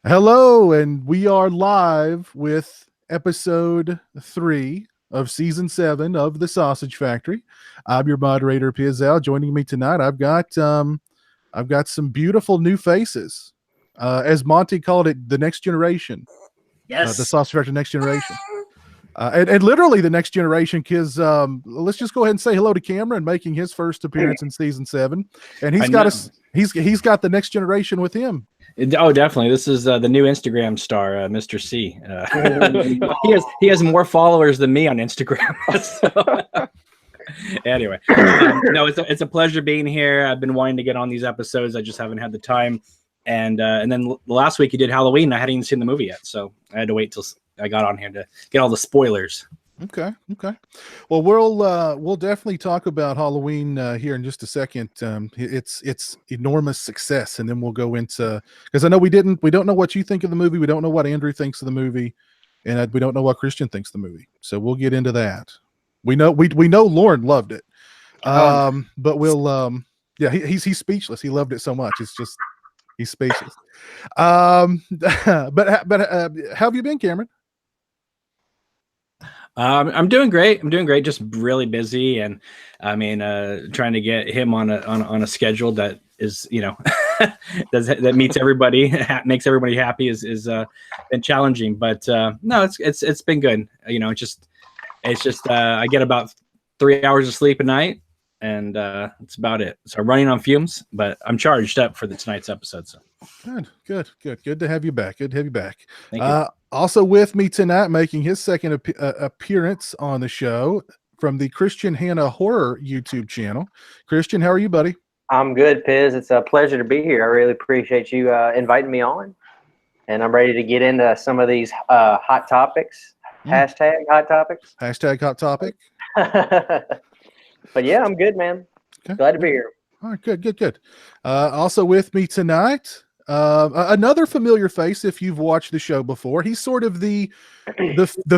Hello, and we are live with episode 3 of season 7 of the Sausage Factory. I'm your moderator, Pizzelle. Joining me tonight, I've got some beautiful new faces. As Monty called it, the next generation. Yes. The Sausage Factory Next Generation. And literally the next generation, because let's just go ahead and say hello to Cameron, making his first appearance in season 7, and he's got the next generation with him. Oh, definitely. This is the new Instagram star, Mr. C. He has more followers than me on Instagram. Anyway, no, it's a pleasure being here. I've been wanting to get on these episodes. I just haven't had the time. And then last week you did Halloween. I hadn't even seen the movie yet, so I had to wait till I got on here to get all the spoilers. Okay. Well, we'll definitely talk about Halloween here in just a second. It's enormous success, and then we'll go into, because I know we don't know what you think of the movie, we don't know what Andrew thinks of the movie, and we don't know what Christian thinks of the movie. So we'll get into that. We know Lauren loved it, but we'll he's speechless. He loved it so much. It's just he's speechless. But how have you been, Cameron? I'm doing great. Just really busy, and I mean, trying to get him on a schedule that is, that meets everybody, makes everybody happy is been challenging. But no, it's been good. It's just I get about 3 hours of sleep a night, and that's about it. So I'm running on fumes, but I'm charged up for tonight's episode. So good to have you back. Thank you. Also with me tonight, making his second appearance on the show from the Christian Hannah Horror YouTube channel. Christian, how are you, buddy? I'm good, Piz. It's a pleasure to be here. I really appreciate you inviting me on, and I'm ready to get into some of these hot topics. Hashtag hot topics. Hashtag hot topic. But yeah, I'm good, man. Okay. Glad to be here. All right, good. Also with me tonight, another familiar face if you've watched the show before. He's sort of the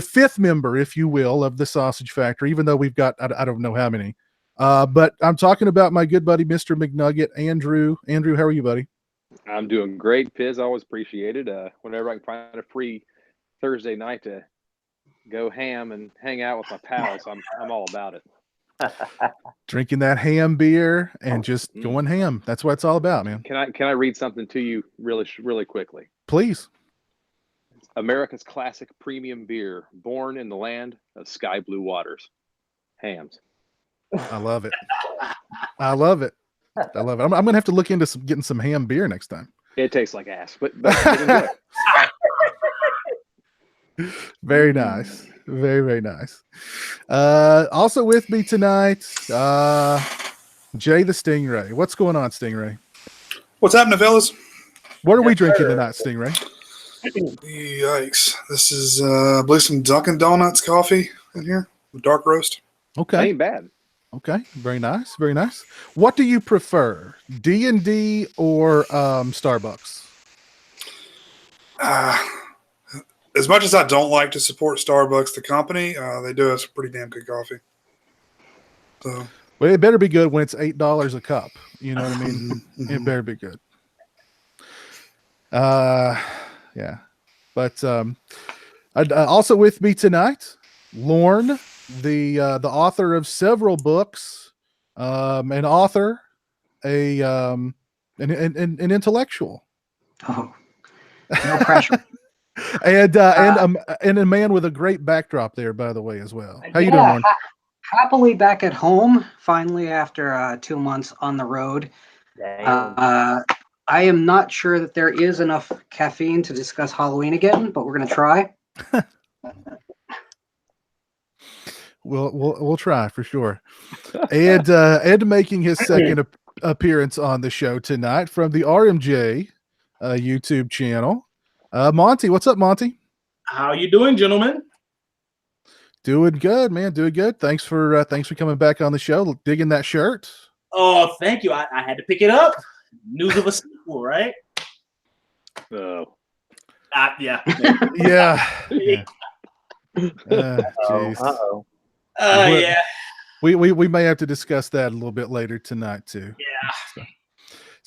fifth member, if you will, of the Sausage Factory, even though we've got I don't know how many. But I'm talking about my good buddy, Mr. McNugget, Andrew. Andrew, how are you, buddy? I'm doing great, Piz. Always appreciate it. Whenever I can find a free Thursday night to go ham and hang out with my pals, I'm all about it. Drinking that ham beer and just going ham. That's what it's all about, man. Can I read something to you really quickly? Please. America's classic premium beer, born in the land of sky blue waters. Hams. I love it. I'm gonna have to look into getting some ham beer next time. It tastes like ass, but enjoy it. Very nice. Very nice. Also with me tonight, Jay the Stingray. What's going on, Stingray? What's happening, fellas? What are we drinking tonight, Stingray? Yikes. This is, I believe, some Dunkin' Donuts coffee in here, dark roast. Okay. Ain't bad. Okay. Very nice. What do you prefer, D&D or Starbucks? As much as I don't like to support Starbucks, the company, they do have some pretty damn good coffee. So, well, it better be good when it's $8 a cup. You know what I mean? It better be good. Yeah. But also with me tonight, Lorne, the author of several books, an author, an intellectual. Oh, no pressure. And a man with a great backdrop there, by the way, as well. How you doing, Lauren? Happily back at home, finally, after 2 months on the road. I am not sure that there is enough caffeine to discuss Halloween again, but we're going to try. We'll try for sure. And making his second appearance on the show tonight from the RMJ YouTube channel. Monty, what's up, Monty? How you doing, gentlemen? Doing good, man. Doing good. Thanks for coming back on the show. Digging that shirt. Oh, thank you. I had to pick it up. News of a sequel, right? Oh. Yeah. Yeah. Uh-oh. Yeah. We may have to discuss that a little bit later tonight too. Yeah.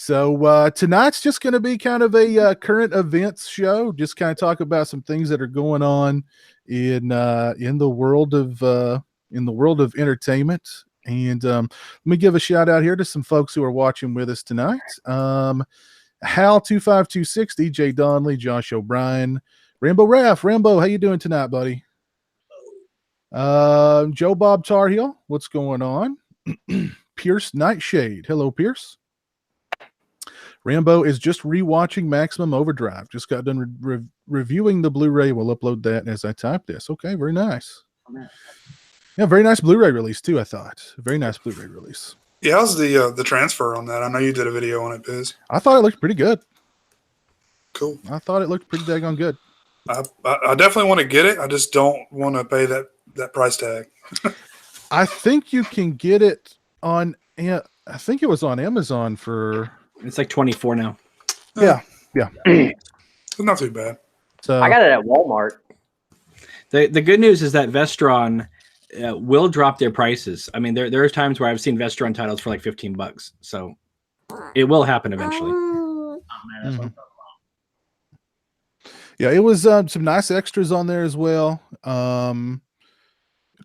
So tonight's just going to be kind of a current events show. Just kind of talk about some things that are going on in the world of entertainment. And let me give a shout out here to some folks who are watching with us tonight. Hal2526, DJ Donnelly, Josh O'Brien, Rambo Raff. Rambo, how you doing tonight, buddy? Joe Bob Tar Heel, what's going on? Pierce Nightshade. Hello, Pierce. Rambo is just rewatching Maximum Overdrive. Just got done reviewing the Blu-ray. We'll upload that as I type this. Okay, very nice. Yeah, very nice Blu-ray release too, I thought. Very nice Blu-ray release. Yeah, how's the transfer on that? I know you did a video on it, Biz. I thought it looked pretty good. Cool. I thought it looked pretty daggone good. I definitely want to get it. I just don't want to pay that price tag. I think you can get it on. I think it was on Amazon for. It's like 24 now. Yeah. It's not too bad. So I got it at Walmart. The good news is that Vestron will drop their prices. I mean, there are times where I've seen Vestron titles for like $15, so it will happen eventually. Oh man, that's what I'm talking about. Yeah, it was some nice extras on there as well.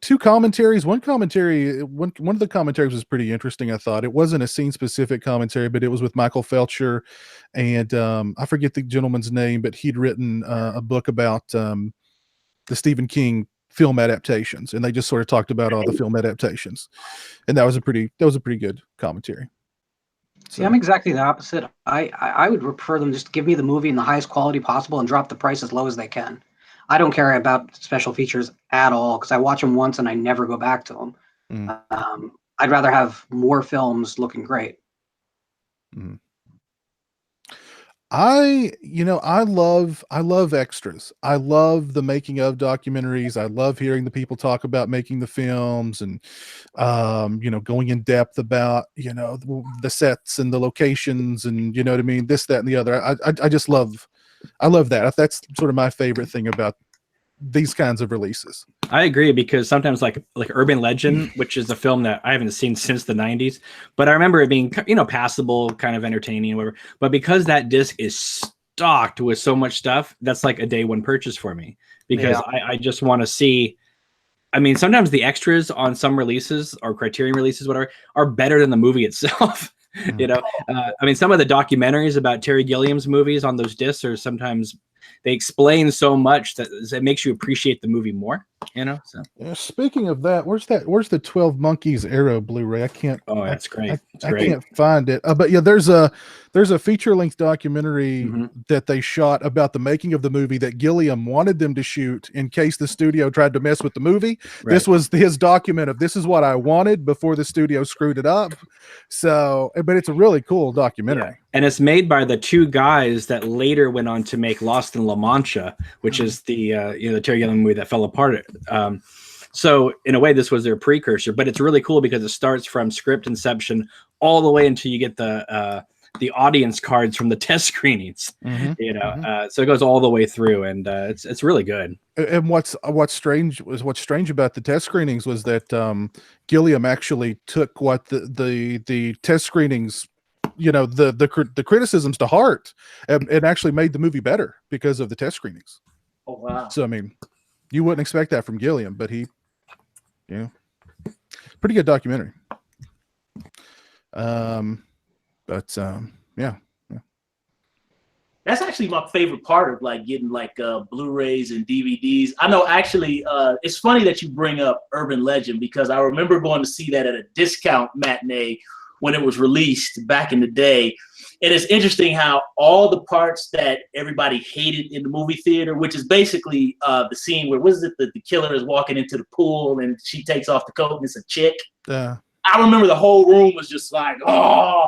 Two commentaries. One of the commentaries was pretty interesting, I thought. It wasn't a scene-specific commentary, but it was with Michael Felcher, and I forget the gentleman's name, but he'd written a book about the Stephen King film adaptations, and they just sort of talked about all the film adaptations, and that was a pretty good commentary. See, I'm exactly the opposite. I would prefer them just give me the movie in the highest quality possible and drop the price as low as they can. I don't care about special features at all because I watch them once and I never go back to them. I'd rather have more films looking great. I love extras. I love the making of documentaries. I love hearing the people talk about making the films and, going in depth about, the sets and the locations and, you know what I mean? This, that, and the other. I just love that. That's sort of my favorite thing about these kinds of releases. I agree, because sometimes like Urban Legend, which is a film that I haven't seen since the 90s, but I remember it being, passable, kind of entertaining, whatever. But because that disc is stocked with so much stuff, that's like a day one purchase for me, because I just want to see. I mean, sometimes the extras on some releases or Criterion releases, whatever, are better than the movie itself. I mean, some of the documentaries about Terry Gilliam's movies on those discs are sometimes they explain so much that it makes you appreciate the movie more. So speaking of that, where's the 12 Monkeys Arrow Blu-ray? I can't. Oh, that's great. I can't find it. But yeah, there's a feature-length documentary that they shot about the making of the movie that Gilliam wanted them to shoot in case the studio tried to mess with the movie. Right. This was his document of this is what I wanted before the studio screwed it up. So, but it's a really cool documentary. Yeah. And it's made by the two guys that later went on to make Lost in La Mancha, which is the Terry Gilliam movie that fell apart. So in a way, this was their precursor, but it's really cool because it starts from script inception all the way until you get the audience cards from the test screenings. So it goes all the way through, and it's really good. And what's strange about the test screenings was that Gilliam actually took what the test screenings, the criticisms to heart, and actually made the movie better because of the test screenings. Oh wow! So I mean, you wouldn't expect that from Gilliam, but he, pretty good documentary. Yeah. That's actually my favorite part of like getting like Blu-rays and DVDs. I know actually, it's funny that you bring up Urban Legend because I remember going to see that at a discount matinee when it was released back in the day. And it's interesting how all the parts that everybody hated in the movie theater, which is basically the scene where the killer is walking into the pool and she takes off the coat and it's a chick. Yeah. I remember the whole room was just like, oh.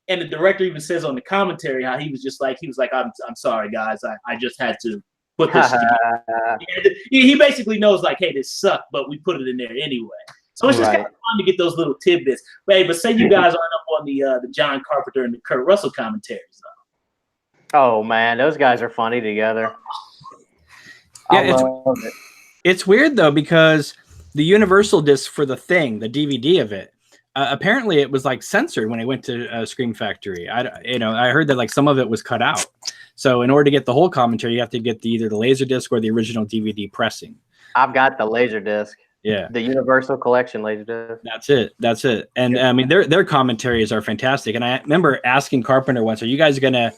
And the director even says on the commentary how he was like, I'm sorry guys, I just had to put this together. He basically knows like, hey, this sucked, but we put it in there anyway. So it's just kind of fun to get those little tidbits. But say you guys aren't up on the John Carpenter and the Kurt Russell commentaries, though. Oh man, those guys are funny together. Yeah, it's weird though because the Universal disc for The Thing, the DVD of it, apparently it was like censored when it went to Scream Factory. I heard that like some of it was cut out. So in order to get the whole commentary, you have to get either the Laserdisc or the original DVD pressing. I've got the Laserdisc. Yeah, the Universal Collection Laserdisc. That's it. And I mean, their commentaries are fantastic. And I remember asking Carpenter once, "Are you guys gonna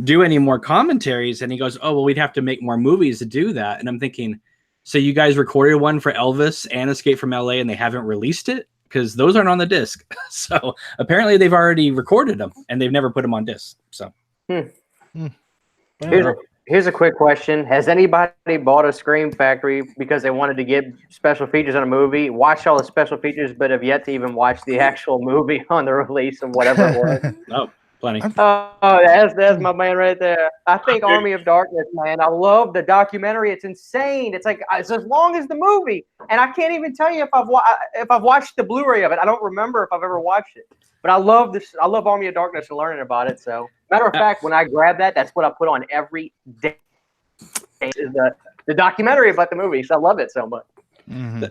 do any more commentaries?" And he goes, "Oh, well, we'd have to make more movies to do that." And I'm thinking, so you guys recorded one for Elvis and Escape from LA, and they haven't released it because those aren't on the disc. So apparently they've already recorded them and they've never put them on disc. So. Here's a quick question. Has anybody bought a Scream Factory because they wanted to get special features on a movie, watched all the special features, but have yet to even watch the actual movie on the release of whatever it was? Oh, plenty. Oh, that's my man right there. I think Army of Darkness, man. I love the documentary. It's insane. It's like it's as long as the movie, and I can't even tell you if I've watched the Blu-ray of it. I don't remember if I've ever watched it. But I love this. I love Army of Darkness and learning about it. So, matter of fact, when I grab that, that's what I put on every day. Is the documentary about the movie. So I love it so much. Mm-hmm.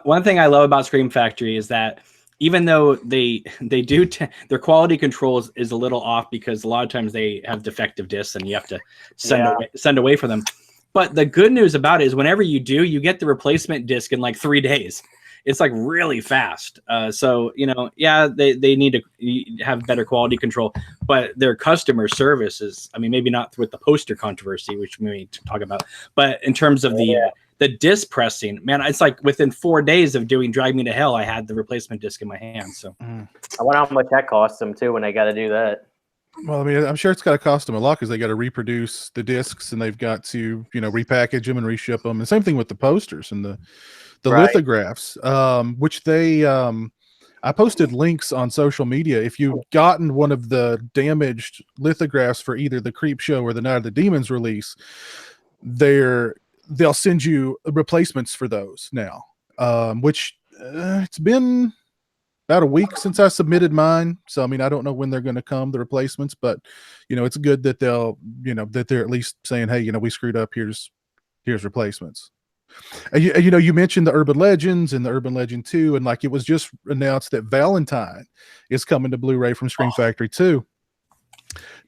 One thing I love about Scream Factory is that even though they do their quality control is a little off because a lot of times they have defective discs and you have to send away for them. But the good news about it is whenever you do, you get the replacement disc in like 3 days. It's like really fast. So, they need to have better quality control, but their customer service is, I mean, maybe not with the poster controversy, which we need to talk about, but in terms of the disc pressing, man, it's like within 4 days of doing Drive Me to Hell, I had the replacement disc in my hand. So I wonder how much that costs them too when they got to do that. Well, I mean, I'm sure it's got to cost them a lot because they got to reproduce the discs and they've got to, repackage them and reship them. And same thing with the posters and the lithographs, which I posted links on social media. If you've gotten one of the damaged lithographs for either the Creep Show or the Night of the Demons release, they'll send you replacements for those now, which it's been about a week since I submitted mine. So, I mean, I don't know when they're going to come, the replacements, but it's good that that they're at least saying, hey, we screwed up. Here's replacements. You mentioned the Urban Legends and the Urban Legend 2, and like it was just announced that Valentine is coming to Blu-ray from Scream Factory 2.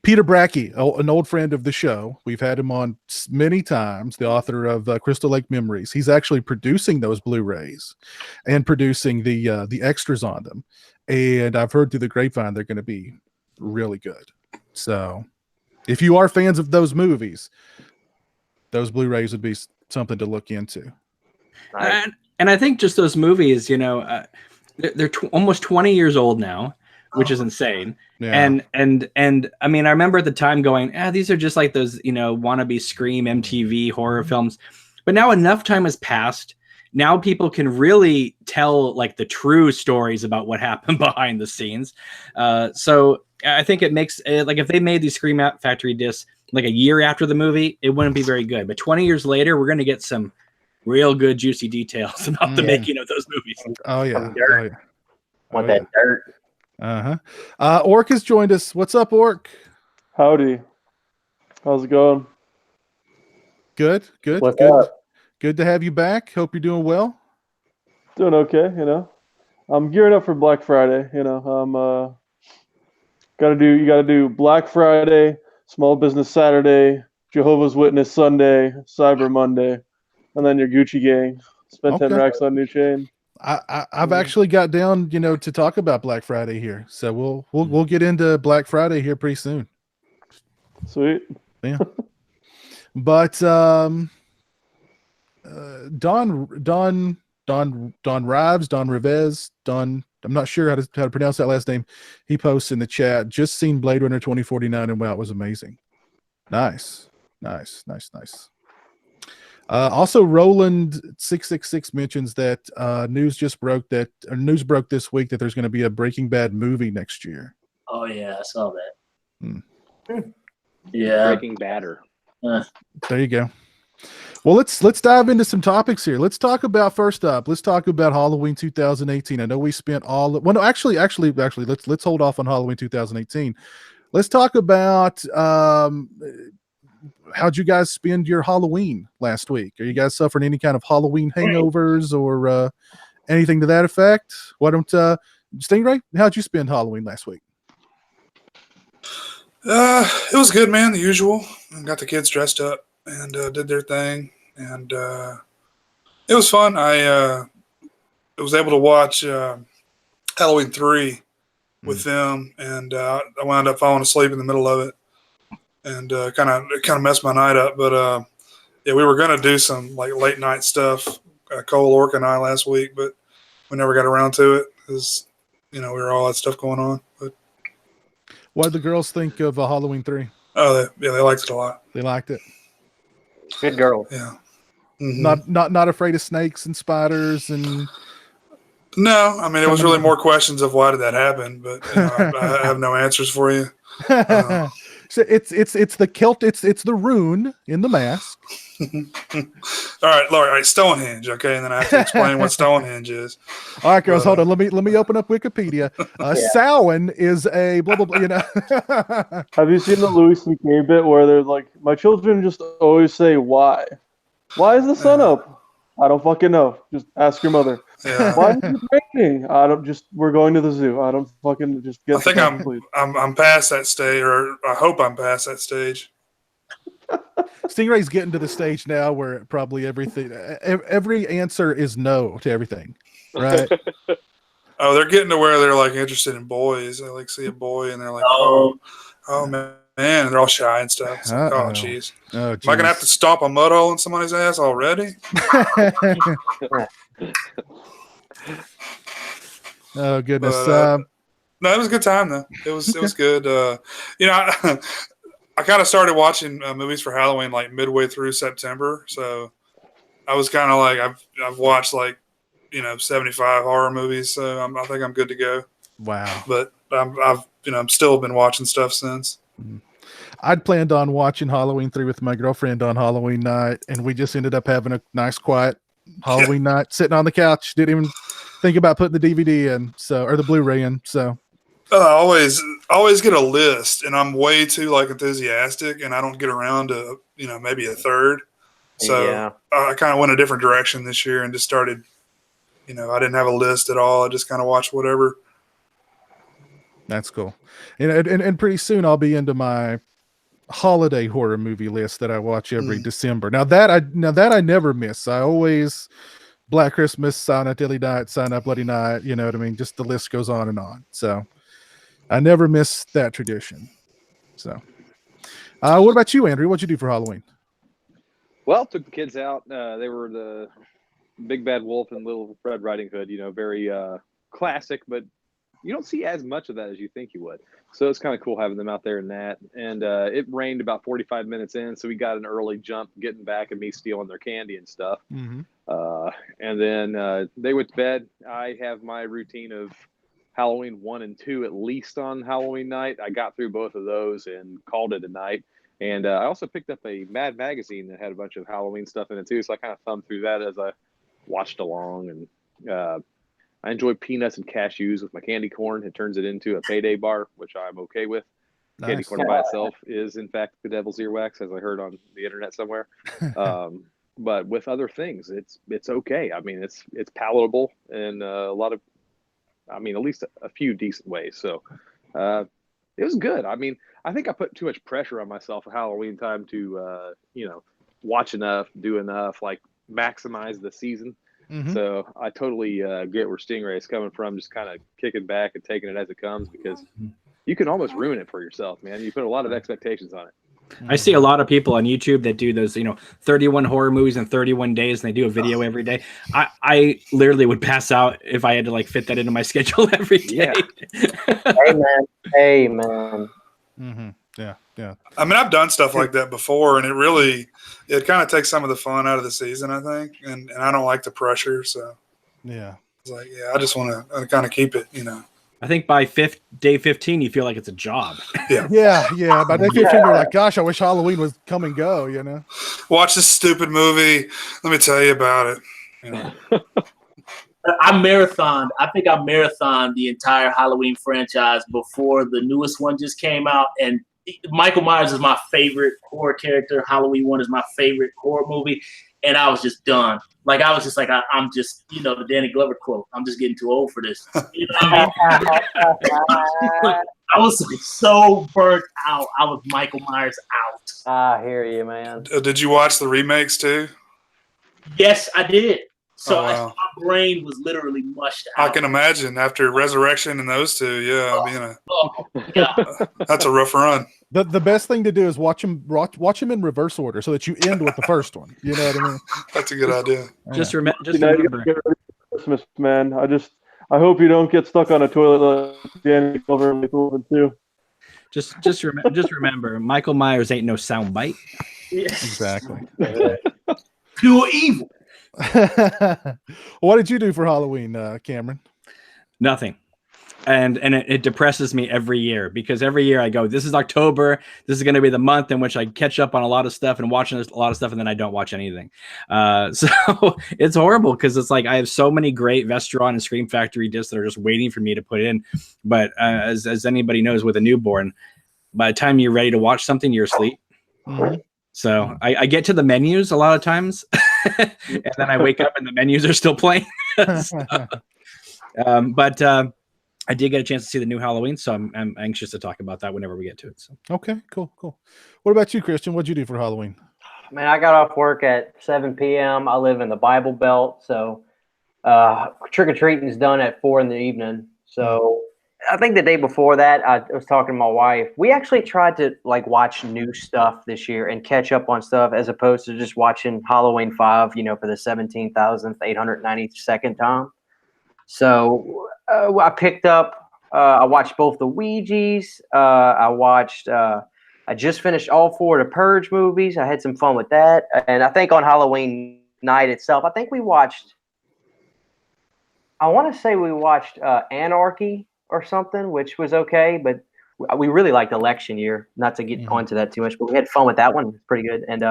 Peter Bracke, an old friend of the show, we've had him on many times, the author of Crystal Lake Memories. He's actually producing those Blu-rays and producing the extras on them. And I've heard through the grapevine they're going to be really good. So if you are fans of those movies, those Blu-rays would be something to look into. And I think just those movies, they're almost 20 years old now, which is insane. Yeah. And I mean, I remember at the time going, these are just like those, wannabe Scream MTV horror films. But now enough time has passed. Now people can really tell like the true stories about what happened behind the scenes. So I think it makes like if they made these Scream Factory discs like a year after the movie, it wouldn't be very good. But 20 years later, we're going to get some real good juicy details about the making of those movies. Oh yeah. Want that dirt. Orc has joined us. What's up, Orc? Howdy. How's it going? Good. What's up? Good to have you back. Hope you're doing well. Doing okay, I'm gearing up for Black Friday, I'm you gotta do Black Friday, Small Business Saturday, Jehovah's Witness Sunday, Cyber Monday, and then your Gucci gang. Spend 10 racks on new chain. I've actually got down, to talk about Black Friday here. So we'll get into Black Friday here pretty soon. Sweet. Yeah. But Don Rivez, I'm not sure how to pronounce that last name. He posts in the chat, just seen Blade Runner 2049 and wow, it was amazing. Nice. Also, Roland 666 mentions that news broke this week that there's going to be a Breaking Bad movie next year. Oh yeah, I saw that. Yeah, Breaking Badder. There you go. Well, let's dive into some topics here. Let's talk about Halloween 2018. I know we spent actually let's hold off on Halloween 2018. Let's talk about how'd you guys spend your Halloween last week? Are you guys suffering any kind of Halloween hangovers or anything to that effect? Why don't Stingray, how'd you spend Halloween last week? It was good, man. The usual. I got the kids dressed up and did their thing, and it was fun. I was able to watch Halloween 3 with them, and I wound up falling asleep in the middle of it, and kind of messed my night up. But yeah, we were gonna do some like late night stuff, Cole, Orca, and I last week, but we never got around to it because we were all that stuff going on. But what did the girls think of Halloween 3? oh, they liked it a lot. They liked it. Good girl. Yeah. Mm-hmm. Not afraid of snakes and spiders and. No, I mean it was really more questions of why did that happen, but I have no answers for you. So it's the Celt, it's the rune in the mask. All right, Stonehenge, okay, and then I have to explain what Stonehenge is. All right, girls, hold on. Let me open up Wikipedia. Samhain is a blah blah blah. Have you seen the Louis C.K. bit where they're like, my children just always say why? Why is the sun up? I don't fucking know. Just ask your mother. Yeah. Why is it raining? We're going to the zoo. I don't fucking just get. I think I'm past that stage, or I hope I'm past that stage. Stingray's getting to the stage now where probably every answer is no to everything, right? Oh, they're getting to where they're like interested in boys. They like see a boy and they're like, oh man, and they're all shy and stuff. It's like, oh jeez. Am I gonna have to stomp a mud hole in somebody's ass already? Oh goodness. No, it was a good time though. It was good. I kind of started watching movies for Halloween like midway through September, so I was kind of like I've watched like 75 horror movies, so I think I'm good to go. Wow. But I've still been watching stuff since. I'd planned on watching Halloween 3 with my girlfriend on Halloween night, and we just ended up having a nice quiet Halloween night, sitting on the couch. Didn't even think about putting the DVD in, or the Blu-ray in. So I always get a list, and I'm way too like enthusiastic, and I don't get around to maybe a third. So I kind of went a different direction this year and just started. I didn't have a list at all. I just kind of watched whatever. That's cool, and pretty soon I'll be into my holiday horror movie list that I watch every December. Now that I never miss. I always Black Christmas, Silent Deadly Night, Silent Bloody Night. You know what I mean? Just the list goes on and on. So I never miss that tradition. So, what about you, Andrew? What'd you do for Halloween? Well, took the kids out. They were the Big Bad Wolf and Little Red Riding Hood. Very classic, but you don't see as much of that as you think you would. So it's kind of cool having them out there in that. And it rained about 45 minutes in, so we got an early jump getting back and me stealing their candy and stuff. Mm-hmm. And then they went to bed. I have my routine of Halloween 1 and 2 at least on Halloween night. I got through both of those and called it a night. And I also picked up a Mad magazine that had a bunch of Halloween stuff in it too. So I kind of thumbed through that as I watched along. And I enjoy peanuts and cashews with my candy corn. It turns it into a payday bar, which I'm okay with. Nice. Candy corn by itself is, in fact, the devil's earwax, as I heard on the internet somewhere. But with other things, it's okay. I mean, it's palatable in a lot of, at least a few decent ways. So it was good. I mean, I think I put too much pressure on myself at Halloween time to, watch enough, do enough, like maximize the season. Mm-hmm. So I totally get where Stingray is coming from, just kind of kicking back and taking it as it comes, because you can almost ruin it for yourself, man. You put a lot of expectations on it. I see a lot of people on YouTube that do those, 31 horror movies in 31 days, and they do a video every day. I literally would pass out if I had to fit that into my schedule every day. Yeah. Amen. Mm-hmm. Yeah. I mean, I've done stuff like that before, and it kind of takes some of the fun out of the season, I think. And I don't like the pressure, so yeah. It's like, I just want to kind of keep it, I think by day 15, you feel like it's a job. Yeah. Yeah. By day 15, you're like, gosh, I wish Halloween was come and go, Watch this stupid movie. Let me tell you about it. I think I marathoned the entire Halloween franchise before the newest one just came out. And Michael Myers is my favorite horror character. Halloween 1 is my favorite horror movie. and I was just done. Like I was just like, I'm just, you know, the Danny Glover quote. I'm just getting too old for this. You know what I mean? I was like so burnt out. I was Michael Myers out. I hear you, man. Did you watch the remakes too? Yes, I did. So Oh, wow. my brain was literally mushed I out. can imagine after Resurrection and those two. Yeah, God. that's a rough run. The best thing to do is watch them in reverse order so that you end with the first one. You know what I mean? That's a good idea. Just You remember. gotta get ready for Christmas, man. I hope you don't get stuck on a toilet like Danny Glover and Lethal too. Just remember, Michael Myers ain't no soundbite. Exactly. Pure evil. What did you do for Halloween, Cameron? Nothing. And it depresses me every year because every year I go, this is October. This is going to be the month in which I catch up on a lot of stuff and watching a lot of stuff, and then I don't watch anything. So it's horrible because it's like I have so many great Vestron and Scream Factory discs that are just waiting for me to put in. But as anybody knows, with a newborn, by the time you're ready to watch something, you're asleep. Mm-hmm. So I get to the menus a lot of times, and then I wake up and the menus are still playing. But I did get a chance to see the new Halloween, so I'm anxious to talk about that whenever we get to it. So. Okay, cool. What about you, Christian? What'd you do for Halloween? Man, I got off work at 7 p.m. I live in the Bible Belt, so trick-or-treating is done at 4 in the evening. So I think the day before that, I was talking to my wife. We actually tried to like watch new stuff this year and catch up on stuff as opposed to just watching Halloween 5, you know, for the 17,892nd time. So I picked up, I watched both the Ouija's. I just finished all 4 of the Purge movies. I had some fun with that. And I think on Halloween night itself, I think we watched, I want to say we watched Anarchy or something, which was okay. But we really liked Election Year. Not to get onto that too much, but we had fun with that one. It was pretty good. And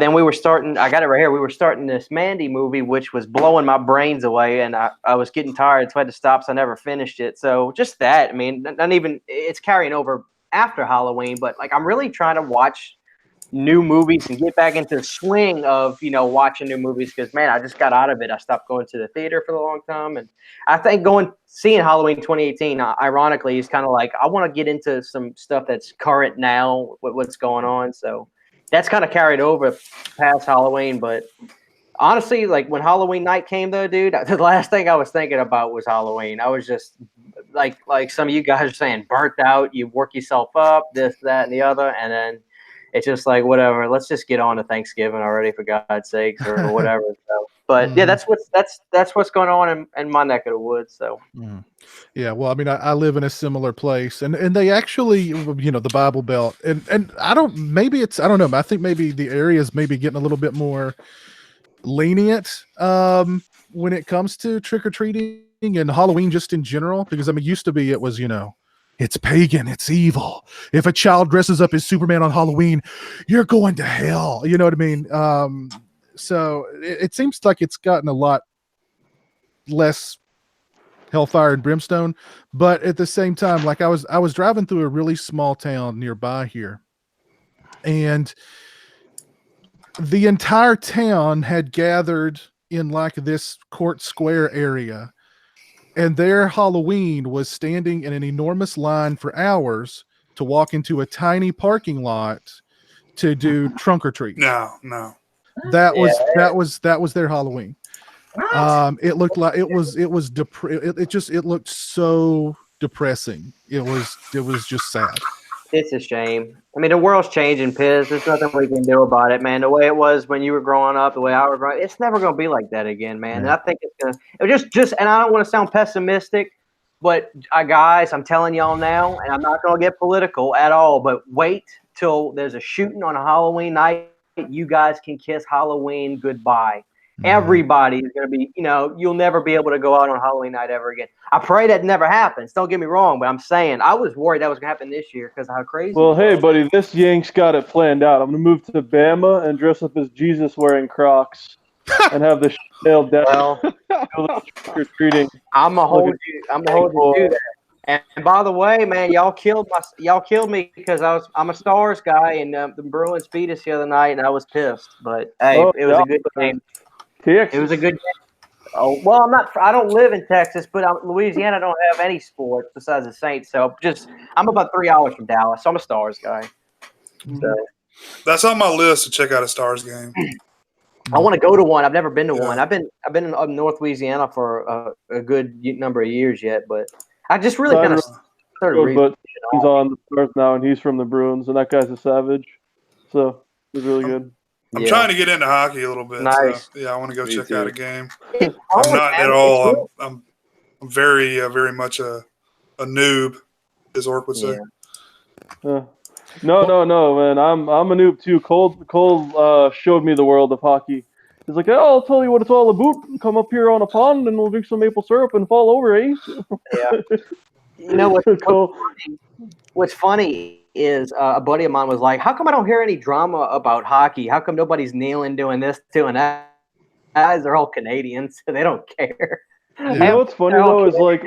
then we were starting, I got it right here. We were starting this Mandy movie, which was blowing my brains away. And I was getting tired, so I had to stop. So I never finished it. So just that, I mean, not even, it's carrying over after Halloween, but like, I'm really trying to watch new movies and get back into the swing of, you know, watching new movies. Cause man, I just got out of it. I stopped going to the theater for a long time. And I think seeing Halloween 2018, ironically, is kind of like, I want to get into some stuff that's current now with what's going on. So that's kind of carried over past Halloween. But honestly, like when Halloween night came though, dude, the last thing I was thinking about was Halloween. I was just like some of you guys are saying, burnt out. You work yourself up, this, that, and the other, and then it's just like whatever. Let's just get on to Thanksgiving already, for God's sakes, or whatever. So, but yeah, that's what's going on in my neck of the woods. So yeah, well, I mean, I live in a similar place, and they actually, you know, the Bible Belt, and I don't know. I think maybe the area is maybe getting a little bit more lenient when it comes to trick-or-treating and Halloween just in general, because I mean, used to be it was, you know, it's pagan, it's evil. If a child dresses up as Superman on Halloween, you're going to hell. You know what I mean? So it seems like it's gotten a lot less hellfire and brimstone, but at the same time, like I was driving through a really small town nearby here, and the entire town had gathered in like this court square area, and their Halloween was standing in an enormous line for hours to walk into a tiny parking lot to do trunk or treat. No. That was their Halloween. It looked like it looked so depressing. It was just sad. it's a shame. I mean, the world's changing, Piz. There's nothing we can do about it, man. The way it was when you were growing up, the way I was growing, it's never going to be like that again, man. And I think it's going to just, and I don't want to sound pessimistic, but guys, I'm telling y'all now, and I'm not going to get political at all, but wait till there's a shooting on a Halloween night. You guys can kiss Halloween goodbye. Everybody is going to be, you'll never be able to go out on Halloween night ever again. I pray that never happens. Don't get me wrong, but I'm saying I was worried that was going to happen this year because of how crazy. Well, hey, buddy, this Yank's got it planned out. I'm going to move to Bama and dress up as Jesus wearing Crocs and have the nailed down. Well, trick-or-treating. I'm going to hold you to that. And by the way, man, y'all killed me because I'm a Stars guy, and the Bruins beat us the other night, and I was pissed. But hey, it was a good game. Texas. It was a good game. Oh well, I don't live in Texas, but Louisiana don't have any sports besides the Saints. So I'm about 3 hours from Dallas. So I'm a Stars guy. So That's on my list to check out a Stars game. I want to go to one. I've never been to one. I've been in North Louisiana for a good number of years yet, but I just really kind of started reading. But he's on the Stars now, and he's from the Bruins, and that guy's a savage. So he's really good. I'm trying to get into hockey a little bit. Nice. So, yeah, I want to go check out a game. I'm not at all. I'm very, very much a noob, as Ork would say. No, man. I'm a noob too. Cole showed me the world of hockey. He's like, I'll tell you what it's all about. Come up here on a pond and we'll drink some maple syrup and fall over, eh? Yeah. You know what's funny is a buddy of mine was like, how come I don't hear any drama about hockey? How come nobody's kneeling doing this, doing that? Guys, they're all Canadians, so they don't care. Yeah. You know what's funny though is like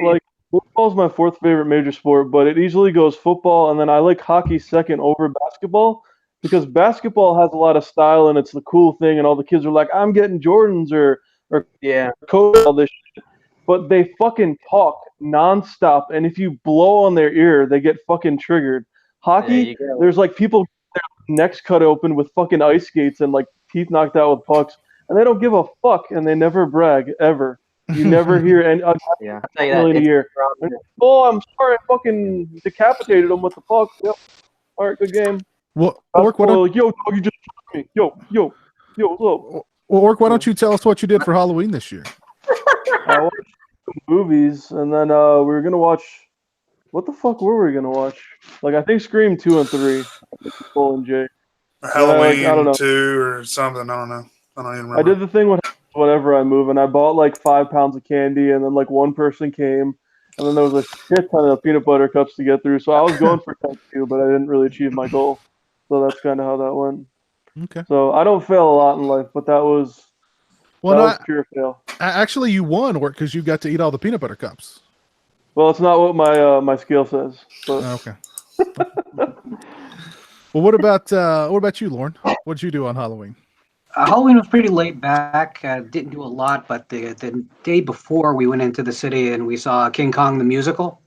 football's my fourth favorite major sport, but it easily goes football, and then I like hockey second over basketball because basketball has a lot of style and it's the cool thing, and all the kids are like, I'm getting Jordans or Kobe, all this shit. But they fucking talk nonstop, and if you blow on their ear, they get fucking triggered. Hockey, there's like people their necks cut open with fucking ice skates and like teeth knocked out with pucks, and they don't give a fuck, and they never brag ever. You never hear any million a year. Oh, I'm sorry, I fucking decapitated him with the puck. Yep. All right, good game. Well, Ork, like, yo, dog, you just shot me. Yo, what's up? Well, Ork, why don't you tell us what you did for Halloween this year? I watched some movies, and then we were gonna watch. What the fuck were we gonna watch? Like, I think Scream 2 and 3. Cole and Jay. Or Halloween 2 or something. I don't know. I don't even remember. I did the thing with whenever I move, and I bought like 5 pounds of candy, and then like one person came, and then there was a shit ton of peanut butter cups to get through. So I was going for 10 but I didn't really achieve my goal. So that's kind of how that went. Okay. So I don't fail a lot in life, but that was pure fail. Actually, you won, Ork, because you got to eat all the peanut butter cups. Well, it's not what my scale says. But. Okay. Well, what about you, Lauren? What did you do on Halloween? Halloween was pretty laid back. Didn't do a lot, but the day before we went into the city and we saw King Kong the musical,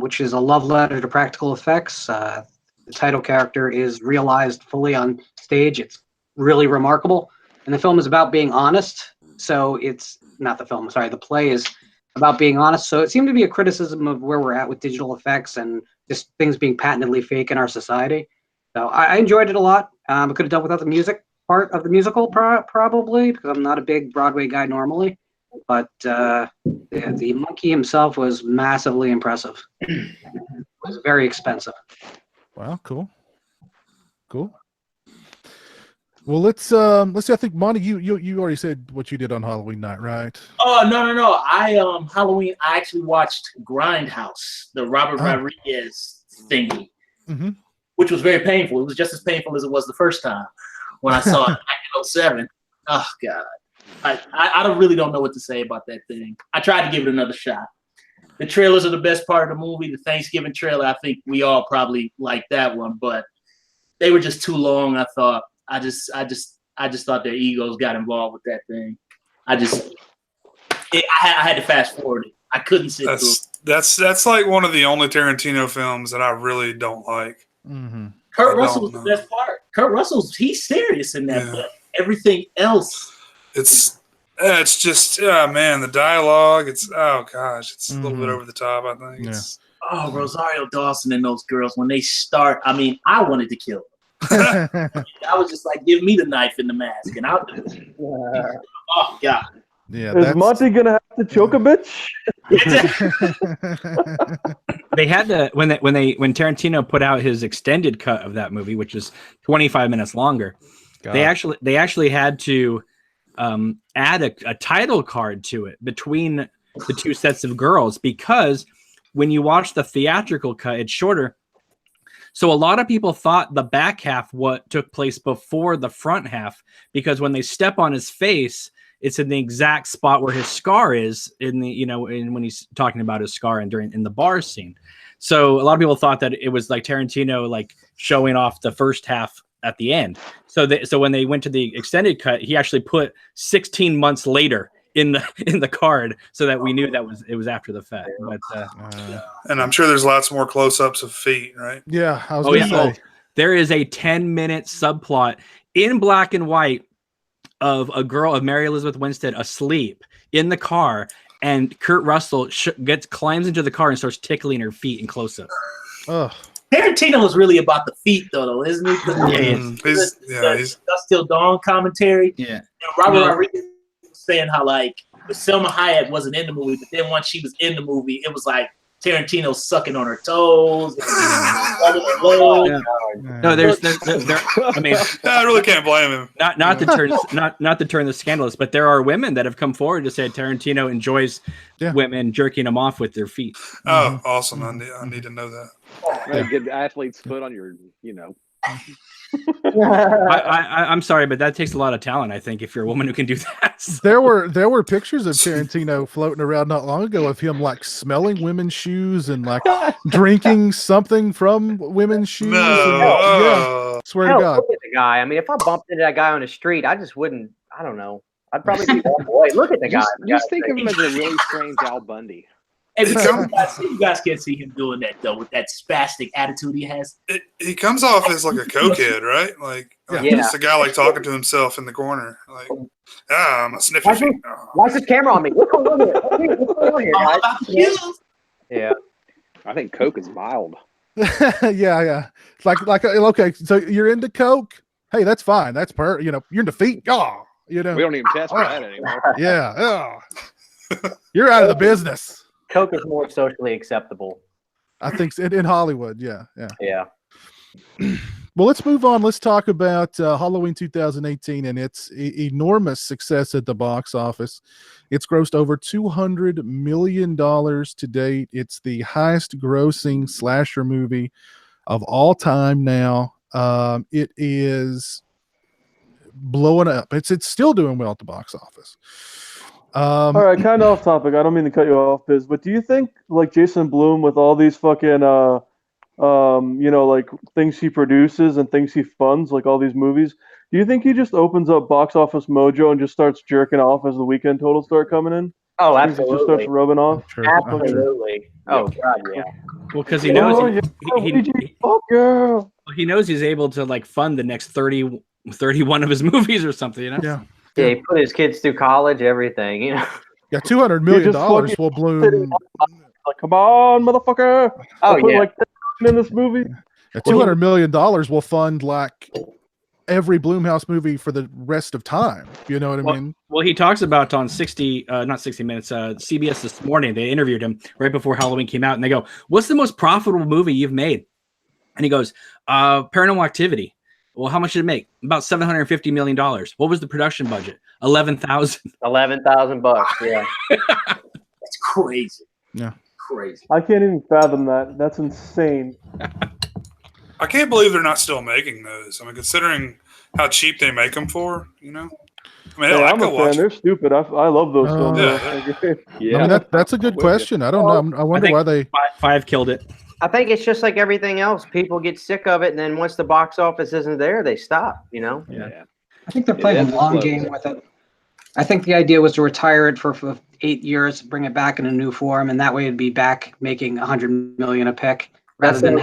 which is a love letter to practical effects. The title character is realized fully on stage. It's really remarkable. And the film is about being honest. So it's not the film, sorry, the play is about being honest. So it seemed to be a criticism of where we're at with digital effects and just things being patently fake in our society. So I enjoyed it a lot. I could have done without the music part of the musical probably, because I'm not a big Broadway guy normally. But the monkey himself was massively impressive. It was very expensive. Wow, cool. Well, let's see. I think Monty, you already said what you did on Halloween night, right? Oh no! Halloween. I actually watched Grindhouse, the Robert Rodriguez thingy, which was very painful. It was just as painful as it was the first time when I saw it back in 2007. Oh God, I really don't know what to say about that thing. I tried to give it another shot. The trailers are the best part of the movie. The Thanksgiving trailer, I think we all probably like that one, but they were just too long. I thought. I just thought their egos got involved with that thing. I had to fast forward it. I couldn't sit through it. That's like one of the only Tarantino films that I really don't like. Mm-hmm. Kurt Russell was the best part. Kurt Russell's he's serious in that, but everything else. It's just man, the dialogue. It's it's a little bit over the top. I think. Yeah. Rosario Dawson and those girls when they start. I mean, I wanted to kill them. I was just like, give me the knife and the mask, and I'll do it. Oh God! Yeah, is Monty gonna have to choke a bitch? They had to when Tarantino put out his extended cut of that movie, which is 25 minutes longer. They actually had to add a title card to it between the two sets of girls, because when you watch the theatrical cut, it's shorter. So a lot of people thought the back half what took place before the front half, because when they step on his face, it's in the exact spot where his scar is in the, when he's talking about his scar and in the bar scene. So a lot of people thought that it was like Tarantino like showing off the first half at the end. So when they went to the extended cut, he actually put 16 months later in the card so that we knew that it was after the fact. But and I'm sure there's lots more close-ups of feet, right? Yeah, I was gonna say. There is a 10-minute subplot in black and white of a girl, of Mary Elizabeth Winstead, asleep in the car, and Kurt Russell climbs into the car and starts tickling her feet in close-up. Ugh. Tarantino is really about the feet, though, isn't he? He's Dust Till Dawn commentary. Yeah. And Robert Rodriguez was saying how like Selma Hayek wasn't in the movie, but then once she was in the movie, it was like Tarantino sucking on her toes. No, there's I mean, I really can't blame him. Not to turn the scandalous, but there are women that have come forward to say Tarantino enjoys women jerking him off with their feet. Oh, awesome! I need to know that. Get athlete's foot on your, I'm sorry, but that takes a lot of talent. I think if you're a woman who can do that. There were pictures of Tarantino floating around not long ago of him like smelling women's shoes and like drinking something from women's shoes. No. Swear to God. Look at the guy. I mean, if I bumped into that guy on the street, I just wouldn't. I don't know. I'd probably be one boy. Look at the guy. Just think of him as a really strange Al Bundy. Hey, you guys can't see him doing that though, with that spastic attitude he has. He comes off as like a cokehead, right? Like just a guy like talking to himself in the corner, like, I'm a sniffy feet. Watch this camera on me. What's going on here? What's going on here, guys? Yeah. I think coke is mild. yeah. Like okay, so you're into coke? Hey, that's fine. That's you're into feet. Oh, we don't even test for that anymore. Yeah. You're out of the business. Coke is more socially acceptable. I think in Hollywood, yeah. Well, let's move on. Let's talk about Halloween 2018 and its enormous success at the box office. It's grossed over $200 million to date. It's the highest grossing slasher movie of all time now. It is blowing up. It's still doing well at the box office. All right, kind of off topic. I don't mean to cut you off, Biz, but do you think like Jason Blum with all these fucking like things he produces and things he funds, like all these movies, do you think he just opens up Box Office Mojo and just starts jerking off as the weekend totals start coming in? Oh, absolutely. Just starts rubbing off. Absolutely. Oh God, yeah. Well, because he knows he knows he's able to like fund the next 31 of his movies or something, Yeah. Yeah, he put his kids through college, everything, Yeah, $200 million will Bloom. Like, come on, motherfucker! Oh yeah. Like in this movie, $200 million will fund like every Blumhouse movie for the rest of time. You know what I mean? Well, he talks about on 60 Minutes, CBS this morning. They interviewed him right before Halloween came out, and they go, "What's the most profitable movie you've made?" And he goes, "Paranormal Activity." Well, how much did it make? About $750 million. What was the production budget? $11,000. $11,000. Yeah. That's crazy. Yeah. Crazy. I can't even fathom that. That's insane. I can't believe they're not still making those. I mean, considering how cheap they make them for, I mean, I'm a fan. They're stupid. I love those films. Yeah. I mean, that's a good question. I don't know. I wonder why they five killed it. I think it's just like everything else. People get sick of it, and then once the box office isn't there, they stop. Yeah. I think they're playing a long game with it. I think the idea was to retire it for 8 years, bring it back in a new form, and that way it'd be back making $100 million a pick rather than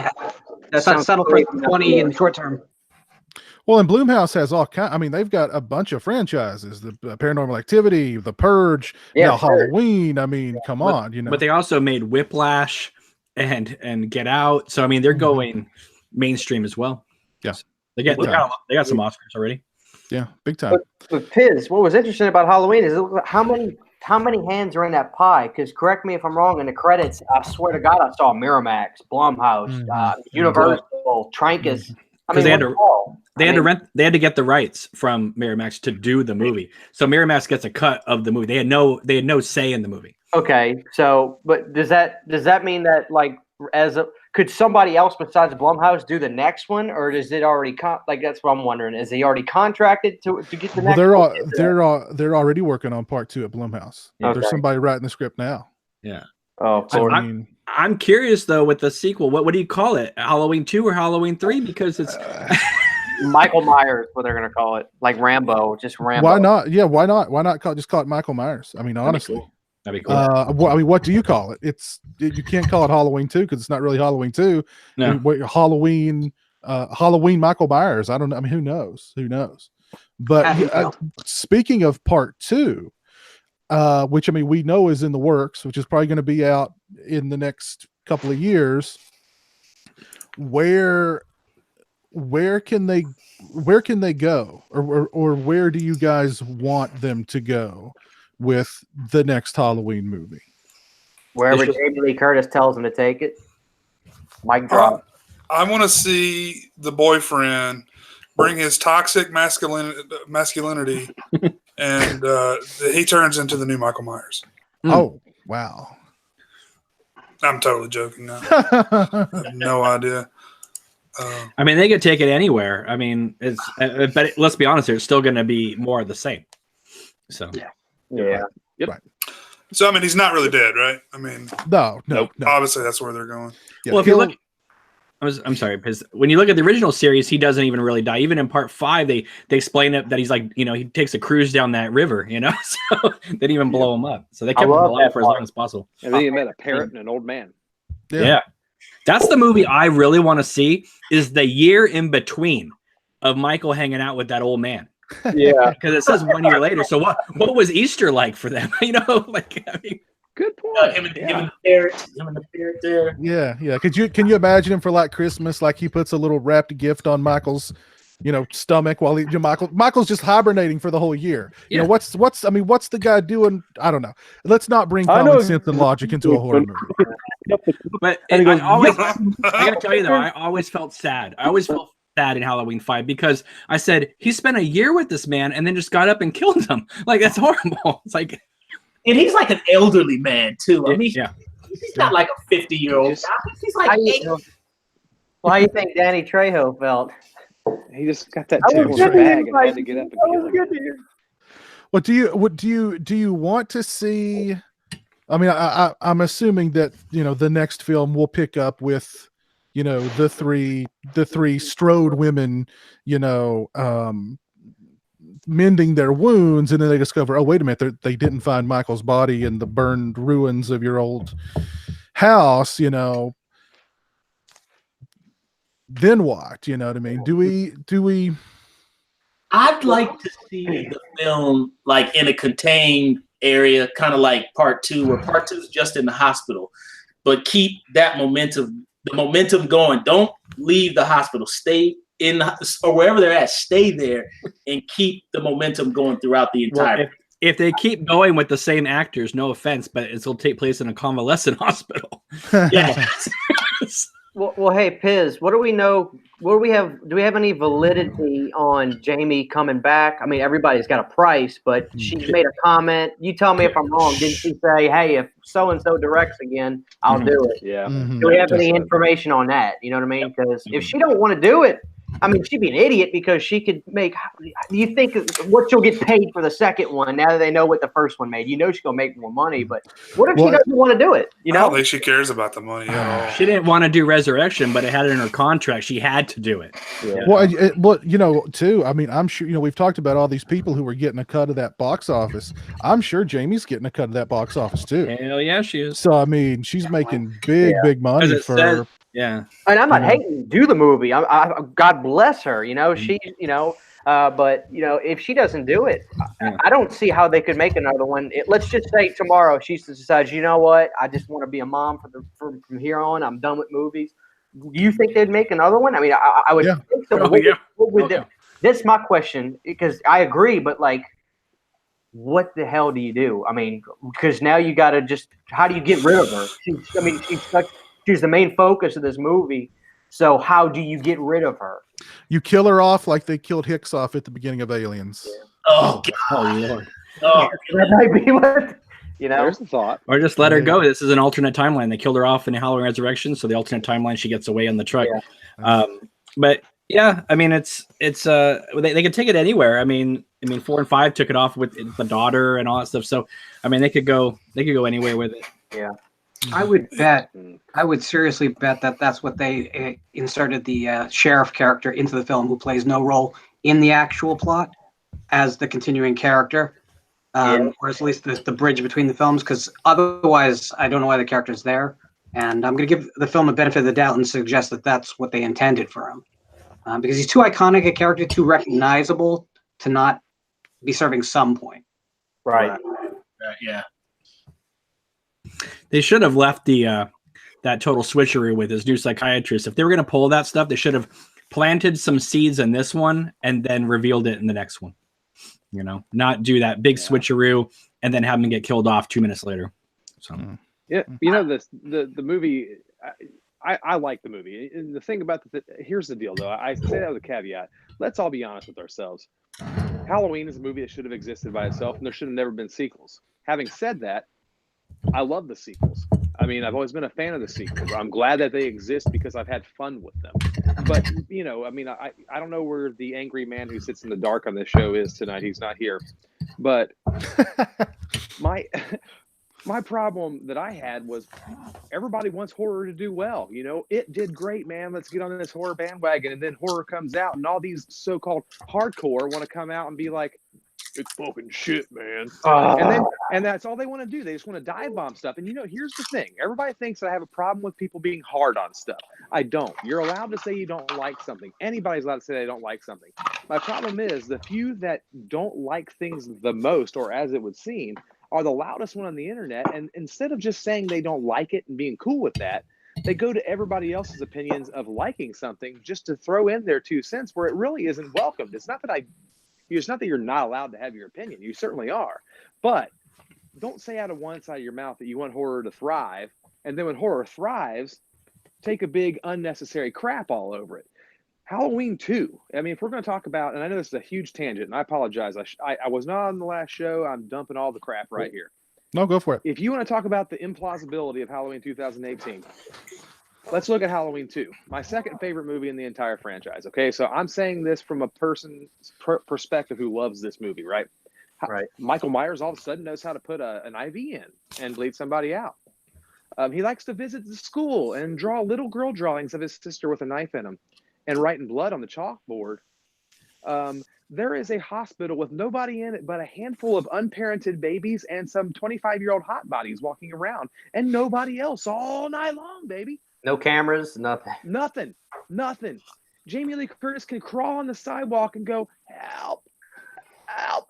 settle for 20 in the short term. Well, and Blumhouse has all kind. I mean, they've got a bunch of franchises: the Paranormal Activity, The Purge, now Halloween. I mean, come on, But they also made Whiplash and Get Out. So I mean, they're going mainstream as well. Yeah, they got some Oscars already. Yeah, big time. But Piz, what was interesting about Halloween is how many hands are in that pie? Because correct me if I'm wrong. In the credits, I swear to God, I saw Miramax, Blumhouse, Universal, Trancas. I mean, they had to get the rights from Miramax to do the movie. So Miramax gets a cut of the movie. They had no say in the movie. Okay, so but does that mean that like could somebody else besides Blumhouse do the next one, or is it already like that's what I'm wondering? Is he already contracted to get the next? They're already working on part 2 at Blumhouse. Okay. There's somebody writing the script now. Yeah. Oh, of course. I'm curious though with the sequel. What do you call it? Halloween 2 or Halloween 3? Because it's Michael Myers, what they're gonna call it, like Rambo, just Rambo. Why not? Yeah, why not? Why not call it Michael Myers? I mean, honestly. That'd be cool. I mean, what do you call it? You can't call it Halloween 2 because it's not really Halloween 2. No. Halloween Michael Myers. I don't know. I mean, who knows? Who knows? But speaking of part 2, which I mean we know is in the works, which is probably going to be out in the next couple of years. Where can they go, or where do you guys want them to go with the next Halloween movie? Wherever Jamie Lee Curtis tells him to take it. Mic drop. I want to see the boyfriend bring his toxic masculinity and he turns into the new Michael Myers. Oh, wow. I'm totally joking now. I have no idea. I mean, they could take it anywhere. I mean, but let's be honest here, it's still going to be more of the same. So yeah. Yep. Right. So I mean, he's not really dead, right? I mean, no. Obviously, that's where they're going. Yeah, well, if you look, I'm sorry, because when you look at the original series, he doesn't even really die. Even in part 5, they explain it that he's like, he takes a cruise down that river, so they didn't even blow him up. So they kept him alive for as long as possible. And then he met a parrot and an old man. Yeah. That's the movie I really want to see, is the year in between of Michael hanging out with that old man. Yeah. Because it says 1 year later. So what was Easter like for them? Good point. Him and the parrot there. Yeah. Can you imagine him for like Christmas? Like he puts a little wrapped gift on Michael's, stomach while Michael's just hibernating for the whole year. Yeah. What's the guy doing? I don't know. Let's not bring common sense and logic into a horror movie. But I gotta tell you though, I always felt sad. I always felt sad in Halloween 5 because I said he spent a year with this man and then just got up and killed him. Like that's horrible. It's like. And he's like an elderly man too. I mean, he's not like a 50-year-old guy. He's like 80. Well, how do you think Danny Trejo felt? He just got that tickle in the bag and had to get up and kill him. What do you want to see? I mean, I'm assuming that the next film will pick up with the three Strode women, mending their wounds, and then they discover, oh wait a minute, they didn't find Michael's body in the burned ruins of your old house. Then what? You know what I mean? Do we? I'd like to see the film like in a contained area, kind of like part 2, where part 2 is just in the hospital, but keep that the momentum going. Don't leave the hospital. Stay in or wherever they're at. Stay there and keep the momentum going throughout the entire. Well, if they keep going with the same actors, no offense, but it'll take place in a convalescent hospital. Yeah. Well, hey, Piz, what do we know? What do we have? Do we have any validity on Jamie coming back? I mean, everybody's got a price, but she made a comment. You tell me if I'm wrong. Didn't she say, hey, if so-and-so directs again, I'll do it? Yeah. Do we have any information on that? You know what I mean? Because if she don't want to do it, I mean, she'd be an idiot because she could make. Do you think what she'll get paid for the second one now that they know what the first one made? She's gonna make more money, but what if she doesn't want to do it? I don't think she cares about the money at all. She didn't want to do Resurrection, but it had it in her contract. She had to do it. Yeah. Well, too. I mean, I'm sure we've talked about all these people who were getting a cut of that box office. I'm sure Jamie's getting a cut of that box office too. Hell yeah, she is. So I mean, she's making big money for. Yeah, and I'm not hating to do the movie. I God bless her. She, but if she doesn't do it, I don't see how they could make another one. Let's just say tomorrow she decides, you know what, I just want to be a mom from here on. I'm done with movies. Do you think they'd make another one? I mean, I would think so. That's my question, because I agree, but like, what the hell do you do? I mean, because now you got to how do you get rid of her? She's the main focus of this movie. So how do you get rid of her? You kill her off like they killed Hicks off at the beginning of Aliens. Oh, God. Oh Lord. Oh, that might be what. You know, There's the thought. Or just let her go. This is an alternate timeline. They killed her off in Halloween Resurrection, so the alternate timeline she gets away on the truck. Yeah. But yeah, I mean, it's they could take it anywhere. I mean, 4 and 5 took it off with the daughter and all that stuff. So I mean, they could go anywhere with it. Yeah. I would seriously bet that that's what they inserted the sheriff character into the film, who plays no role in the actual plot as the continuing character, or at least the bridge between the films. Because otherwise, I don't know why the character's there. And I'm going to give the film a benefit of the doubt and suggest that that's what they intended for him, because he's too iconic a character, too recognizable to not be serving some point. Right. Yeah. They should have left the that total switcheroo with his new psychiatrist. If they were going to pull that stuff, they should have planted some seeds in this one and then revealed it in the next one. You know, not do that big switcheroo and then have him get killed off 2 minutes later. So Yeah, you know, the movie. I like the movie. And the thing about here's the deal, though. I say that with a caveat. Let's all be honest with ourselves. Halloween is a movie that should have existed by itself, and there should have never been sequels. Having said that, I love the sequels. I mean, I've always been a fan of the sequels. I'm glad that they exist because I've had fun with them. But, you know, I mean, I don't know where the angry man who sits in the dark on this show is tonight. He's not here. But my problem that I had was everybody wants horror to do well. You know, it did great, man. Let's get on this horror bandwagon. And then horror comes out, and all these so-called hardcore want to come out and be like, it's fucking shit, man. And that's all they want to do. They just want to dive bomb stuff. And you know, here's the thing. Everybody thinks that I have a problem with people being hard on stuff. I don't. You're allowed to say you don't like something. Anybody's allowed to say they don't like something. My problem is the few that don't like things the most, or as it would seem, are the loudest one on the internet. And instead of just saying they don't like it and being cool with that, they go to everybody else's opinions of liking something just to throw in their 2 cents where it really isn't welcomed. It's not that you're not allowed to have your opinion. You certainly are. But don't say out of one side of your mouth that you want horror to thrive, and then when horror thrives, take a big unnecessary crap all over it. Halloween 2. I mean, if we're going to talk about, and I know this is a huge tangent, and I apologize. I was not on the last show. I'm dumping all the crap right here. No, go for it. If you want to talk about the implausibility of Halloween 2018, let's look at Halloween 2, my second favorite movie in the entire franchise. Okay, so I'm saying this from a person's perspective who loves this movie, right? Right. Michael Myers all of a sudden knows how to put an IV in and bleed somebody out. He likes to visit the school and draw little girl drawings of his sister with a knife in them and write in blood on the chalkboard. There is a hospital with nobody in it but a handful of unparented babies and some 25-year-old hot bodies walking around, and nobody else all night long, baby. No cameras, nothing. Nothing. Jamie Lee Curtis can crawl on the sidewalk and go, help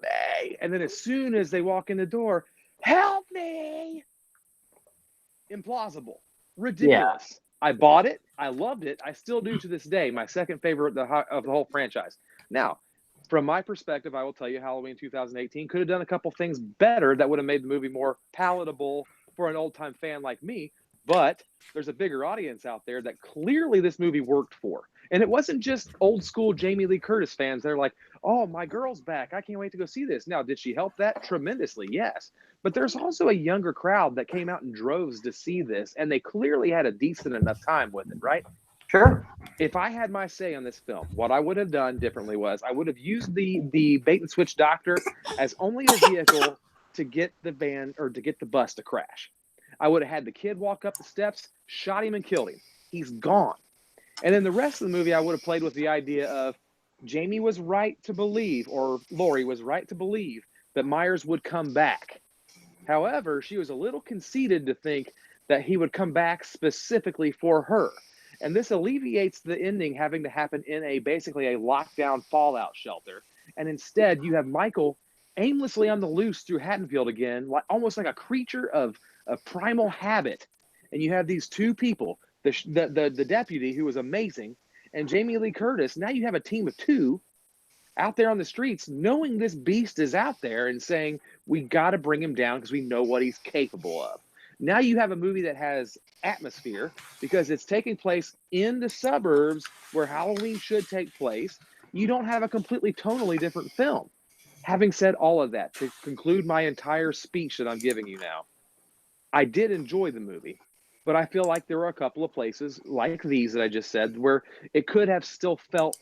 me. And then as soon as they walk in the door, help me. Implausible. Ridiculous. Yeah. I bought it. I loved it. I still do to this day. My second favorite of the whole franchise. Now, from my perspective, I will tell you Halloween 2018 could have done a couple things better that would have made the movie more palatable for an old-time fan like me. But there's a bigger audience out there that clearly this movie worked for. And it wasn't just old school Jamie Lee Curtis fans. They're like, oh, my girl's back. I can't wait to go see this. Now, did she help that? Tremendously, yes. But there's also a younger crowd that came out in droves to see this, and they clearly had a decent enough time with it, right? Sure. If I had my say on this film, what I would have done differently was I would have used the bait and switch doctor as only a vehicle to get the van or to get the bus to crash. I would have had the kid walk up the steps, shot him and killed him. He's gone. And then the rest of the movie, I would have played with the idea of Jamie was right to believe, or Laurie was right to believe, that Myers would come back. However, she was a little conceited to think that he would come back specifically for her. And this alleviates the ending having to happen in basically a lockdown fallout shelter. And instead, you have Michael aimlessly on the loose through Haddonfield again, almost like a creature of primal habit. And you have these two people, the deputy, who was amazing, and Jamie Lee Curtis. Now you have a team of two out there on the streets knowing this beast is out there and saying, we got to bring him down because we know what he's capable of. Now you have a movie that has atmosphere because it's taking place in the suburbs where Halloween should take place. You don't have a completely tonally different film. Having said all of that, to conclude my entire speech that I'm giving you now, I did enjoy the movie, but I feel like there were a couple of places like these that I just said where it could have still felt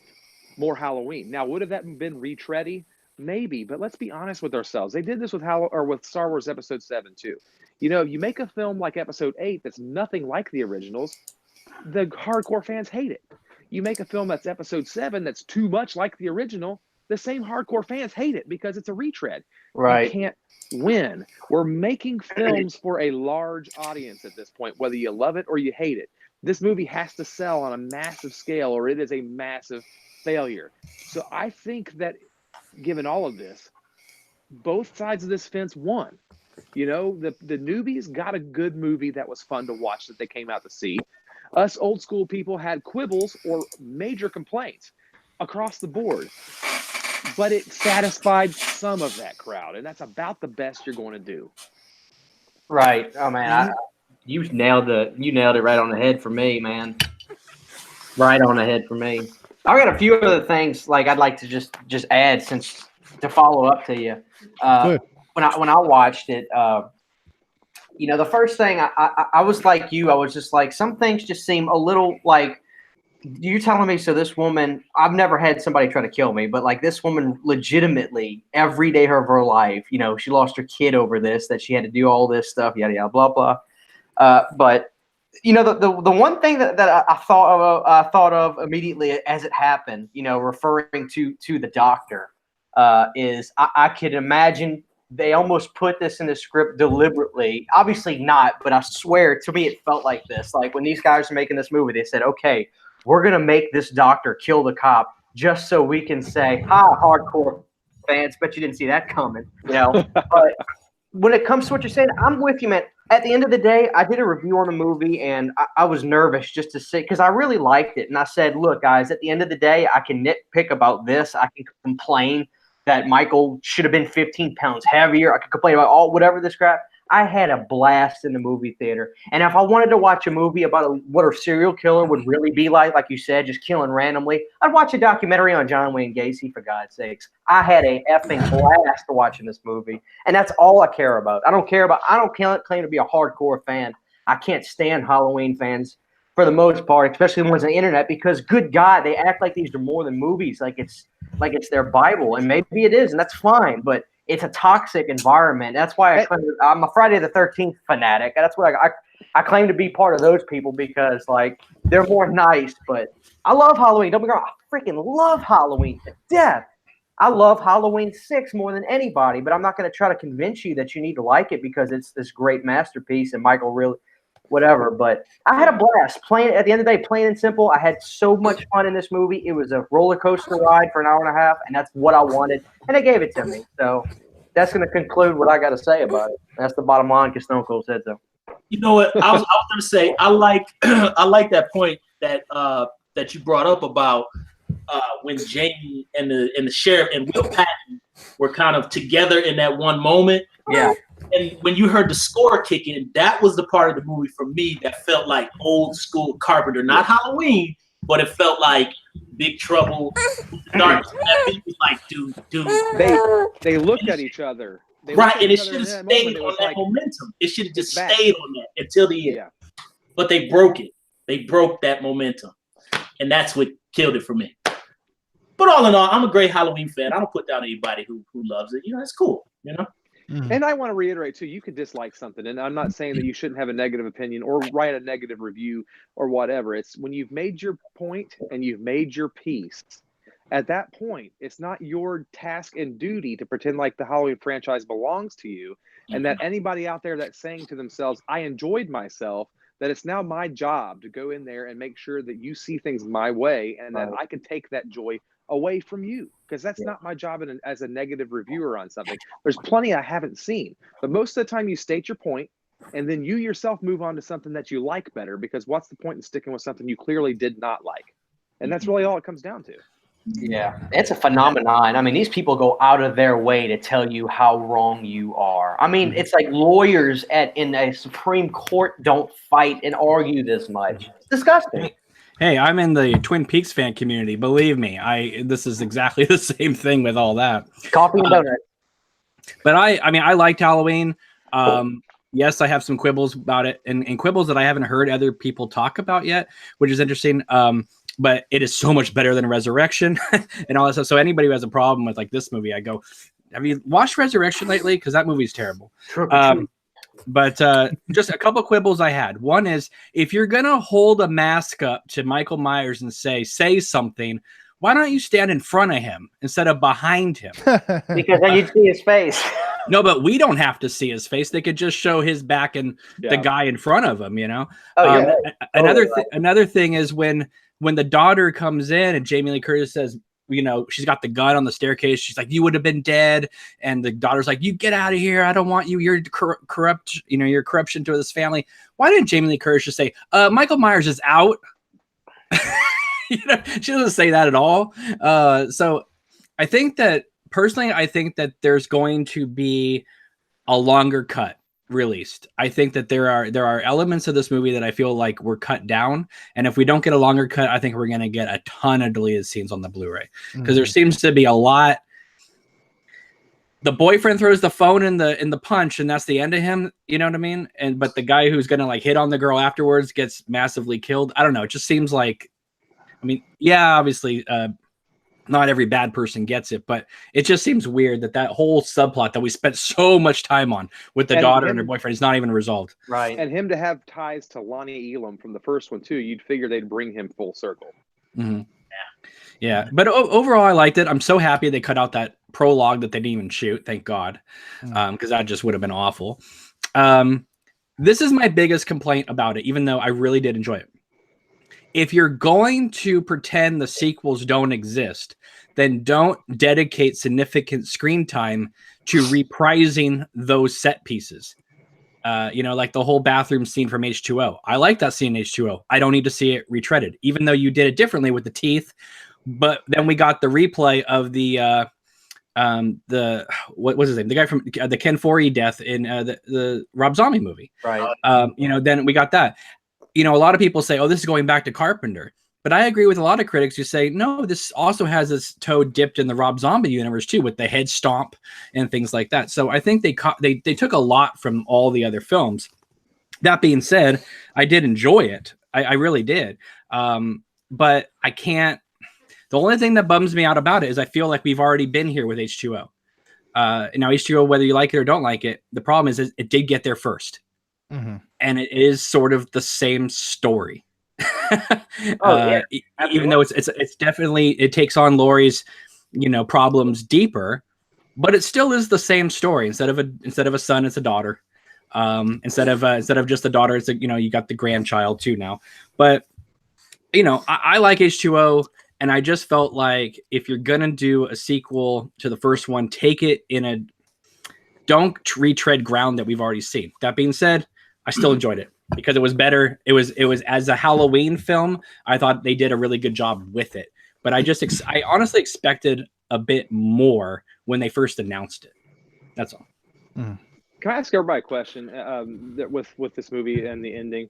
more Halloween. Now, would have that been retready? Maybe, but let's be honest with ourselves. They did this with with Star Wars Episode 7 too. You know, you make a film like Episode 8 that's nothing like the originals, the hardcore fans hate it. You make a film that's Episode 7 that's too much like the original, the same hardcore fans hate it because it's a retread. Right. You can't win. We're making films for a large audience at this point, whether you love it or you hate it. This movie has to sell on a massive scale or it is a massive failure. So I think that given all of this, both sides of this fence won. You know, the newbies got a good movie that was fun to watch that they came out to see. Us old school people had quibbles or major complaints across the board, but it satisfied some of that crowd, and that's about the best you're going to do. Right. Oh man, you nailed it right on the head for me, man. Right on the head for me. I got a few other things like I'd like to just add since to follow up to you. Good. When I watched it, you know, the first thing I was like you, I was just like some things just seem a little like you're telling me. So this woman, I've never had somebody try to kill me, but like this woman, legitimately every day of her life, you know, she lost her kid over this, that she had to do all this stuff, yada yada, blah blah. But you know, the one thing that I thought of immediately as it happened, you know, referring to the doctor, is I could imagine they almost put this in the script deliberately. Obviously not, but I swear to me it felt like this. Like when these guys are making this movie, they said, okay, we're gonna make this doctor kill the cop just so we can say, "Ha, hardcore fans, bet you didn't see that coming." You know, but when it comes to what you're saying, I'm with you, man. At the end of the day, I did a review on the movie, and I was nervous just to say, because I really liked it. And I said, look, guys, at the end of the day, I can nitpick about this. I can complain that Michael should have been 15 pounds heavier. I could complain about whatever this crap. I had a blast in the movie theater. And if I wanted to watch a movie about what a serial killer would really be like you said, just killing randomly, I'd watch a documentary on John Wayne Gacy, for God's sakes. I had a effing blast watching this movie. And that's all I care about. I don't claim to be a hardcore fan. I can't stand Halloween fans for the most part, especially the ones on the internet, because good God, they act like these are more than movies, like it's their Bible. And maybe it is, and that's fine, but it's a toxic environment. That's why I'm a Friday the 13th fanatic. That's why I claim to be part of those people, because like they're more nice. But I love Halloween. Don't be wrong. I freaking love Halloween to death. I love Halloween 6 more than anybody. But I'm not going to try to convince you that you need to like it because it's this great masterpiece and Michael really whatever. But I had a blast playing. At the end of the day, plain and simple, I had so much fun in this movie. It was a roller coaster ride for an hour and a half, and that's what I wanted, and they gave it to me. So that's going to conclude what I got to say about it. That's the bottom line, because Stone Cold said so. You know what? I was going to say I like I like that point that that you brought up about when Jamie and the sheriff and Will Patton were kind of together in that one moment. Yeah. And when you heard the score kick in, that was the part of the movie for me that felt like old school Carpenter, not Halloween, but it felt like Big Trouble. Dark. It was like, dude. They looked at each other. Right, and it should have stayed on that momentum. It should have just stayed on that until the end. Yeah. But they broke it. They broke that momentum. And that's what killed it for me. But all in all, I'm a great Halloween fan. I don't put down anybody who loves it. You know, it's cool, you know? And I want to reiterate, too, you could dislike something. And I'm not saying that you shouldn't have a negative opinion or write a negative review or whatever. It's when you've made your point and you've made your piece, at that point, it's not your task and duty to pretend like the Halloween franchise belongs to you. And that anybody out there that's saying to themselves, I enjoyed myself, that it's now my job to go in there and make sure that you see things my way and that I can take that joy away from you, because that's not my job as a negative reviewer on something. There's plenty I haven't seen, but most of the time you state your point and then you yourself move on to something that you like better, because what's the point in sticking with something you clearly did not like? And that's really all it comes down to. Yeah, it's a phenomenon. I mean, these people go out of their way to tell you how wrong you are. I mean, it's like lawyers in a Supreme Court don't fight and argue this much. It's disgusting. Hey, I'm in the Twin Peaks fan community. Believe me, this is exactly the same thing with all that. Coffee and donuts. But I mean, I liked Halloween. Yes, I have some quibbles about it, and quibbles that I haven't heard other people talk about yet, which is interesting. But it is so much better than Resurrection and all that stuff. So anybody who has a problem with like this movie, I go, have you watched Resurrection lately? Because that movie's terrible. But just a couple quibbles I had. One is, if you're gonna hold a mask up to Michael Myers and say something, why don't you stand in front of him instead of behind him? Because then you'd see his face. No, but we don't have to see his face. They could just show his back and the guy in front of him, you know? Another thing is when the daughter comes in and Jamie Lee Curtis says, you know, she's got the gun on the staircase. She's like, you would have been dead. And the daughter's like, you get out of here. I don't want you. You're corrupt. You know, you're corruption to this family. Why didn't Jamie Lee Curtis just say, Michael Myers is out? You know, she doesn't say that at all. So I think that personally, I think that there's going to be a longer cut released. I think that there are elements of this movie that I feel like were cut down, and if we don't get a longer cut, I think we're going to get a ton of deleted scenes on the Blu-ray, because there seems to be a lot. The boyfriend throws the phone in the punch, and that's the end of him. You know what I mean? But the guy who's going to like hit on the girl afterwards gets massively killed. I don't know. It just seems like, I mean, yeah, obviously, not every bad person gets it, but it just seems weird that whole subplot that we spent so much time on with the daughter and her boyfriend is not even resolved. Right. And him to have ties to Lonnie Elam from the first one too, you'd figure they'd bring him full circle. Yeah. But overall, I liked it. I'm so happy they cut out that prologue that they didn't even shoot. Thank God. Because that just would have been awful. This is my biggest complaint about it, even though I really did enjoy it. If you're going to pretend the sequels don't exist, then don't dedicate significant screen time to reprising those set pieces. You know, like the whole bathroom scene from H2O. I like that scene in H2O. I don't need to see it retreaded, even though you did it differently with the teeth. But then we got the replay of the what was his name? The guy from the Ken Foree death in the Rob Zombie movie. Right. You know, then we got that. You know, a lot of people say, oh, this is going back to Carpenter. But I agree with a lot of critics who say, no, this also has its toe dipped in the Rob Zombie universe too, with the head stomp and things like that. So I think they took a lot from all the other films. That being said, I did enjoy it. I really did. But I can't. The only thing that bums me out about it is I feel like we've already been here with H2O. Now, H2O, whether you like it or don't like it, the problem is it did get there first. And it is sort of the same story. Even though it's definitely, it takes on Laurie's, you know, problems deeper, but it still is the same story. Instead of a son, it's a daughter. Instead of just the daughter, it's you know, you got the grandchild too now. But you know, I like H2O, and I just felt like if you're gonna do a sequel to the first one, take it don't retread ground that we've already seen. That being said, I still enjoyed it because it was better. It was as a Halloween film, I thought they did a really good job with it. But I honestly expected a bit more when they first announced it. That's all. Can I ask everybody a question with this movie and the ending?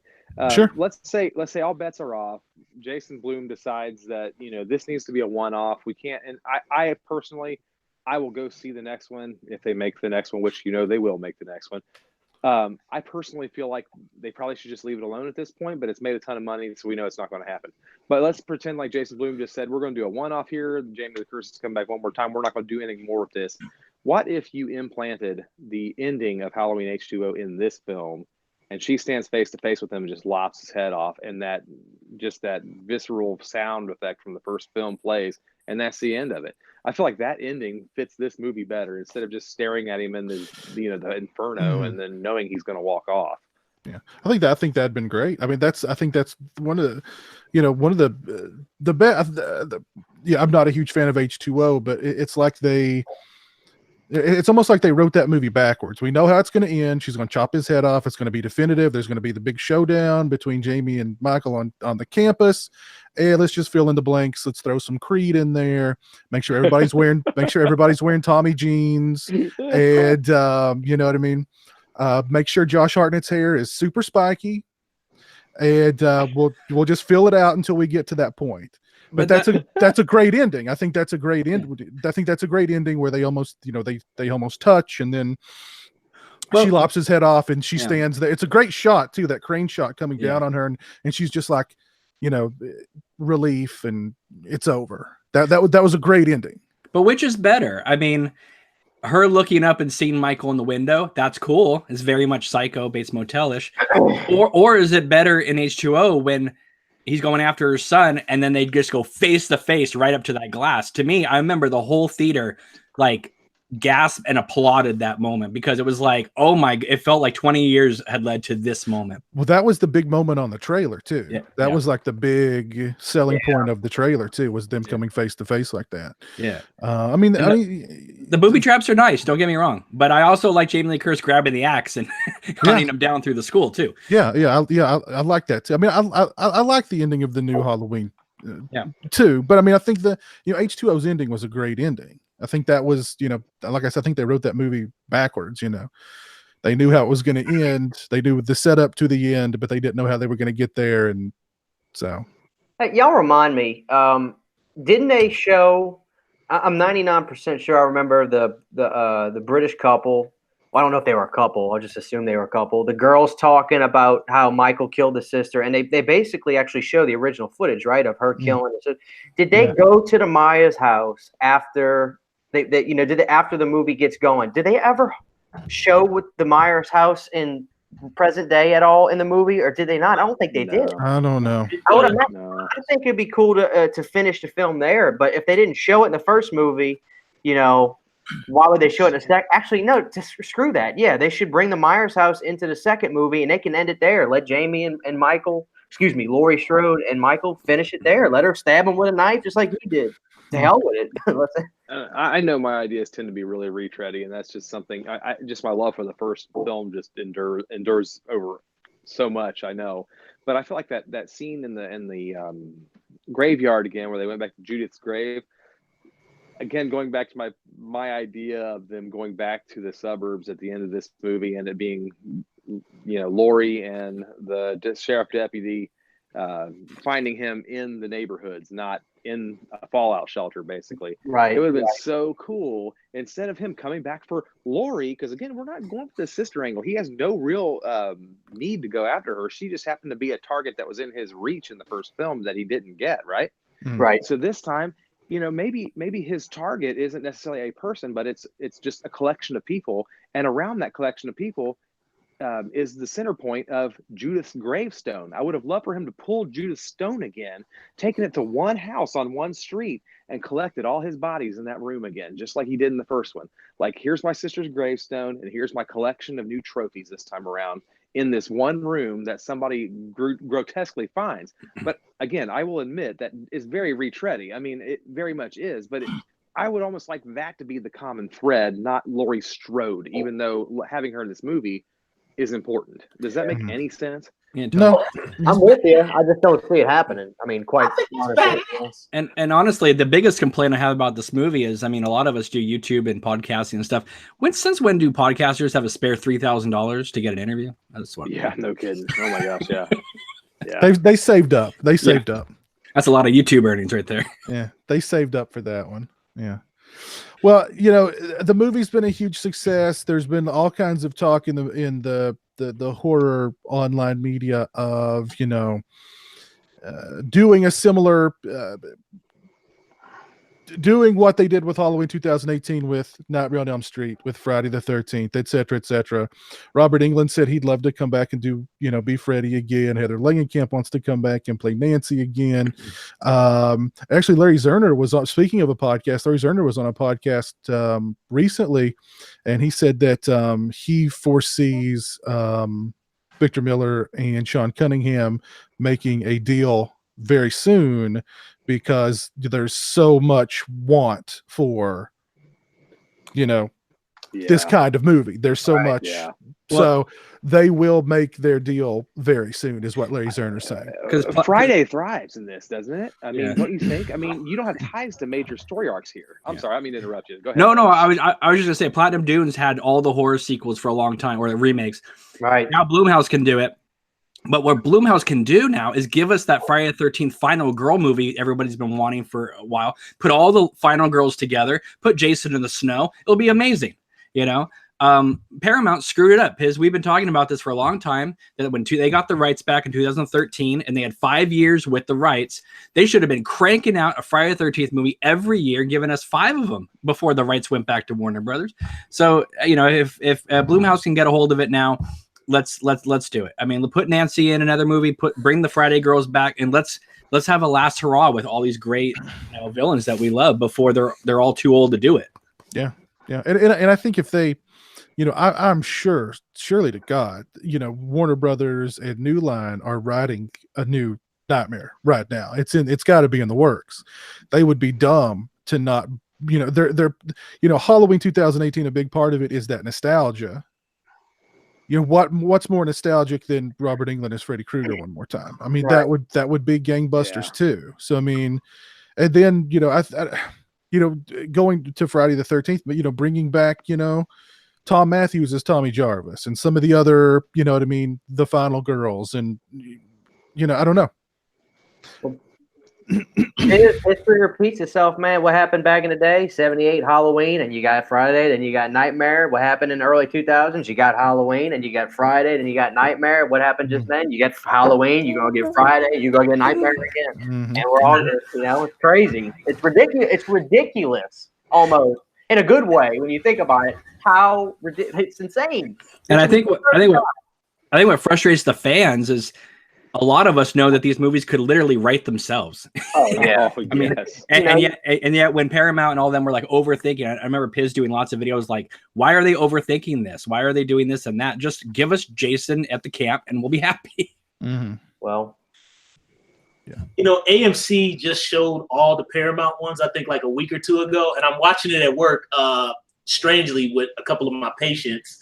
Sure. Let's say all bets are off. Jason Blum decides that, you know, this needs to be a one-off. We can't. And I personally, I will go see the next one if they make the next one, which, you know, they will make the next one. I personally feel like they probably should just leave it alone at this point, but it's made a ton of money, so we know it's not going to happen. But let's pretend like Jason Blum just said, we're going to do a one-off here. Jamie Lee Curtis is coming back one more time. We're not going to do anything more with this. What if you implanted the ending of Halloween H2O in this film, and she stands face to face with him and just lops his head off, and that visceral sound effect from the first film plays, and that's the end of it? I feel like that ending fits this movie better, instead of just staring at him in the inferno and then knowing he's going to walk off. Yeah, I think that'd been great. I mean, I think that's one of the best. Yeah, I'm not a huge fan of H2O, but it's like it's almost like they wrote that movie backwards. We know how it's going to end. She's going to chop his head off. It's going to be definitive. There's going to be the big showdown between Jamie and Michael on the campus. And let's just fill in the blanks. Let's throw some Creed in there. Make sure everybody's wearing Tommy jeans. And you know what I mean? Make sure Josh Hartnett's hair is super spiky. and we'll just fill it out until we get to that point. But that's a great ending. I think that's a great end. I think that's a great ending where they almost, they almost touch, and then she lops his head off, and she stands there. It's a great shot too, that crane shot coming down on her, and she's just like, relief, and it's over. That was a great ending. But which is better? I mean, her looking up and seeing Michael in the window, that's cool. It's very much Psycho, Bates Motel-ish. Or is it better in H2O when he's going after her son, and then they just go face to face right up to that glass? To me, I remember the whole theater like gasped and applauded that moment, because it was like, oh my, it felt like 20 years had led to this moment. Well, that was the big moment on the trailer too. That was like the big selling point of the trailer too, was them coming face to face like that. I mean the booby traps are nice, don't get me wrong, but I also like Jamie Lee Curtis grabbing the axe and hunting him down through the school too. I like that too. I mean, I like the ending of the new Halloween too, but I mean, I think the H2O's ending was a great ending. I think that was, like I said, I think they wrote that movie backwards. They knew how it was going to end. They knew the setup to the end, but they didn't know how they were going to get there. And so, hey, y'all remind me, didn't they show? I'm 99% sure I remember the British couple. Well, I don't know if they were a couple. I'll just assume they were a couple. The girls talking about how Michael killed the sister, and they basically actually show the original footage, right, of her killing the sister. Did they go to the Maya's house after? After the movie gets going, did they ever show with the Myers house in present day at all in the movie, or did they not? I don't think they did. I don't know. I think it'd be cool to finish the film there, but if they didn't show it in the first movie, why would they show it in the second? Actually, no, just screw that. Yeah, they should bring the Myers house into the second movie, and they can end it there. Let Jamie and Michael, Laurie Strode and Michael finish it there. Let her stab him with a knife just like he did. To hell with it. I know my ideas tend to be really retready, and that's just something. I just, my love for the first film just endures over so much. I know, but I feel like that scene in the graveyard again, where they went back to Judith's grave. Again, going back to my idea of them going back to the suburbs at the end of this movie, and it being, Laurie and the sheriff deputy finding him in the neighborhoods, not in a fallout shelter, basically. Right. It would have been so cool, instead of him coming back for Laurie, because again, we're not going for the sister angle. He has no real need to go after her. She just happened to be a target that was in his reach in the first film that he didn't get, right? Right. So this time, maybe his target isn't necessarily a person, but it's just a collection of people, and around that collection of people is the center point of Judith's gravestone. I would have loved for him to pull Judith's stone again, taken it to one house on one street, and collected all his bodies in that room again, just like he did in the first one. Like, here's my sister's gravestone, and here's my collection of new trophies this time around in this one room that somebody grotesquely finds. But again, I will admit that is very retready. I mean, it very much is, but I would almost like that to be the common thread, not Laurie Strode, even though having her in this movie is important. Does that make any sense? No, I'm with you. I just don't see it happening. I mean, quite honestly. And honestly, the biggest complaint I have about this movie is, I mean, a lot of us do YouTube and podcasting and stuff. Since when do podcasters have a spare $3,000 to get an interview? That's what. Yeah, no kidding. Oh my gosh, yeah. They saved up. They saved up. That's a lot of YouTube earnings right there. Yeah, they saved up for that one. Yeah. Well, the movie's been a huge success. There's been all kinds of talk in the horror online media of doing a similar doing what they did with Halloween 2018 with Nightmare on Elm Street, with Friday the 13th, etc., etc. Robert Englund said he'd love to come back and do, be Freddy again. Heather Langenkamp wants to come back and play Nancy again. Actually, Larry Zerner was on, speaking of a podcast, Larry Zerner was on a podcast recently, and he said that he foresees Victor Miller and Sean Cunningham making a deal very soon, because there's so much want for this kind of movie. There's so much so they will make their deal very soon, is what Larry Zerner's saying. Because Friday thrives in this, doesn't it? I mean, don't you think? I mean, you don't have ties to major story arcs here. I'm sorry, I mean to interrupt you. Go ahead. No, I was just gonna say, Platinum Dunes had all the horror sequels for a long time, or the remakes. Right. Now Blumhouse can do it. But what Blumhouse can do now is give us that Friday the 13th final girl movie everybody's been wanting for a while. Put all the final girls together. Put Jason in the snow. It'll be amazing. You know, Paramount screwed it up. We've been talking about this for a long time. That when they got the rights back in 2013, and they had 5 years with the rights, they should have been cranking out a Friday the 13th movie every year, giving us 5 of them before the rights went back to Warner Brothers. So you know, if Blumhouse can get a hold of it now. Let's do it. I mean, put Nancy in another movie. Bring the Friday Girls back, and let's have a last hurrah with all these great villains that we love before they're all too old to do it. Yeah, and I think if they, you know, I'm surely to God, you know, Warner Brothers and New Line are writing a new Nightmare right now. It's got to be in the works. They would be dumb to not, you know, they're you know, Halloween 2018. A big part of it is that nostalgia. You know, what's more nostalgic than Robert Englund as Freddy Krueger one more time? I mean, Right. that would be gangbusters too. So I mean, and then you know, I you know, going to Friday the 13th, but you know, bringing back, you know, Tom Matthews as Tommy Jarvis and some of the other, you know what I mean, the final girls, and you know, I don't know. History repeats itself, man. What happened back in the day? 78 Halloween, and you got Friday, then you got Nightmare. What happened in the early 2000s? You got Halloween, and you got Friday, then you got Nightmare. What happened just then? You get Halloween, you're gonna get Friday, you're gonna get Nightmare again, Mhm. and we're all, you know, it's crazy. It's ridiculous. It's ridiculous, almost in a good way when you think about it. How it's insane. And I think what frustrates the fans is a lot of us know that these movies could literally write themselves. Oh yeah. I mean, yes. and yet when Paramount and all them were like overthinking, I remember Piz doing lots of videos like, why are they overthinking this? Why are they doing this and that? Just give us Jason at the camp and we'll be happy. Mhm. Well, You know, AMC just showed all the Paramount ones, I think like a week or two ago, and I'm watching it at work, strangely, with a couple of my patients.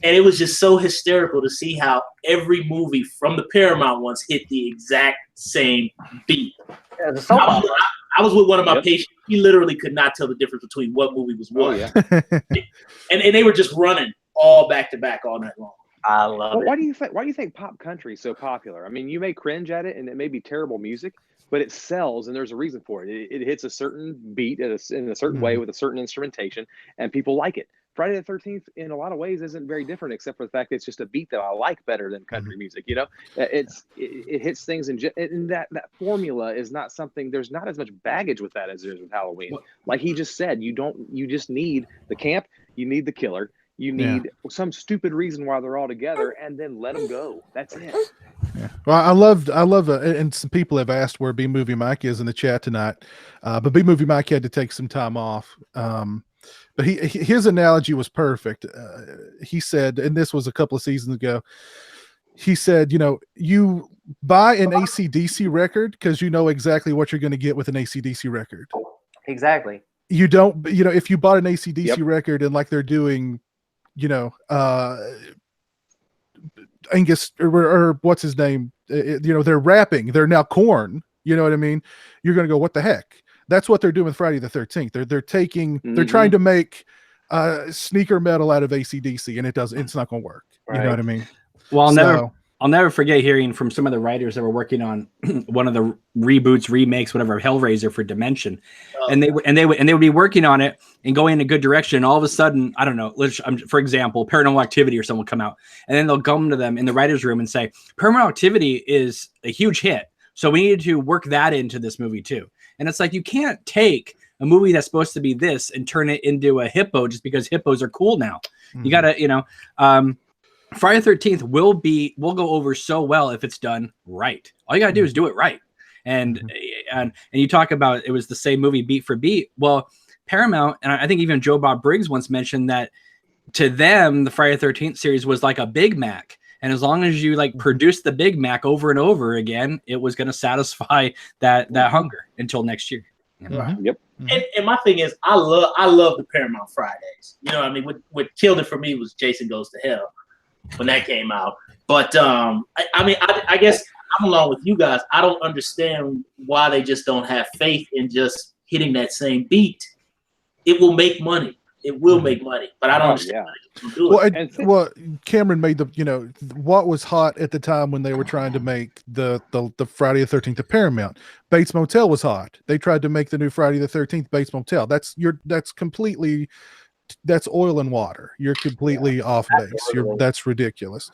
And it was just so hysterical to see how every movie from the Paramount ones hit the exact same beat. yeah, the soap opera. I was with one of my Yep. patients. He literally could not tell the difference between what movie was what. Oh yeah. And they were just running all back to back all night long. I love But it. why do you think pop country is so popular? I mean, you may cringe at it, and it may be terrible music, but it sells, and there's a reason for it. It hits a certain beat in a certain way with a certain instrumentation, and people like it. Friday the 13th, in a lot of ways, isn't very different, except for the fact that it's just a beat that I like better than country music. You know, it hits things, and that formula is not something. There's not as much baggage with that as there is with Halloween. Like he just said, you just need the camp, you need the killer. You need some stupid reason why they're all together, and then let them go. That's it. Yeah. Well, I love, and some people have asked where B Movie Mike is in the chat tonight, but B Movie Mike had to take some time off. But his analogy was perfect. He said, and this was a couple of seasons ago. He said, you know, you buy an AC/DC record because you know exactly what you're going to get with an AC/DC record. Exactly. You don't, you know, if you bought an AC/DC record and like they're doing, you know, Angus or what's his name, you know, they're rapping, they're now Korn, you know what I mean? You're going to go, what the heck? That's what they're doing with Friday the 13th. They're taking, they're trying to make sneaker metal out of AC/DC, and it's not going to work. Right. You know what I mean? Well, I'll never forget hearing from some of the writers that were working on one of the reboots, remakes, whatever, Hellraiser for Dimension, and they would be working on it and going in a good direction. And all of a sudden, I don't know, for example, Paranormal Activity or someone come out, and then they'll come to them in the writers' room and say, Paranormal Activity is a huge hit, so we needed to work that into this movie too. And it's like, you can't take a movie that's supposed to be this and turn it into a hippo just because hippos are cool now. You gotta, you know. Friday the 13th will go over so well if it's done right. All you gotta do is do it right. And you talk about it was the same movie beat for beat. Well, Paramount, and I think even Joe Bob Briggs once mentioned that to them, the Friday the 13th series was like a Big Mac. And as long as you like produce the Big Mac over and over again, it was going to satisfy that hunger until next year. Yep. And my thing is, I love the Paramount Fridays. You know what I mean? What killed it for me was Jason Goes to Hell when that came out. But I guess I'm along with you guys. I don't understand why they just don't have faith in just hitting that same beat. It will make money. it will make money. But I don't understand how people do it. Well, Cameron made what was hot at the time when they were trying to make the Friday the 13th of Paramount. Bates Motel was hot. They tried to make the new Friday the 13th Bates Motel. That's oil and water. You're completely off base. That's ridiculous.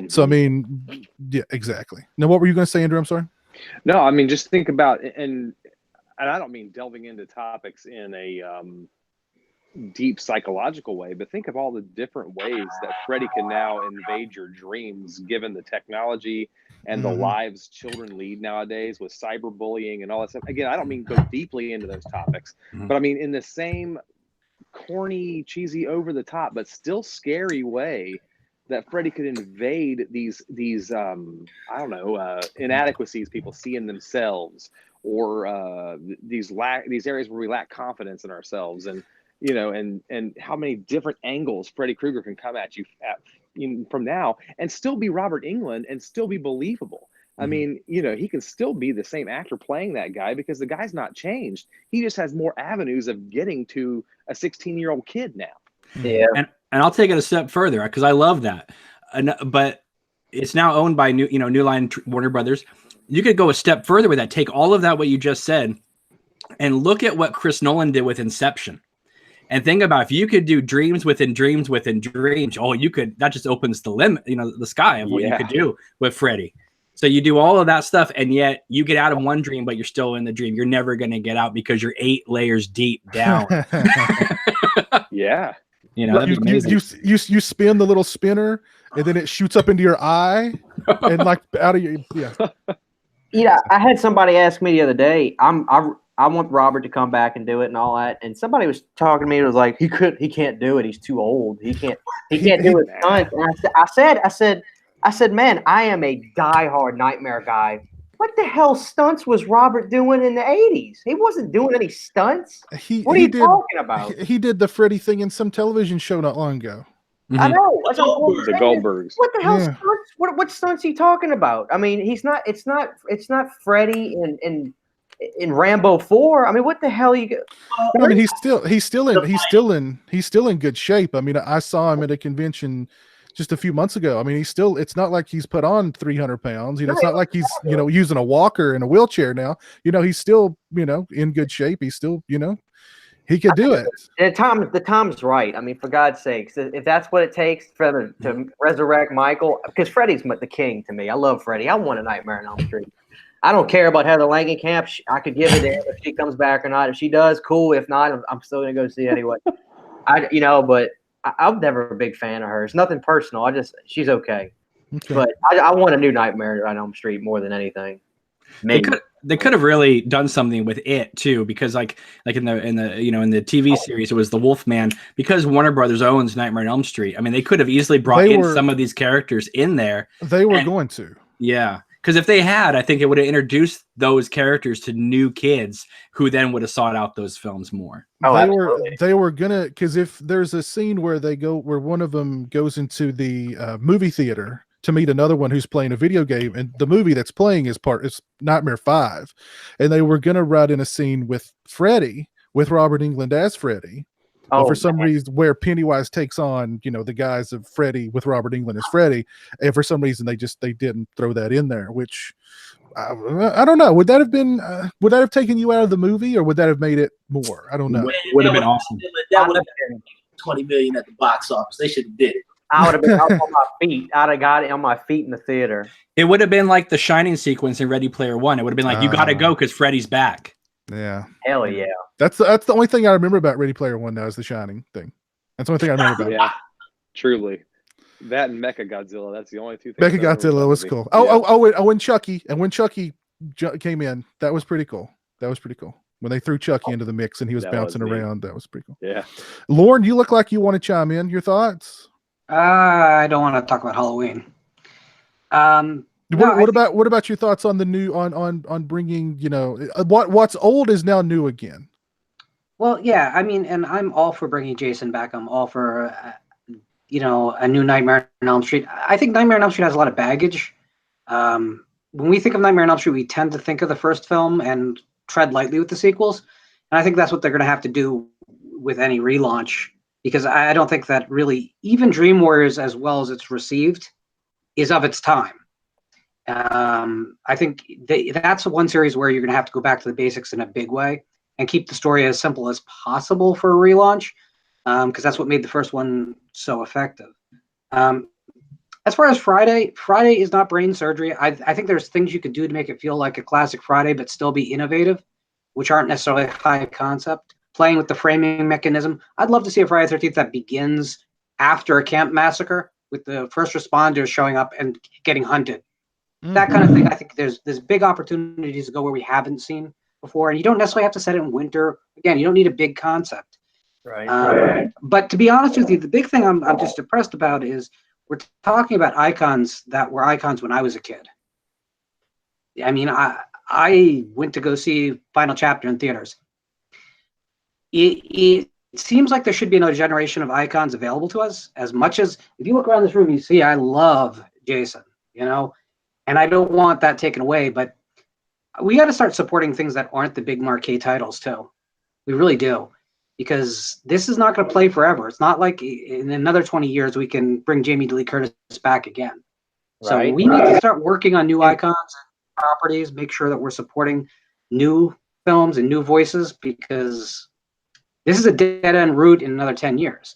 So I mean, yeah, exactly. Now, what were you going to say, Andrew? I'm sorry. No, I mean, just think about, and I don't mean delving into topics in a deep psychological way, but think of all the different ways that Freddie can now invade your dreams, given the technology and the lives children lead nowadays with cyberbullying and all that stuff. Again, I don't mean go deeply into those topics, but I mean in the same corny, cheesy, over the top, but still scary way that Freddie could invade these I don't know, inadequacies people see in themselves, or these areas where we lack confidence in ourselves, and you know, and how many different angles Freddy Krueger can come at you from now and still be Robert Englund and still be believable. I mean, you know, he can still be the same actor playing that guy because the guy's not changed. He just has more avenues of getting to a 16-year-old kid now. Yeah. And I'll take it a step further because I love that. But it's now owned by New Line Warner Brothers. You could go a step further with that. Take all of that, what you just said, and look at what Chris Nolan did with Inception. And think about if you could do dreams within dreams within dreams. Oh, you could. That just opens the limit, the sky of what you could do with Freddy. So you do all of that stuff, and yet you get out of one dream, but you're still in the dream. You're never going to get out because you're 8 layers deep down. Yeah. You spin the little spinner, and then it shoots up into your eye, and like out of your Yeah, I had somebody ask me the other day. I want Robert to come back and do it and all that. And somebody was talking to me. It was like he can't do it. He's too old. He can't do it. And I said, man, I am a diehard Nightmare guy. What the hell stunts was Robert doing in the 80s? He wasn't doing any stunts. What are you talking about? He did the Freddy thing in some television show not long ago. I know. The Goldbergs. What the hell stunts? What stunts are you talking about? I mean, it's not Freddy in Rambo 4. I mean, what the hell you get? I mean, he's still in good shape. I mean, I saw him at a convention just a few months ago. I mean, it's not like he's put on 300 pounds. It's not like he's, using a walker in a wheelchair now. He's still, in good shape. He's still, he could do it. And the time's right. I mean, for God's sakes, if that's what it takes to resurrect Michael, because Freddy's the king to me. I love Freddy. I want a Nightmare on Elm Street. I don't care about Heather Langenkamp. I could give it to her if she comes back or not. If she does, cool. If not, I'm still gonna go see it anyway. But I'm never a big fan of hers. Nothing personal. She's okay. But I want a new Nightmare on Elm Street more than anything. They could have really done something with it too, because like in the TV series, it was the Wolfman. Because Warner Brothers owns Nightmare on Elm Street. I mean, they could have easily brought some of these characters in there. They were going to. Yeah. Because if they had, I think it would have introduced those characters to new kids who then would have sought out those films more. They were gonna, because if there's a scene where one of them goes into the movie theater to meet another one who's playing a video game, and the movie that's playing is Nightmare 5, and they were gonna write in a scene with Freddy, with Robert Englund as Freddy. For some reason, where Pennywise takes on, the guise of Freddy with Robert Englund as Freddy, and for some reason they didn't throw that in there, which I don't know. Would that have taken you out of the movie, or would that have made it more? I don't know. Would have been awesome. That would have been $20 million at the box office. They should have did it. I would have been up on my feet. I'd have got it on my feet in the theater. It would have been like the Shining sequence in Ready Player One. It would have been like, you got to go because Freddy's back. Yeah. Hell yeah. That's the only thing I remember about Ready Player One now is the Shining thing. That's the only thing I remember about. Yeah, truly. That and Mechagodzilla. That's the only two things. Mechagodzilla was cool. When Chucky came in, that was pretty cool. When they threw Chucky into the mix and he was bouncing around, that was pretty cool. Yeah. Lauren, you look like you want to chime in. Your thoughts? I don't want to talk about Halloween. What about your thoughts on the new on bringing, what's old is now new again? Well, yeah, I mean, and I'm all for bringing Jason back. I'm all for a new Nightmare on Elm Street. I think Nightmare on Elm Street has a lot of baggage. When we think of Nightmare on Elm Street, we tend to think of the first film and tread lightly with the sequels. And I think that's what they're going to have to do with any relaunch. because I don't think that really even Dream Warriors, as well as it's received, is of its time. I think that's one series where you're going to have to go back to the basics in a big way and keep the story as simple as possible for a relaunch, because that's what made the first one so effective. As far as Friday is not brain surgery. I think there's things you could do to make it feel like a classic Friday, but still be innovative, which aren't necessarily high concept. Playing with the framing mechanism. I'd love to see a Friday the 13th that begins after a camp massacre with the first responders showing up and getting hunted. That kind of thing. I think there's big opportunities to go where we haven't seen before, and you don't necessarily have to set it in winter. Again, you don't need a big concept. Right. But to be honest with you, the big thing I'm just depressed about is we're talking about icons that were icons when I was a kid. I mean, I went to go see Final Chapter in theaters. It seems like there should be another generation of icons available to us. As much as if you look around this room, you see I love Jason, and I don't want that taken away, but we got to start supporting things that aren't the big marquee titles too. We really do, because this is not going to play forever. It's not like in another 20 years we can bring Jamie Lee Curtis back again. So we need to start working on new icons and properties, make sure that we're supporting new films and new voices, because this is a dead-end route in another 10 years.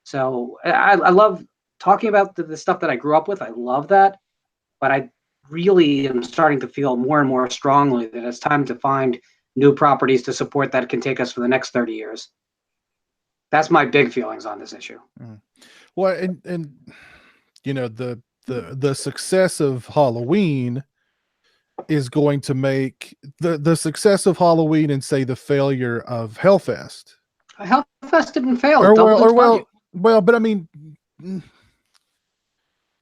So I love talking about the stuff that I grew up with. I love that. But I really am starting to feel more and more strongly that it's time to find new properties to support that can take us for the next 30 years. That's my big feelings on this issue. Well, and the success of Halloween is going to make the success of Halloween and say the failure of Hellfest. Hellfest didn't fail. But I mean,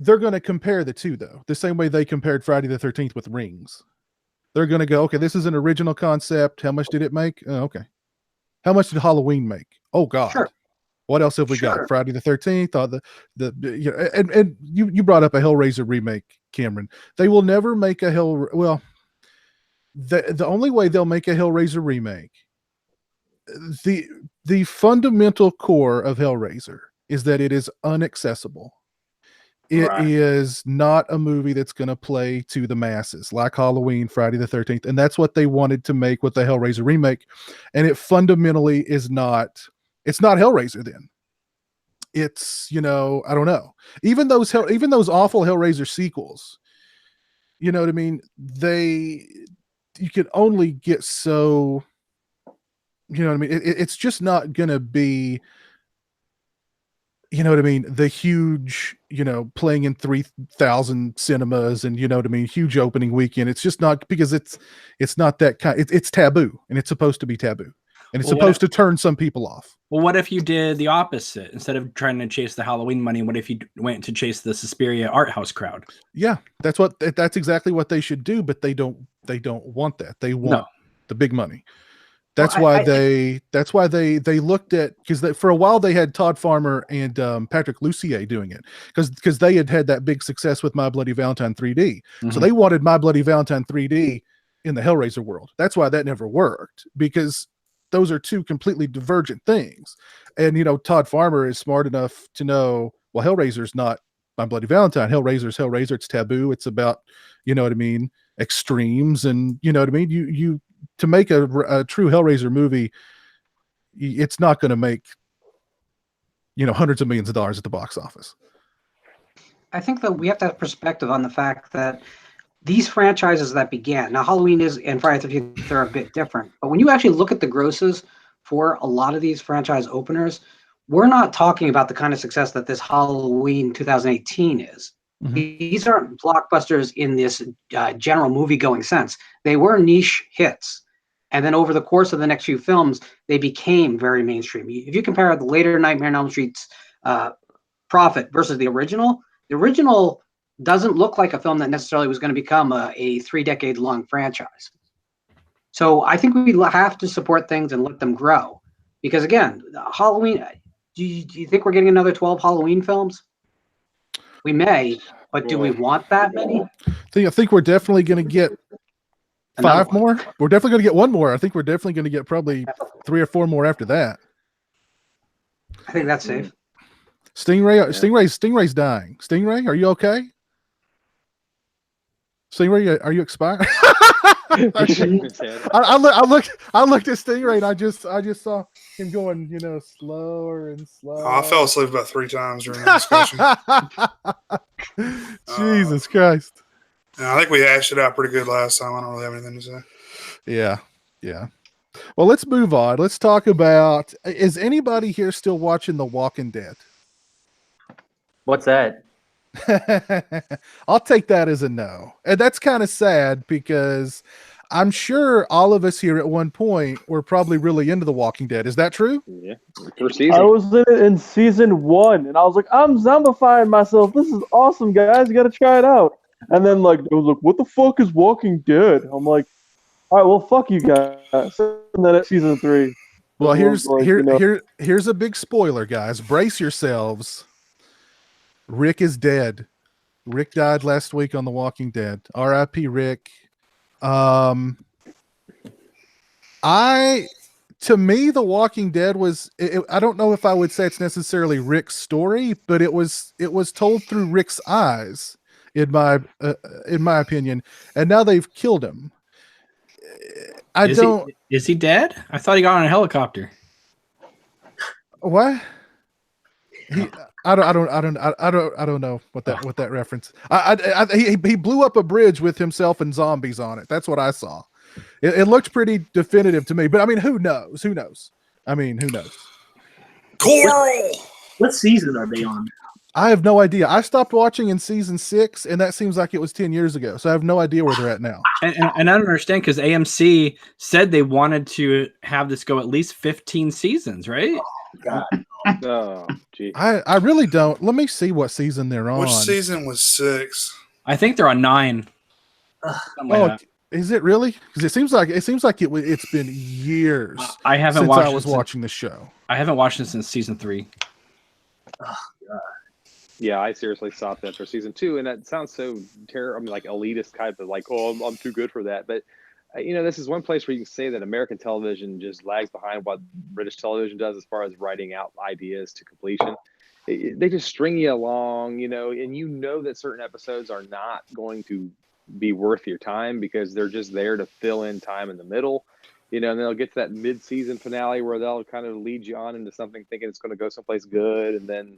they're going to compare the two, though, the same way they compared Friday the 13th with Rings. They're going to go, okay, this is an original concept. How much did it make? Oh, okay. How much did Halloween make? Oh God. Sure. What else have we got? Friday the 13th. And you brought up a Hellraiser remake, Cameron. They will never make the only way they'll make a Hellraiser remake, the fundamental core of Hellraiser is that it is inaccessible. It is not a movie that's going to play to the masses like Halloween, Friday the 13th. And that's what they wanted to make with the Hellraiser remake. And it fundamentally is not, it's not Hellraiser then. It's, I don't know. Even those awful Hellraiser sequels, you know what I mean? You can only get so, you know what I mean? It's just not going to be, you know what I mean? The huge, playing in 3,000 cinemas and, you know what I mean? Huge opening weekend. It's just not, because it's not that kind. It's taboo, and it's supposed to be taboo, and it's supposed to turn some people off. Well, what if you did the opposite? Instead of trying to chase the Halloween money, what if you went to chase the Suspiria art house crowd? Yeah, that's exactly what they should do, but they don't want that. They want the big money. That's why they looked at, because for a while they had Todd Farmer and Patrick Lussier doing it, because they had that big success with My Bloody Valentine 3D. Mm-hmm. So they wanted My Bloody Valentine 3D in the Hellraiser world. That's why that never worked, because those are two completely divergent things. And Todd Farmer is smart enough to know, well, Hellraiser's not My Bloody Valentine. Hellraiser's Hellraiser. It's taboo. It's about, you know what I mean, extremes, and you know what I mean. You to make a true Hellraiser movie, it's not going to make, hundreds of millions of dollars at the box office. I think that we have to have perspective on the fact that these franchises that began, now Halloween and Friday the 13th, they're a bit different. But when you actually look at the grosses for a lot of these franchise openers, we're not talking about the kind of success that this Halloween 2018 is. Mm-hmm. These aren't blockbusters in this general movie-going sense. They were niche hits. And then over the course of the next few films, they became very mainstream. If you compare the later Nightmare on Elm Street's profit versus the original doesn't look like a film that necessarily was going to become a 3-decade-long franchise. So I think we have to support things and let them grow. Because again, Halloween, do you think we're getting another 12 Halloween films? We may, but do we want that many? I think we're definitely going to get 5 more. We're definitely going to get 1 more. I think we're definitely going to get probably 3 or 4 more after that. I think that's safe. Stingray's dying. Stingray, are you okay? Stingray, are you expired? I looked at Stingray and I just saw him going, slower and slower. Oh, I fell asleep about 3 times during that discussion. Jesus Christ. I think we hashed it out pretty good last time. I don't really have anything to say. Yeah. Well, let's move on. Let's talk about, is anybody here still watching The Walking Dead? What's that? I'll take that as a no. And that's kind of sad because I'm sure all of us here at one point were probably really into The Walking Dead. Is that true? Yeah. First season. I was in it in season 1, and I was like, I'm zombifying myself. This is awesome, guys. You got to try it out. And then, I was like, what the fuck is Walking Dead? I'm like, all right, well, fuck you guys. And then at season 3. Well, here's a big spoiler, guys. Brace yourselves. Rick is dead. Rick died last week on The Walking Dead. R.I.P. Rick. To me, The Walking Dead was. I don't know if I would say it's necessarily Rick's story, but it was told through Rick's eyes, in my opinion. And now they've killed him. Is he dead? I thought he got on a helicopter. What? I don't know what that reference. He blew up a bridge with himself and zombies on it. That's what I saw. It looked pretty definitive to me, but I mean, who knows? Who knows? Coral. What season are they on? I have no idea. I stopped watching in season 6, and that seems like it was 10 years ago. So I have no idea where they're at now. And I don't understand because AMC said they wanted to have this go at least 15 seasons, right? God. Oh, gee. I really don't. Let me see what season they're on. Which season was 6? I think they're on 9. Is it really? Because it seems like it's been years. I haven't since watched. I was watching the show. I haven't watched it since season 3. Oh, God. Yeah, I seriously stopped after season 2, and that sounds so terrible. I mean, like elitist type of like, oh, I'm too good for that. But this is one place where you can say that American television just lags behind what British television does as far as writing out ideas to completion. They just string you along, and that certain episodes are not going to be worth your time because they're just there to fill in time in the middle. And then they'll get to that mid-season finale where they'll kind of lead you on into something thinking it's going to go someplace good, and then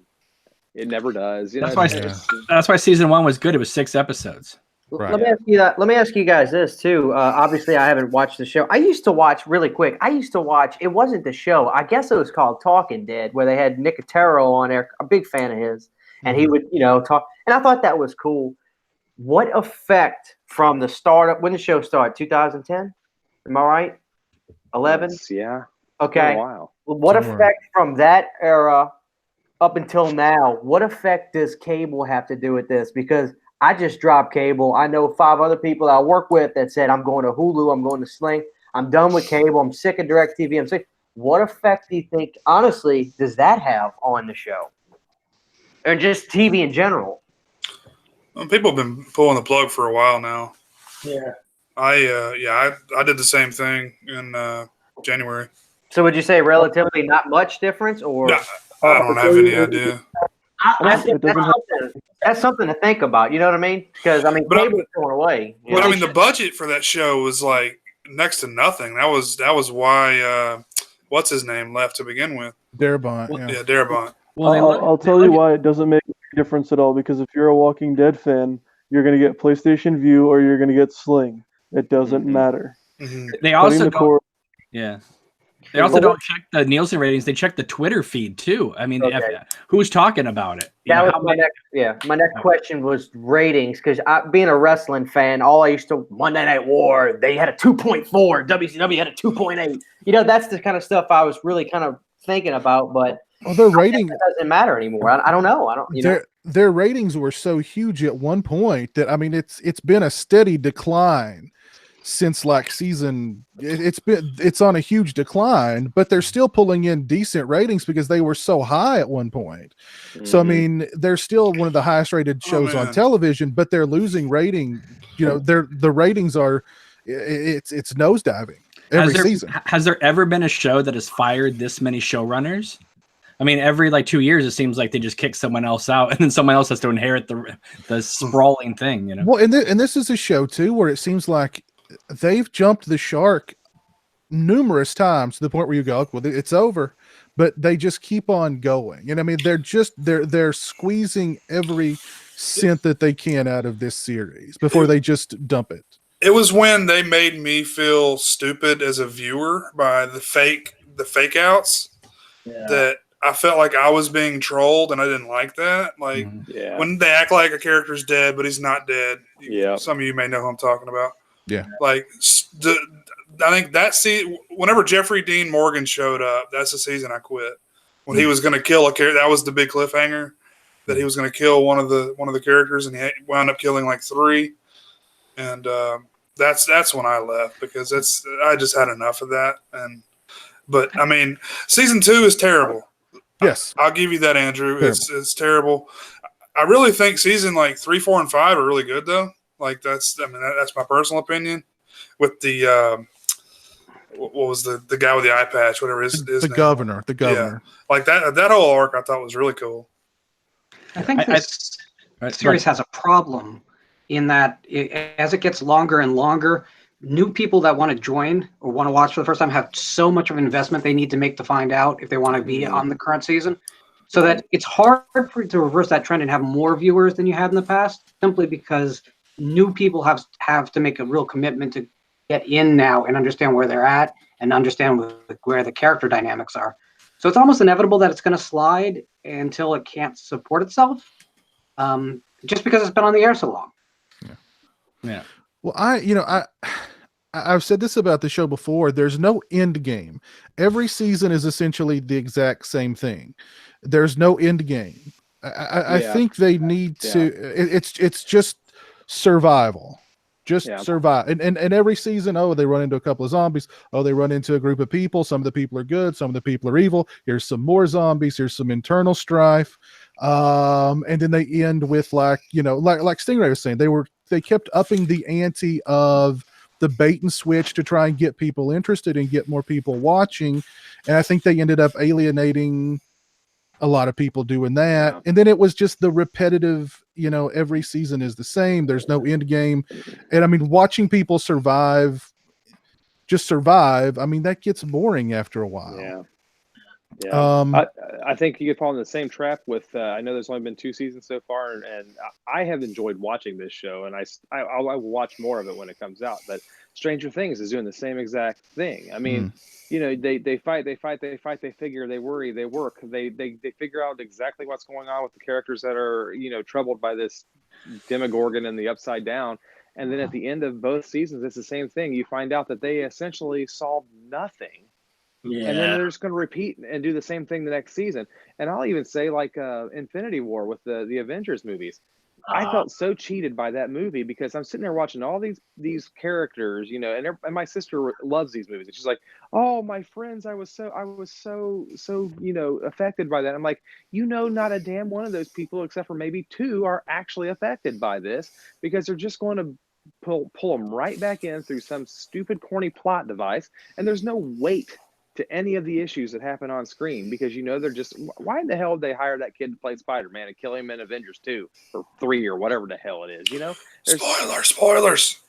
it never does. That's why season 1 was good. It was 6 episodes. Right. Let me ask you guys this too. Obviously, I haven't watched the show. I used to watch really quick. It wasn't the show. I guess it was called Talking Dead, where they had Nicotero on there. A big fan of his, and he would talk. And I thought that was cool. What effect from the start when the show started? 2010. Am I right? 11. Yeah. Okay. Wow. What effect from that era up until now? What effect does cable have to do with this? Because I just dropped cable. I know 5 other people that I work with that said, I'm going to Hulu, I'm going to Sling. I'm done with cable. I'm sick of DirecTV. I'm sick. What effect do you think, honestly, does that have on the show? Or just TV in general? Well, people have been pulling the plug for a while now. Yeah. I did the same thing in January. So would you say relatively not much difference? Or No, I don't have any idea. I think that's something to think about. You know what I mean? Because, cable is going away. But, the budget for that show was like next to nothing. That was why what's his name left to begin with. Darabont. Yeah, Darabont. Well, I'll tell you why it doesn't make a difference at all. Because if you're a Walking Dead fan, you're going to get PlayStation View or you're going to get Sling. It doesn't matter. Mm-hmm. They also don't. Yeah. They also don't check the Nielsen ratings. They check the Twitter feed too. Who's talking about it? That was my next question was ratings, because being a wrestling fan, all I used to Monday Night War, they had a 2.4. WCW had a 2.8. That's the kind of stuff I was really kind of thinking about. But their rating doesn't matter anymore. I don't know. Their ratings were so huge at one point that it's been a steady decline since season. It's on a huge decline, but they're still pulling in decent ratings because they were so high at one point. Mm-hmm. So they're still one of the highest rated shows on television, but they're losing rating. The ratings are it's nosediving every season. Has there ever been a show that has fired this many showrunners? I mean, every like 2 years, it seems like they just kick someone else out, and then someone else has to inherit the sprawling thing, you know. Well, and this is a show too where it seems like they've jumped the shark numerous times to the point where you go, well, it's over, but they just keep on going. And I mean, they're squeezing every cent that they can out of this series before they just dump it. It was when they made me feel stupid as a viewer by the fake outs that I felt like I was being trolled, and I didn't like that. Like when they act like a character's dead, but he's not dead. Some of you may know who I'm talking about. Yeah. Like I think whenever Jeffrey Dean Morgan showed up, that's the season I quit. When he was going to kill a character, that was the big cliffhanger that he was going to kill one of the characters, and he wound up killing like 3. And that's when I left, because I just had enough of that. But I mean, season 2 is terrible. Yes, I'll give you that, Andrew. It's terrible. I really think season like 3, 4, and 5 are really good though. Like that's my personal opinion. With the what was the guy with the eye patch, whatever his the name. governor. Yeah. Like that whole arc I thought was really cool. I think this series has a problem in that as it gets longer and longer, new people that want to join or want to watch for the first time have so much of an investment they need to make to find out if they want to be on the current season. So that it's hard for you to reverse that trend and have more viewers than you had in the past, simply because new people have to make a real commitment to get in now and understand where they're at and understand where the character dynamics are. So it's almost inevitable that it's going to slide until it can't support itself, just because it's been on the air so long. Yeah. Well, I've said this about the show before. There's no end game. Every season is essentially the exact same thing. There's no end game. I think they need to. It's just survival. Just survive. And every season, they run into a couple of zombies. They run into a group of people. Some of the people are good. Some of the people are evil. Here's some more zombies. Here's some internal strife. And then they end with like Stingray was saying, they kept upping the ante of the bait and switch to try and get people interested and get more people watching. And I think they ended up alienating a lot of people doing that. And then it was just the repetitive, every season is the same. There's no end game. And I mean, watching people survive, I mean, that gets boring after a while. I think you could fall in the same trap with I know there's only been 2 seasons so far, and I have enjoyed watching this show, and I will watch more of it when it comes out. But Stranger Things is doing the same exact thing. I mean, they fight, they figure, they worry, they work, they figure out exactly what's going on with the characters that are troubled by this Demogorgon and the Upside Down. And then at the end of both seasons, it's the same thing. You find out that they essentially solved nothing. Yeah. And then they're just going to repeat and do the same thing the next season. And I'll even say like Infinity War with the Avengers movies. I felt so cheated by that movie because I'm sitting there watching all these characters, and my sister loves these movies. And she's like, "Oh, my friends, I was so affected by that." I'm like, not a damn one of those people except for maybe 2 are actually affected by this, because they're just going to pull them right back in through some stupid, corny plot device, and there's no weight to any of the issues that happen on screen, because they're just, why in the hell did they hire that kid to play Spider-Man and kill him in Avengers 2 or 3 or whatever the hell it is, Spoilers.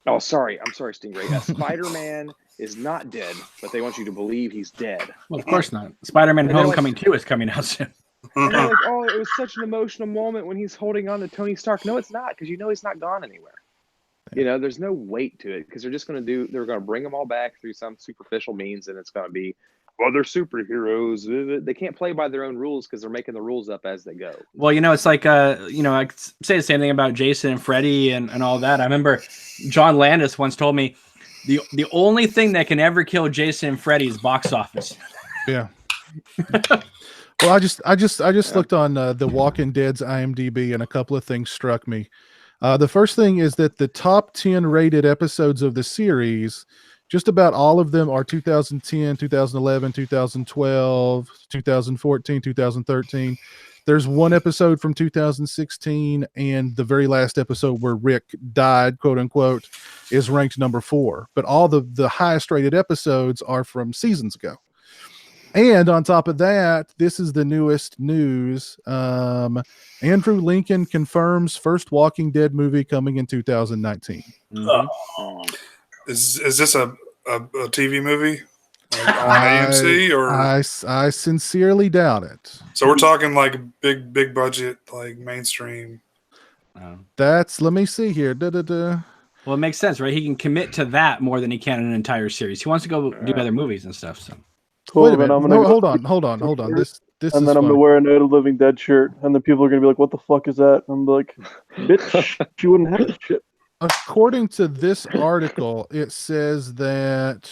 I'm sorry, Stingray. Spider-Man is not dead, but they want you to believe he's dead. Well, of course not. Spider-Man Homecoming 2 is coming out soon. And they're like, it was such an emotional moment when he's holding on to Tony Stark. No, it's not, because he's not gone anywhere. There's no weight to it, because they're going to bring them all back through some superficial means, and it's going to be, they're superheroes. They can't play by their own rules because they're making the rules up as they go. Well, it's like, I say the same thing about Jason and Freddy and all that. I remember John Landis once told me the only thing that can ever kill Jason and Freddy is box office. Yeah. Well, I just looked on the Walking Dead's IMDb, and a couple of things struck me. The first thing is that the top 10 rated episodes of the series, just about all of them are 2010, 2011, 2012, 2014, 2013. There's one episode from 2016, and the very last episode where Rick died, quote unquote, is ranked number 4. But all the highest rated episodes are from seasons ago. And on top of that, this is the newest news. Andrew Lincoln confirms first Walking Dead movie coming in 2019. Is this a TV movie? Like on AMC or I sincerely doubt it. so we're talking like big budget, like mainstream. Let me see here. Well, it makes sense, right? He can commit to that more than he can in an entire series. He wants to go do other movies and stuff. So Cool, wait a then minute. I'm gonna No, go hold on. This and is then I'm funny. gonna wear a Night of the Living Dead shirt, and the people are gonna be like, "What the fuck is that?" And I'm like, "Bitch, you wouldn't have this shit." According to this article, it says that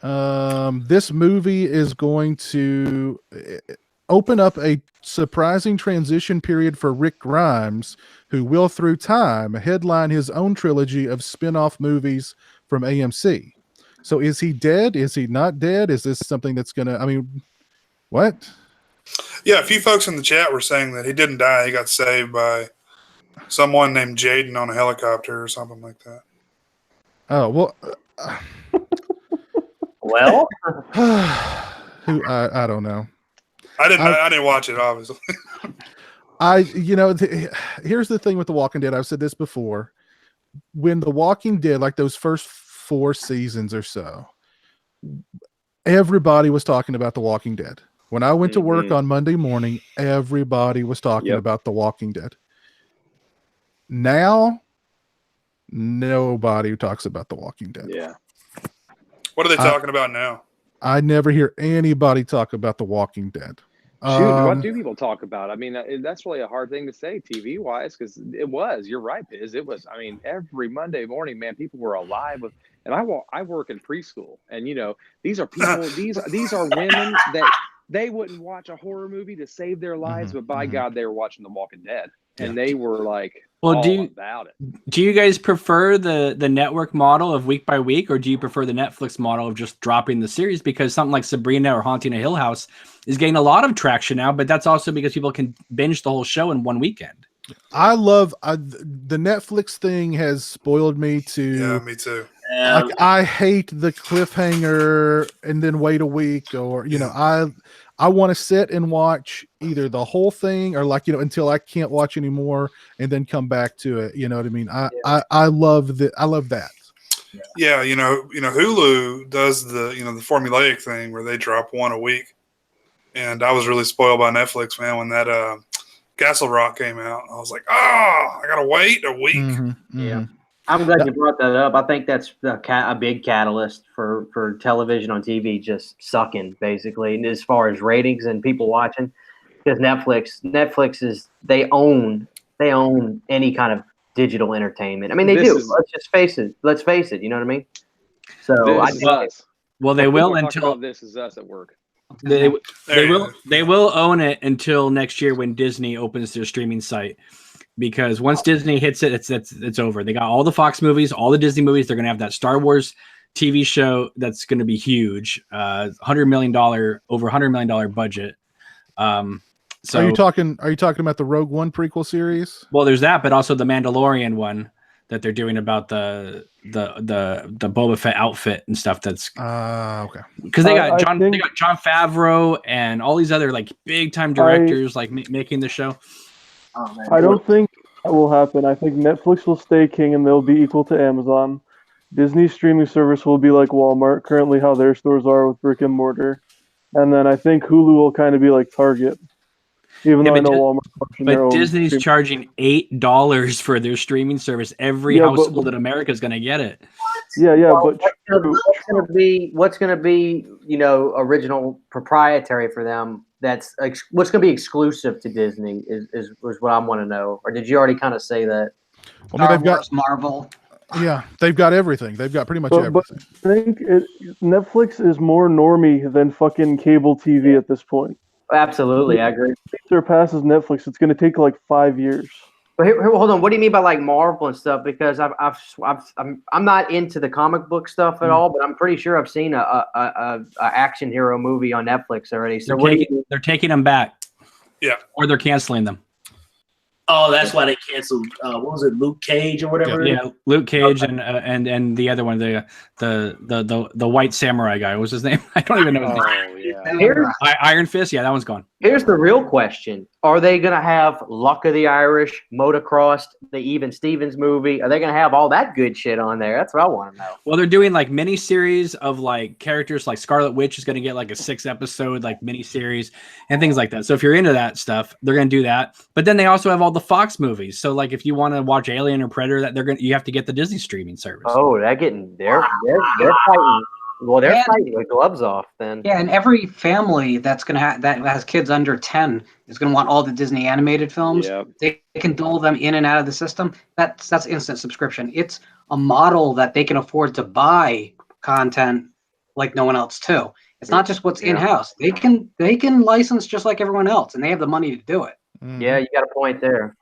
this movie is going to open up a surprising transition period for Rick Grimes, who will, through time, headline his own trilogy of spin-off movies from AMC. So is he dead? Is he not dead? Is this something that's going to, I mean, what? Yeah, a few folks in the chat were saying that he didn't die. He got saved by someone named Jaden on a helicopter or something like that. Oh, well, Well, I don't know. I didn't watch it, obviously. Here's the thing with The Walking Dead. I've said this before. When The Walking Dead, like those first 4 seasons or so, everybody was talking about The Walking Dead. When I went to work on Monday morning, everybody was talking about The Walking Dead. Now, nobody talks about The Walking Dead. Yeah. What are they talking about now? I never hear anybody talk about The Walking Dead. Shoot, what do people talk about? I mean, that's really a hard thing to say TV wise, because you're right, Biz. It was, I mean, every Monday morning, man, people were alive with, and I work in preschool, and these are people, these are women that they wouldn't watch a horror movie to save their lives, but by God, they were watching The Walking Dead, and they were like, well, about it. Do you guys prefer the network model of week by week, or do you prefer the Netflix model of just dropping the series? Because something like Sabrina or Haunting a Hill House is getting a lot of traction now, but that's also because people can binge the whole show in one weekend. I love the Netflix thing has spoiled me to. Yeah, me too. Like, I hate the cliffhanger and then wait a week, or I want to sit and watch either the whole thing or until I can't watch anymore and then come back to it. You know what I mean? I love that. I love that. Yeah, Hulu does the the formulaic thing where they drop one a week, and I was really spoiled by Netflix, man. When that Castle Rock came out, I was like, I gotta wait a week. Yeah. I'm glad you brought that up. I think that's a big catalyst for television on TV just sucking, basically, and as far as ratings and people watching, because Netflix is they own any kind of digital entertainment. I mean, let's just face it. Let's face it. You know what I mean? So well, they will until This Is Us at work. They will own it until next year when Disney opens their streaming site. Because once Disney hits it, it's over. They got all the Fox movies, all the Disney movies. They're going to have that Star Wars TV show that's going to be huge, over $100 million budget. So are you talking about the Rogue One prequel series? Well, there's that, but also the Mandalorian one that they're doing about the Boba Fett outfit and stuff. That's okay. Because they got John Favreau and all these other like big time directors making the show. I don't think that will happen. I think Netflix will stay king and they'll be equal to Amazon. Disney's streaming service will be like Walmart, currently how their stores are with brick and mortar. And then I think Hulu will kind of be like Target. Even though I know Walmart. But Disney's charging $8 for their streaming service. Every household in America is going to get it. Yeah, but what's going to be original proprietary for them? That's what's going to be exclusive to Disney is what I want to know. Or did you already kind of say that? Well, they've got Marvel. Yeah, they've got everything. They've got pretty much everything. But I think Netflix is more normie than fucking cable TV at this point. Absolutely, I agree. If it surpasses Netflix, it's going to take like 5 years. But hold on, what do you mean by like Marvel and stuff? Because I'm not into the comic book stuff at all, but I'm pretty sure I've seen a action hero movie on Netflix already. So they're taking them back. Yeah, or they're canceling them. Oh, that's why they canceled. What was it, Luke Cage or whatever? Yeah, Luke Cage and the other one, the white samurai guy. What was his name? I don't even know his name. Oh yeah. Here's, Iron Fist. Yeah, that one's gone. here's the real question. Are they going to have Luck of the Irish, Motocross, the Even Stevens movie? Are they going to have all that good shit on there? That's what I want to know. Well, they're doing like mini series of like characters. Like Scarlet Witch is going to get like a 6-episode like mini series and things like that. So if you're into that stuff, they're going to do that. But then they also have all the Fox movies. So like if you want to watch Alien or Predator, that you have to get the Disney streaming service. Oh, they're fighting. Well, they're fighting with gloves off then. Yeah, and every family that's gonna that has kids under 10 is gonna want all the Disney animated films. Yep. They can dole them in and out of the system. That's instant subscription. It's a model that they can afford to buy content like no one else too. It's not just what's in house. They can license just like everyone else, and they have the money to do it. Yeah, you got a point there.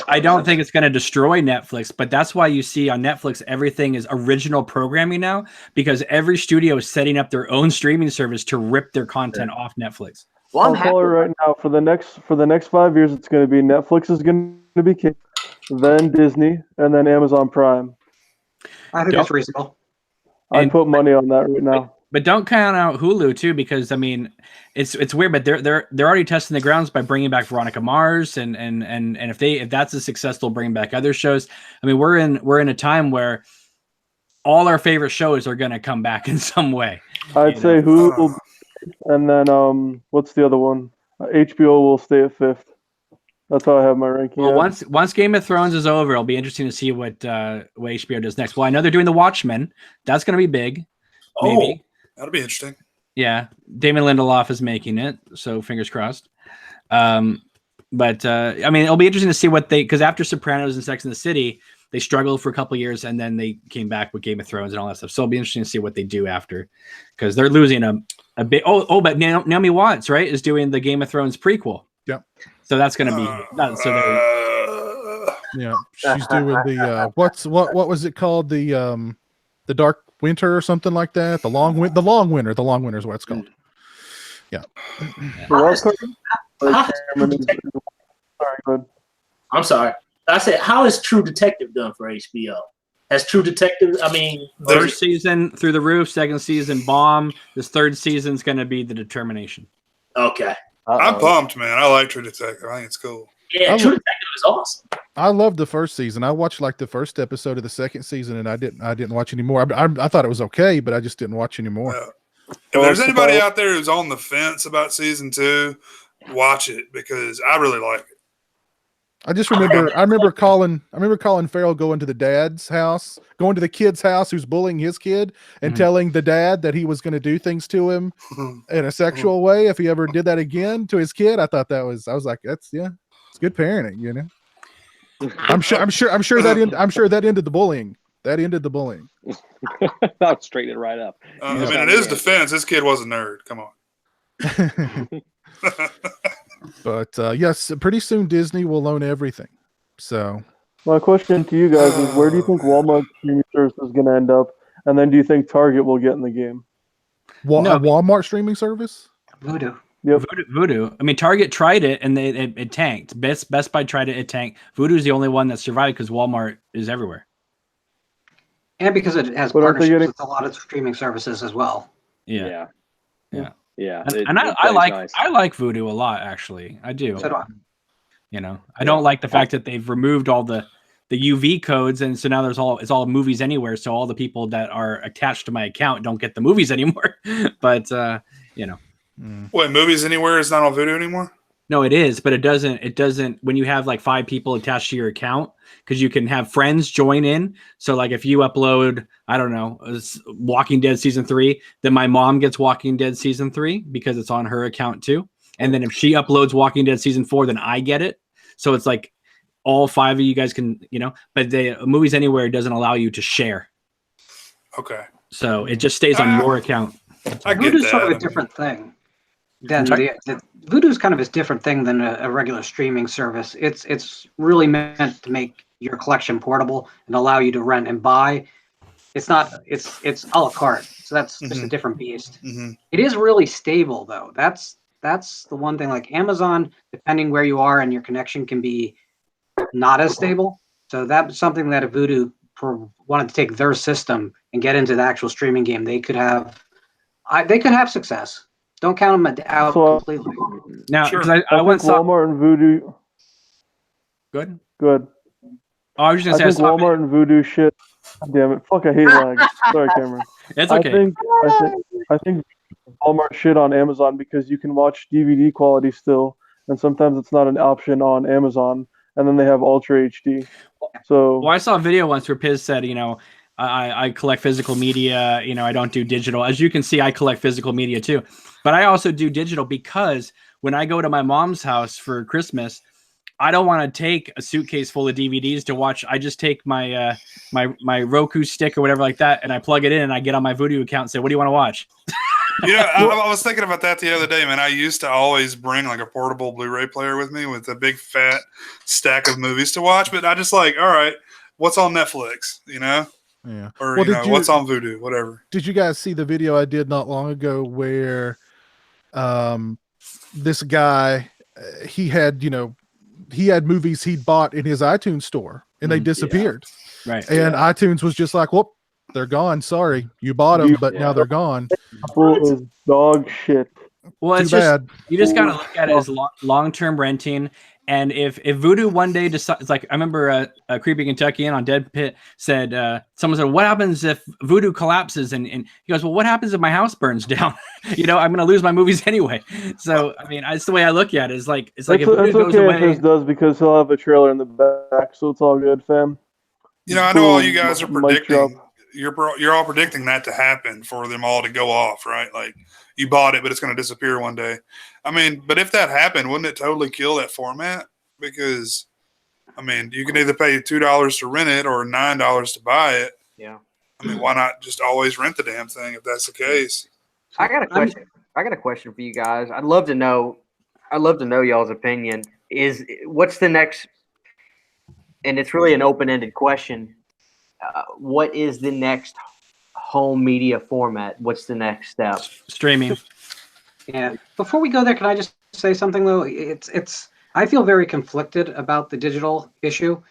I don't think it's going to destroy Netflix, but that's why you see on Netflix everything is original programming now, because every studio is setting up their own streaming service to rip their content off Netflix. Well, I'll tell you right now, for the next 5 years, it's going to be Netflix is going to be king, then Disney, and then Amazon Prime. I think that's reasonable. I'd put money on that right now. But don't count out Hulu too, because I mean, it's weird, but they're already testing the grounds by bringing back Veronica Mars, and if that's a success, they'll bring back other shows. I mean, we're in a time where all our favorite shows are going to come back in some way. I'd say Hulu, and then what's the other one? HBO will stay at 5th. That's how I have my ranking. Well, once Game of Thrones is over, it'll be interesting to see what HBO does next. Well, I know they're doing The Watchmen. That's going to be big. Maybe. Oh, that'll be interesting. Yeah, Damon Lindelof is making it, so fingers crossed. But I mean, it'll be interesting to see what because after Sopranos and Sex and the City, they struggled for a couple of years, and then they came back with Game of Thrones and all that stuff. So it'll be interesting to see what they do after, because they're losing a bit. But Naomi Watts, right, is doing the Game of Thrones prequel. Yep. So that's going to be yeah. She's doing the what was it called, the Dark Winter or something like that. The long winter is what it's called. Yeah. I'm sorry. I said, how is True Detective done for HBO? Has True Detective, I mean, first season through the roof, second season bomb. This third season's going to be the determination. Okay. I'm pumped, man. I like True Detective. I think it's cool. Yeah, True Detective is awesome. I loved the first season. I watched like the first episode of the second season, and I didn't watch anymore. I thought it was okay, but I just didn't watch anymore. If there's anybody out there who's on the fence about season 2, watch it, because I really like it. I remember Colin Farrell going to the kid's house who's bullying his kid, and telling the dad that he was going to do things to him in a sexual way if he ever did that again to his kid. I was like, it's good parenting, you know. I'm sure that ended the bullying. That ended the bullying. I'll straighten it right up. I mean, in his defense, this kid was a nerd. Come on. But yes, pretty soon Disney will own everything. So my question to you guys is, where do you think Walmart streaming service is going to end up? And then do you think Target will get in the game? Walmart streaming service? Voodoo. Yep. Voodoo. I mean, Target tried it and it tanked. Best Buy tried it tanked. Voodoo is the only one that survived because Walmart is everywhere. And because it has partnerships with a lot of streaming services as well. Yeah. And I like Voodoo a lot, actually. I do. So do I. You know, I don't like the fact that they've removed all the UV codes, and so now it's all movies anywhere. So all the people that are attached to my account don't get the movies anymore. But you know. Wait, Movies Anywhere is not on Voodoo anymore? No, it is, but it doesn't when you have like 5 people attached to your account, because you can have friends join in. So like if you upload, I don't know, Walking Dead season 3, then my mom gets Walking Dead season 3 because it's on her account too. And then if she uploads Walking Dead season 4, then I get it. So it's like all 5 of you guys can, you know, but the Movies Anywhere doesn't allow you to share. Okay. So it just stays on your account. I get Voodoo's that. sort of a different thing. Voodoo's kind of a different thing than a regular streaming service. It's really meant to make your collection portable and allow you to rent and buy. It's a la carte, so that's just a different beast. Mm-hmm. It is really stable though. That's that's the one thing. Like Amazon, depending where you are and your connection can be not as stable. So that's something that if Voodoo wanted to take their system and get into the actual streaming game, they could have success. Don't count them out So, completely. Now, Sure. because I I think once saw. Walmart and Voodoo. Good. Good. Oh, I was just I gonna think say. Walmart and Voodoo shit. Damn it! Fuck, I hate lag. Sorry, Cameron. It's okay. I think Walmart shit on Amazon because you can watch DVD quality still, and sometimes it's not an option on Amazon, and then they have Ultra HD. So Well, I saw a video once where Piz said, I collect physical media. I don't do digital. As you can see, I collect physical media too, but I also do digital because when I go to my mom's house for Christmas, I don't want to take a suitcase full of DVDs to watch. I just take my my Roku stick or whatever like that, and I plug it in, and I get on my Vudu account and say, "What do you want to watch?" I was thinking about that the other day, man. I used to always bring like a portable Blu-ray player with me with a big fat stack of movies to watch, but I just like, all right, what's on Netflix, Yeah. or Well, what's on Vudu, whatever. Did you guys see the video I did not long ago where this guy he had movies he'd bought in his iTunes store and they disappeared. Right. And iTunes was just like, whoop, they're gone. Sorry, you bought them, but now they're gone. Apple is dog shit. Well, Too it's just bad. you just gotta look at it as long-term renting. And if Vudu one day decides, like I remember Creepy Kentuckian on Dead Pit said, someone said, "What happens if Vudu collapses?" And he goes, "Well, what happens if my house burns down? I'm going to lose my movies anyway." So I mean, that's the way I look at it. It's like if Vudu goes okay away, if his does because he'll have a trailer in the back, so it's all good, fam. I know all you Boom, guys are mic drop. predicting. You're all predicting that to happen for them all to go off, right? Like you bought it, but it's going to disappear one day. I mean, but if that happened, wouldn't it totally kill that format? Because, I mean, you can either pay $2 to rent it or $9 to buy it. Yeah. I mean, why not just always rent the damn thing if that's the case? I got a question. I got a question for you guys. I'd love to know y'all's opinion. What's the next? And it's really an open-ended question. What is the next home media format? What's the next step? streaming. Yeah. Before we go there, can I just say something though? I feel very conflicted about the digital issue.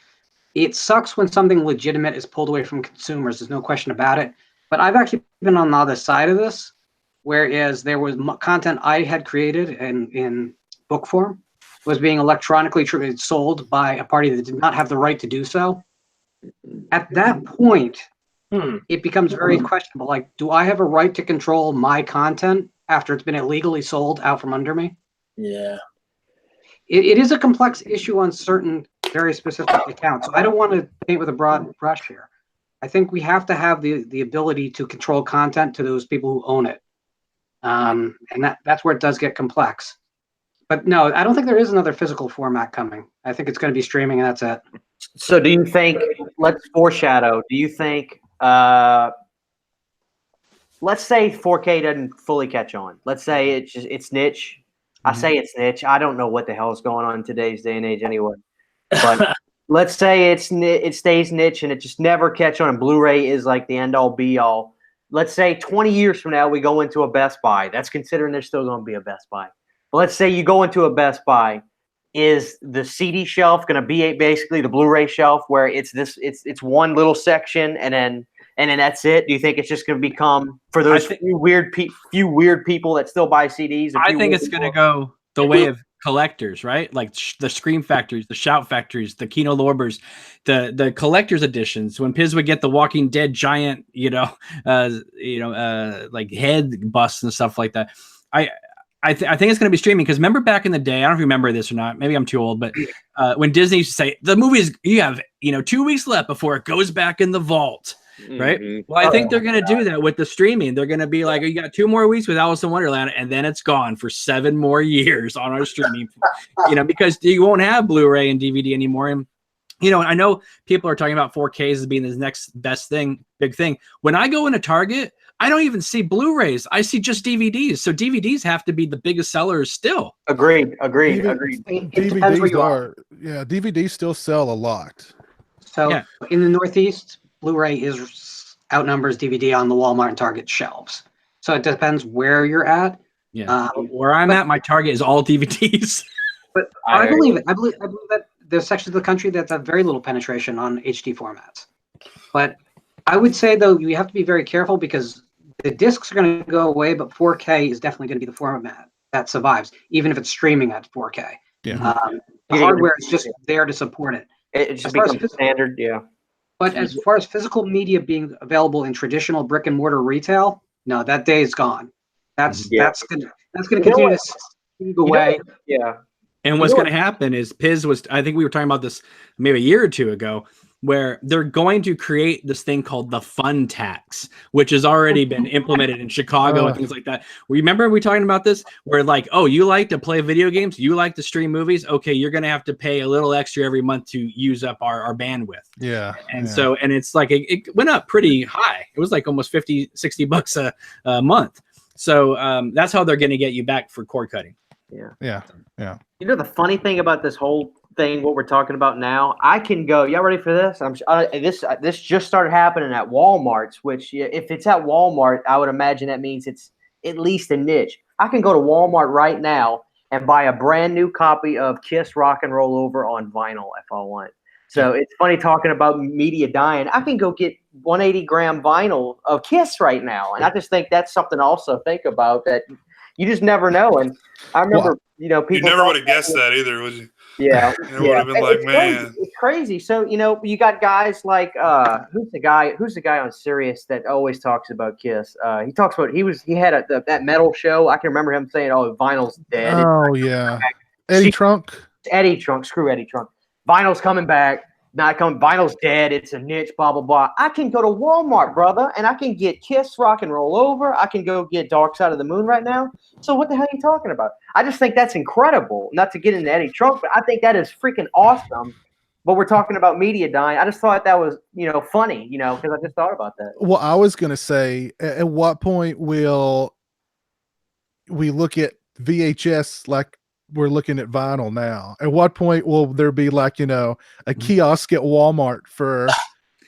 It sucks when something legitimate is pulled away from consumers. There's no question about it. But I've actually been on the other side of this, whereas there was content I had created in book form was being electronically sold by a party that did not have the right to do so. At that point, it becomes very questionable. Like, do I have a right to control my content after it's been illegally sold out from under me? Yeah. It is a complex issue on certain very specific accounts. So I don't want to paint with a broad brush here. I think we have to have the ability to control content to those people who own it. And that's where it does get complex. But no, I don't think there is another physical format coming. I think it's going to be streaming and that's it. So do you think, let's foreshadow, do you think, let's say 4K doesn't fully catch on. Let's say it's niche. I say it's niche. I don't know what the hell is going on in today's day and age anyway. But let's say it stays niche and it just never catch on. And Blu-ray is like the end all be all. Let's say 20 years from now we go into a Best Buy. That's considering there's still going to be a Best Buy. But let's say you go into a Best Buy. Is the CD shelf going to be basically the Blu-ray shelf where it's one little section and then that's it? Do you think it's just going to become for those few weird people that still buy CDs? I think it's going to go the way of collectors, right? Like the Scream Factories, the Shout Factories, the Kino Lorbers, the collector's editions. When Piz would get the Walking Dead giant, like head busts and stuff like that. I think it's going to be streaming because remember back in the day, I don't know if you remember this or not. Maybe I'm too old, but when Disney used to say the movies, you have 2 weeks left before it goes back in the vault, right? Mm-hmm. Well, I think they're going to do that with the streaming. They're going to be like, you got 2 more weeks with Alice in Wonderland, and then it's gone for 7 more years on our streaming, because you won't have Blu-ray and DVD anymore. And I know people are talking about 4Ks as being the next best thing, big thing. When I go into Target, I don't even see Blu-rays. I see just DVDs. So DVDs have to be the biggest sellers still. Agreed. DVDs still sell a lot. So in the Northeast, Blu-ray outnumbers DVD on the Walmart and Target shelves. So it depends where you're at. Yeah. Where I'm at, my target is all DVDs. But I believe it. I believe that there's sections of the country that have very little penetration on HD formats. But I would say, though, you have to be very careful because the discs are going to go away, but 4K is definitely going to be the format that survives, even if it's streaming at 4K. Yeah. The hardware is just there to support it. It just becomes standard, yeah. But as far as physical media being available in traditional brick and mortar retail, no, that day is gone. That's going to continue to speed away. Yeah. And what's going to happen is Piz was, I think we were talking about this maybe a year or two ago, where they're going to create this thing called the fun tax, which has already been implemented in Chicago and things like that. Remember we talking about this? Where like, oh, you like to play video games? You like to stream movies? Okay, you're going to have to pay a little extra every month to use up our bandwidth. Yeah. And so, and it's like, it went up pretty high. It was like almost 50, 60 bucks a month. So that's how they're going to get you back for cord cutting. Yeah. You know the funny thing about this whole thing, what we're talking about now, I can go. Y'all ready for this? This just started happening at Walmart's. Which, if it's at Walmart, I would imagine that means it's at least a niche. I can go to Walmart right now and buy a brand new copy of Kiss Rock and Roll Over on vinyl if I want. So it's funny talking about media dying. I can go get 180 gram vinyl of Kiss right now, and I just think that's something to also think about, that you just never know. And I remember, people. You never would have guessed that either, would you? Yeah, It would have been like, man. it's crazy. So you got guys like who's the guy on Sirius that always talks about Kiss? He talks about he had that metal show. I can remember him saying, "Oh, vinyl's dead." Oh yeah, Eddie Trunk. Screw Eddie Trunk. Vinyl's coming back. Not coming. Vinyl's dead. It's a niche. Blah blah blah. I can go to Walmart, brother, and I can get Kiss Rock and Roll Over. I can go get Dark Side of the Moon right now. So what the hell are you talking about? I just think that's incredible. Not to get into Eddie Trunk, but I think that is freaking awesome. But we're talking about media dying. I just thought that was funny, because I just thought about that. Well, I was gonna say, at what point will we look at VHS like we're looking at vinyl now? At what point will there be like a kiosk at Walmart for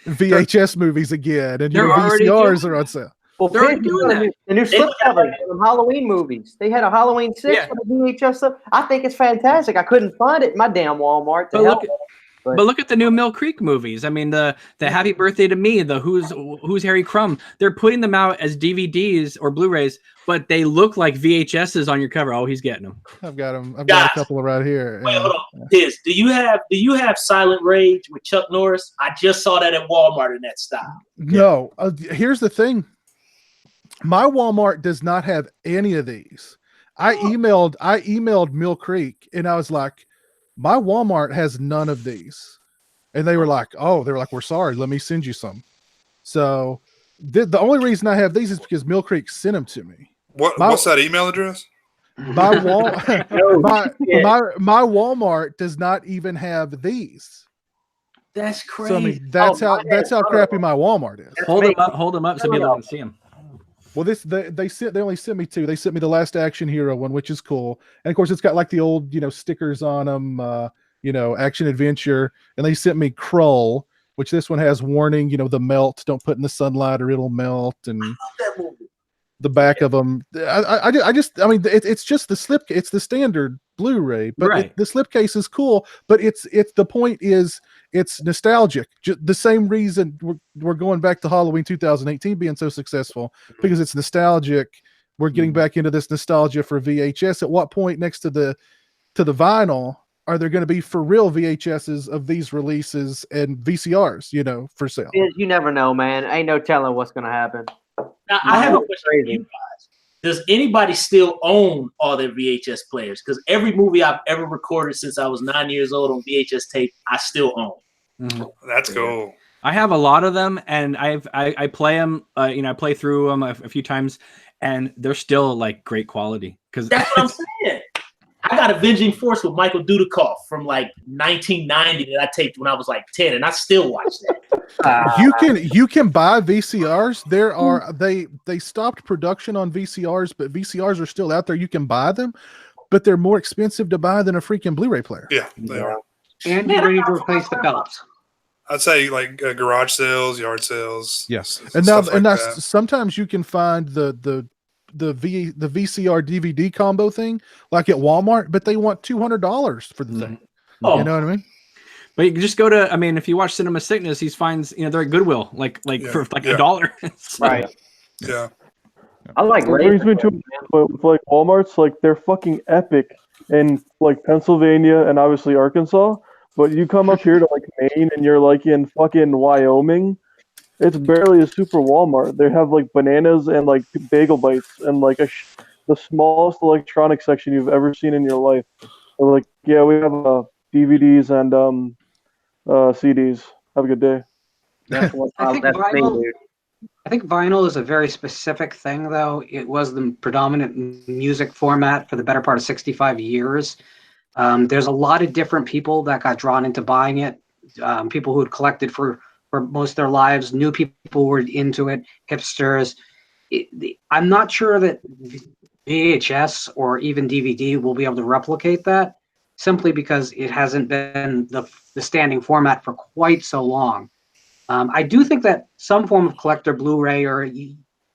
VHS movies again, and your VCRs are on sale? Well, they're already doing that. The new slipcover from Halloween movies. They had a Halloween 6 for the VHS stuff. I think it's fantastic. I couldn't find it in my damn Walmart. But look at the new Mill Creek movies. I mean, the Happy Birthday to Me, the Who's Harry Crumb. They're putting them out as DVDs or Blu-rays, but they look like VHSs on your cover. Oh, he's getting them. I've got them. I've got a couple right here. Wait, hold on. Do you have Silent Rage with Chuck Norris? I just saw that at Walmart in that style. No. Here's the thing. My Walmart does not have any of these. I emailed Mill Creek and I was like, my Walmart has none of these. And they were like, we're sorry. Let me send you some. So the only reason I have these is because Mill Creek sent them to me. What's that email address? My Walmart does not even have these. That's crazy. So I mean, that's how crappy my Walmart is. Hold them up so people can see them. Well, they only sent me two. They sent me the Last Action Hero one, which is cool, and of course it's got like the old stickers on them, action adventure, and they sent me Krull, which this one has warning, the melt, don't put in the sunlight or it'll melt, and the back of them. I mean it's just the slip. It's the standard Blu-ray, but right. The slipcase is cool. But it's the point is it's nostalgic. The same reason we're going back to Halloween 2018 being so successful, because it's nostalgic. We're getting back into this nostalgia for VHS. At what point next to the vinyl are there going to be for real VHSs of these releases and VCRs, for sale? You never know, man. Ain't no telling what's going to happen. Now, I have a question for you guys. Does anybody still own all their VHS players? Because every movie I've ever recorded since I was 9 years old on VHS tape, I still own. Mm-hmm. That's cool. I have a lot of them, and I play them. I play through them a few times, and they're still like great quality. Because that's what I'm saying. I got Avenging Force with Michael Dudikoff from like 1990 that I taped when I was like 10, and I still watch that. You can buy VCRs. There are they stopped production on VCRs, but VCRs are still out there. You can buy them, but they're more expensive to buy than a freaking Blu-ray player. Yeah, they are. And you're ready to replace the belts. I'd say like garage sales, yard sales. Yes, and now sometimes you can find the the VCR DVD combo thing like at Walmart, but they want $200 for the thing. Oh. You know what I mean? But you can just go to, I mean, if you watch Cinema Sickness, he finds, they're at Goodwill, like for like $1. So, Right. Yeah. I like It brings me to with like Walmart's, like they're fucking epic in like Pennsylvania and obviously Arkansas. But you come up here to like Maine and you're like in fucking Wyoming, it's barely a super Walmart. They have like bananas and like bagel bites and like the smallest electronics section you've ever seen in your life. They're like, yeah, we have DVDs and CDs. Have a good day. I think vinyl is a very specific thing, though. It was the predominant music format for the better part of 65 years. There's a lot of different people that got drawn into buying it. People who had collected for most of their lives, new people who were into it, hipsters. I'm not sure that VHS or even DVD will be able to replicate that, simply because it hasn't been the standing format for quite so long. I do think that some form of collector Blu-ray or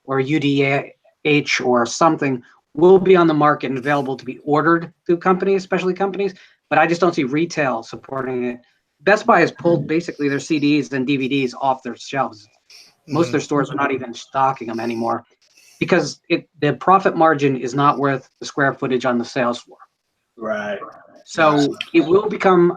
UDH or something will be on the market and available to be ordered through companies, especially companies, but I just don't see retail supporting it. Best Buy has pulled basically their CDs and DVDs off their shelves. Most of their stores are not even stocking them anymore because the profit margin is not worth the square footage on the sales floor. Right. So it will become,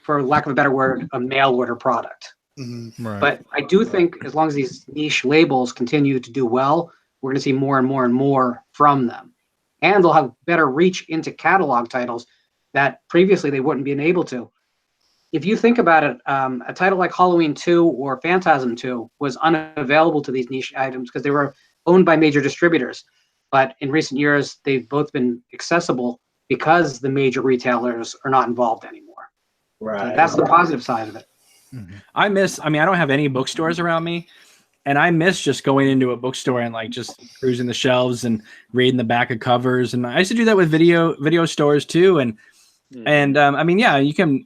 for lack of a better word, a mail order product. Right. But I do think as long as these niche labels continue to do well, we're going to see more and more and more from them. And they'll have better reach into catalog titles that previously they wouldn't been able to. If you think about it, a title like Halloween 2 or Phantasm 2 was unavailable to these niche items because they were owned by major distributors. But in recent years, they've both been accessible because the major retailers are not involved anymore. Right. So that's the positive side of it. I don't have any bookstores around me, and I miss just going into a bookstore and like just cruising the shelves and reading the back of covers. And I used to do that with video stores too. And you can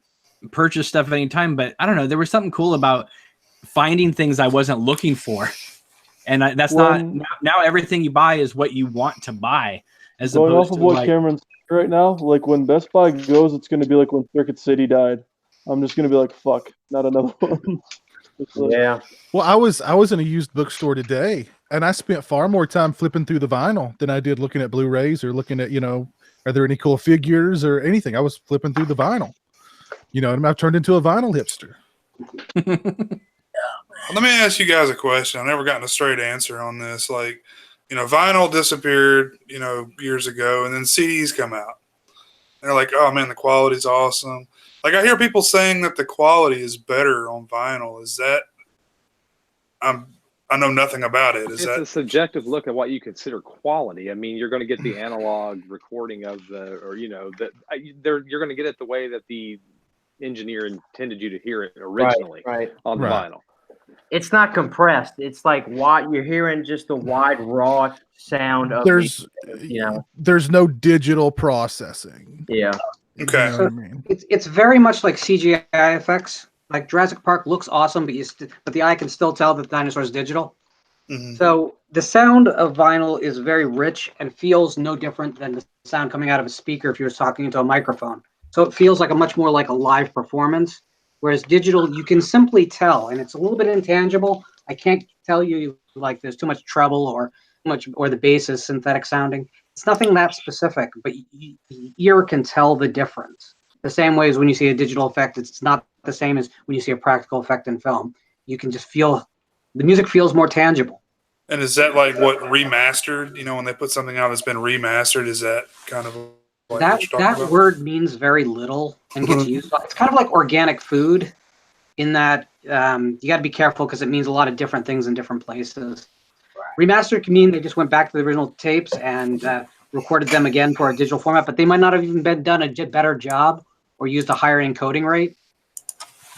purchase stuff anytime, but I don't know, there was something cool about finding things I wasn't looking for. And now everything you buy is what you want to buy, as going opposed off of to what like, Cameron's saying right now, like when Best Buy goes, it's going to be like when Circuit City died. I'm just going to be like, fuck, not another one. Yeah. Well, I was in a used bookstore today, and I spent far more time flipping through the vinyl than I did looking at Blu-rays or looking at, are there any cool figures or anything. I was flipping through the vinyl. And I've turned into a vinyl hipster. Let me ask you guys a question. I've never gotten a straight answer on this. Like, vinyl disappeared, years ago, and then CDs come out. They're like, oh man, the quality's awesome. Like, I hear people saying that the quality is better on vinyl. Is that? I know nothing about it. It's a subjective look at what you consider quality. I mean, you're going to get the analog recording of you're going to get it the way that the engineer intended you to hear it originally on the vinyl. It's not compressed. It's like you're hearing just the wide raw sound of there's no digital processing. Yeah. Okay. So it's very much like CGI effects. Like Jurassic Park looks awesome, but the eye can still tell that the dinosaur is digital. Mm-hmm. So the sound of vinyl is very rich and feels no different than the sound coming out of a speaker if you were talking into a microphone. So it feels like much more like a live performance. Whereas digital, you can simply tell, and it's a little bit intangible. I can't tell you like there's too much treble or the bass is synthetic sounding. It's nothing that specific, but the ear can tell the difference. The same way as when you see a digital effect, it's not the same as when you see a practical effect in film. You can just feel the music feels more tangible. And is that like what remastered? When they put something out that's been remastered, is that kind of like that word means very little and gets used? It's kind of like organic food, in that you got to be careful because it means a lot of different things in different places. Remastered can mean they just went back to the original tapes and recorded them again for a digital format, but they might not have even done a better job or used a higher encoding rate.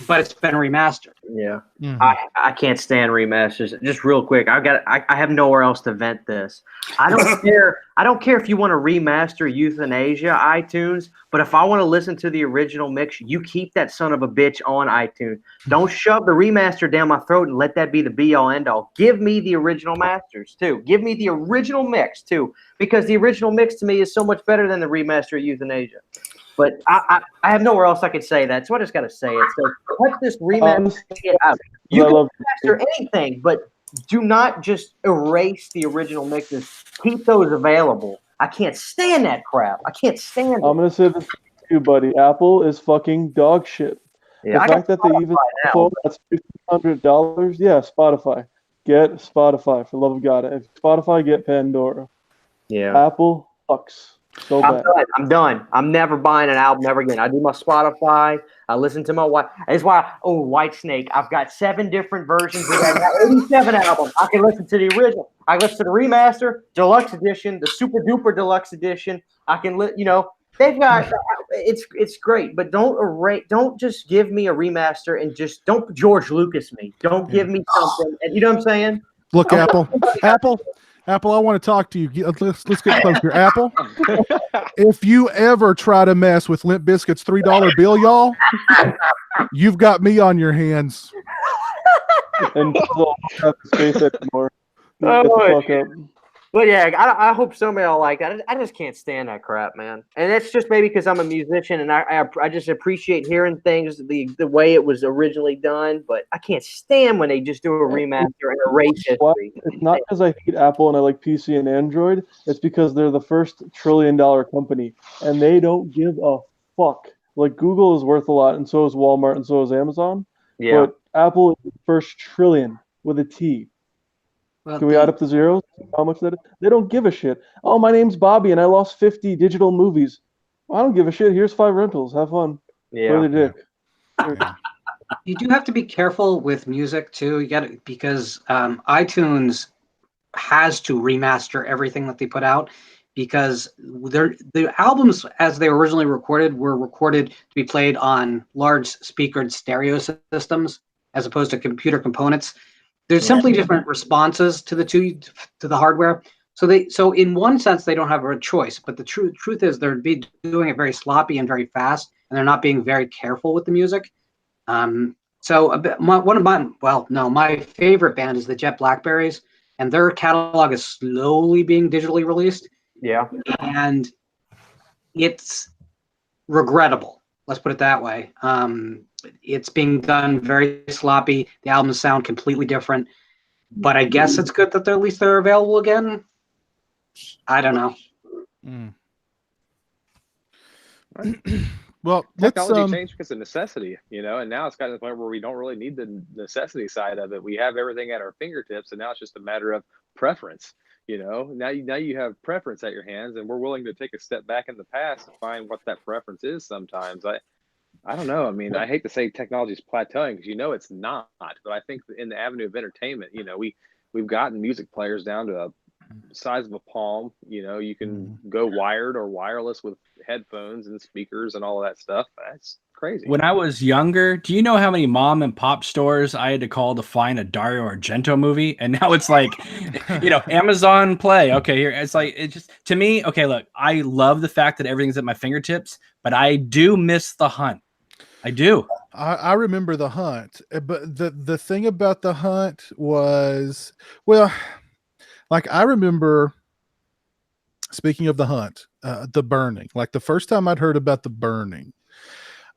but it's been remastered. Yeah. Mhm. I can't stand remasters. Just real quick, I have nowhere else to vent this. I don't care. I don't care if you want to remaster Euthanasia iTunes, but if I want to listen to the original mix, you keep that son of a bitch on iTunes. Don't shove the remaster down my throat and let that be the be all end all. Give me the original masters too. Give me the original mix too, because the original mix to me is so much better than the remaster of Euthanasia. But I have nowhere else I could say that, so I just got to say it. So cut this remaster shit out. You can remaster anything, but do not just erase the original mixes. Keep those available. I can't stand that crap. I can't stand it. I'm gonna say this to you, buddy. Apple is fucking dog shit. Yeah, The I fact got that they even now, phone that's $1,500. Yeah, Spotify. Get Spotify for love of God. If Spotify, get Pandora. Yeah. Apple sucks so I'm bad. done. I'm done. I'm never buying an album ever again. I do my Spotify. I listen to my wife. That's why, Whitesnake. I've got 7 different versions of that 87 album. I can listen to the original. I listen to the remaster, deluxe edition, the super duper deluxe edition. I can they've got it's great, but don't just give me a remaster and just don't George Lucas me. Don't give me something. And you know what I'm saying? Look, Apple, I want to talk to you. Let's get closer. Apple, if you ever try to mess with Limp Bizkit's $3 bill, y'all, you've got me on your hands. And don't have space anymore. Oh, Get the fuck up. But yeah, I hope somebody will like that. I just can't stand that crap, man. And that's just maybe because I'm a musician and I just appreciate hearing things the way it was originally done. But I can't stand when they just do a remaster and erase history. It's not because I hate Apple and I like PC and Android. It's because they're the first $1 trillion company and they don't give a fuck. Like Google is worth a lot and so is Walmart and so is Amazon. Yeah. But Apple is the first trillion with a T. Well, Can we add up the zeros? How much that is? They don't give a shit. Oh, my name's Bobby and I lost 50 digital movies. Well, I don't give a shit. Here's 5 rentals. Have fun. Yeah. Play the dick. Yeah. You do have to be careful with music too. You got to, because iTunes has to remaster everything that they put out because the albums as they were originally recorded were recorded to be played on large speakered stereo systems as opposed to computer components. There's simply different responses to the hardware. So in one sense they don't have a choice, but the truth is they're doing it very sloppy and very fast, and they're not being very careful with the music. My favorite band is the Jet Blackberries, and their catalog is slowly being digitally released. Yeah. And it's regrettable. Let's put it that way. It's being done very sloppy. The albums sound completely different, but I guess it's good that at least they're available again. I don't know. Well, technology changed because of necessity, and now it's gotten to the point where we don't really need the necessity side of it. We have everything at our fingertips, and now it's just a matter of preference. Now you have preference at your hands, and we're willing to take a step back in the past to find what that preference is. Sometimes I don't know. I mean, I hate to say technology is plateauing because it's not, but I think in the avenue of entertainment, we've gotten music players down to a size of a palm. You can go wired or wireless with headphones and speakers and all of that stuff. That's crazy. When I was younger, do you know how many mom and pop stores I had to call to find a Dario Argento movie? And now it's like, Amazon Play. Okay, here it's like it just to me. Okay, look, I love the fact that everything's at my fingertips, but I do miss the hunt. I do. I remember the hunt, but the thing about the hunt was, well, like I remember, speaking of the hunt, the burning, like the first time I'd heard about the burning,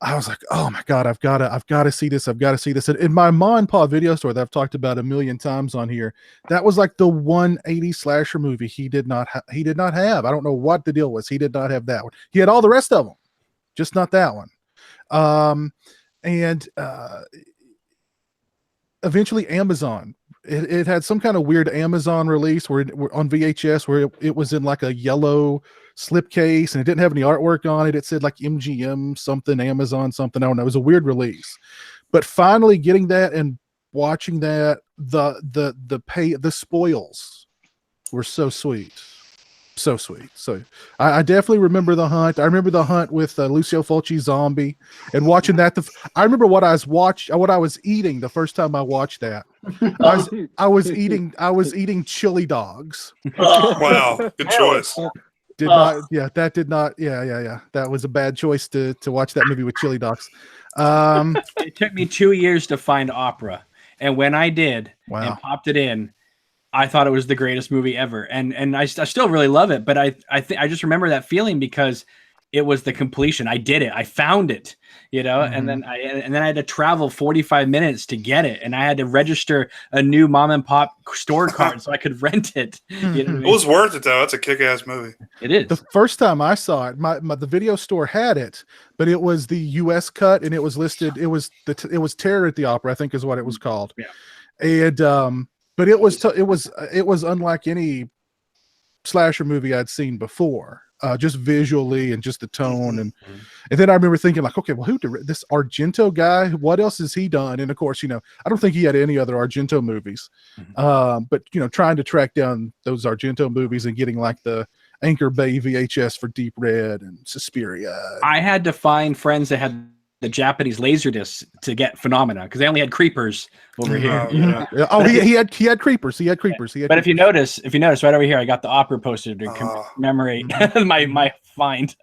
I was like, oh my God, I've got to see this. I've got to see this. And in my Ma and Pa video store that I've talked about a million times on here, that was like the 180 slasher movie he did not have. I don't know what the deal was. He did not have that one. He had all the rest of them, just not that one. Eventually Amazon, it had some kind of weird Amazon release where on VHS where it was in like a yellow slipcase and it didn't have any artwork on it. It said like MGM something, Amazon something. I don't know. It was a weird release, but finally getting that and watching that, the spoils were so sweet. So sweet. So I definitely remember The Hunt. I remember The Hunt with Lucio Fulci zombie and watching that. I remember what I was eating the first time I watched that. I was eating chili dogs. Wow, good choice. That did not. That was a bad choice to watch that movie with chili dogs. It took me 2 years to find Opera, and when I did and popped it in, I thought it was the greatest movie ever, and I still really love it. But I just remember that feeling because it was the completion. I did it. I found it, and then I had to travel 45 minutes to get it, and I had to register a new mom and pop store card so I could rent it. You know what I mean? It was worth it though. It's a kick-ass movie. It is. The first time I saw it, the video store had it, but it was the U.S. cut, and it was listed. It was Terror at the Opera, I think, is what it was called. Yeah, and but it was unlike any slasher movie I'd seen before, just visually and just the tone. And then I remember thinking like, okay, well, who did this Argento guy? What else has he done? And of course, I don't think he had any other Argento movies. But trying to track down those Argento movies and getting like the Anchor Bay VHS for Deep Red and Suspiria. I had to find friends that had the Japanese laser discs to get Phenomena because they only had Creepers over here. Oh, he had Creepers. He had Creepers. But if you notice right over here, I got the Opera poster to commemorate my find.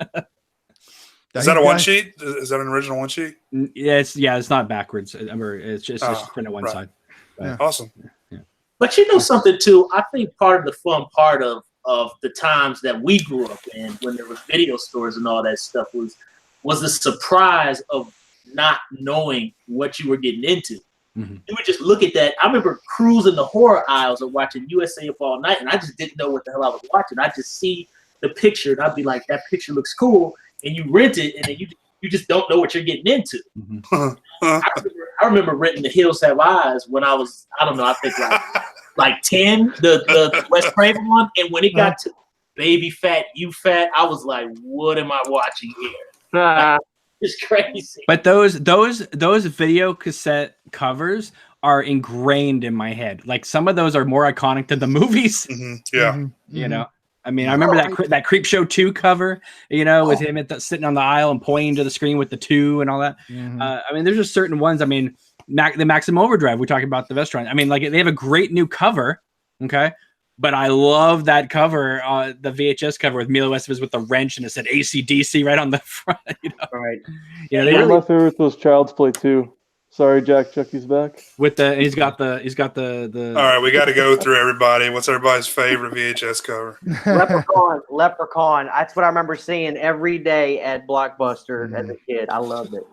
Is that a one sheet? Is that an original one sheet? It's not backwards. It's just printed one side. Yeah. Awesome. Yeah. But something too. I think part of the fun part of the times that we grew up in, when there was video stores and all that stuff, was the surprise of not knowing what you were getting into. You would just look at that. I remember cruising the horror aisles and watching USAF all night, and I just didn't know what the hell I was watching. I just see the picture, and I'd be like, that picture looks cool, and you rent it, and then you just don't know what you're getting into. I remember renting The Hills Have Eyes when I was, I don't know, I think like 10, the Wes Craven one, and when it got to Baby Fat, You Fat, I was like, what am I watching here? It's crazy. But those video cassette covers are ingrained in my head. Like some of those are more iconic than the movies. Yeah. I mean, I remember that Creep Show 2 cover, with him sitting on the aisle and pointing to the screen with the 2 and all that. I mean, there's just certain ones. I mean, the Maximum Overdrive, we talked about the restaurant. I mean, like they have a great new cover. Okay. But I love that cover, the VHS cover with Milo Estevez with the wrench, and it said AC/DC right on the front. Right. My favorite was Child's Play 2. Sorry, Jack. Chucky's back. He's got the. All right, we got to go through everybody. What's everybody's favorite VHS cover? Leprechaun. That's what I remember seeing every day at Blockbuster as a kid. I loved it.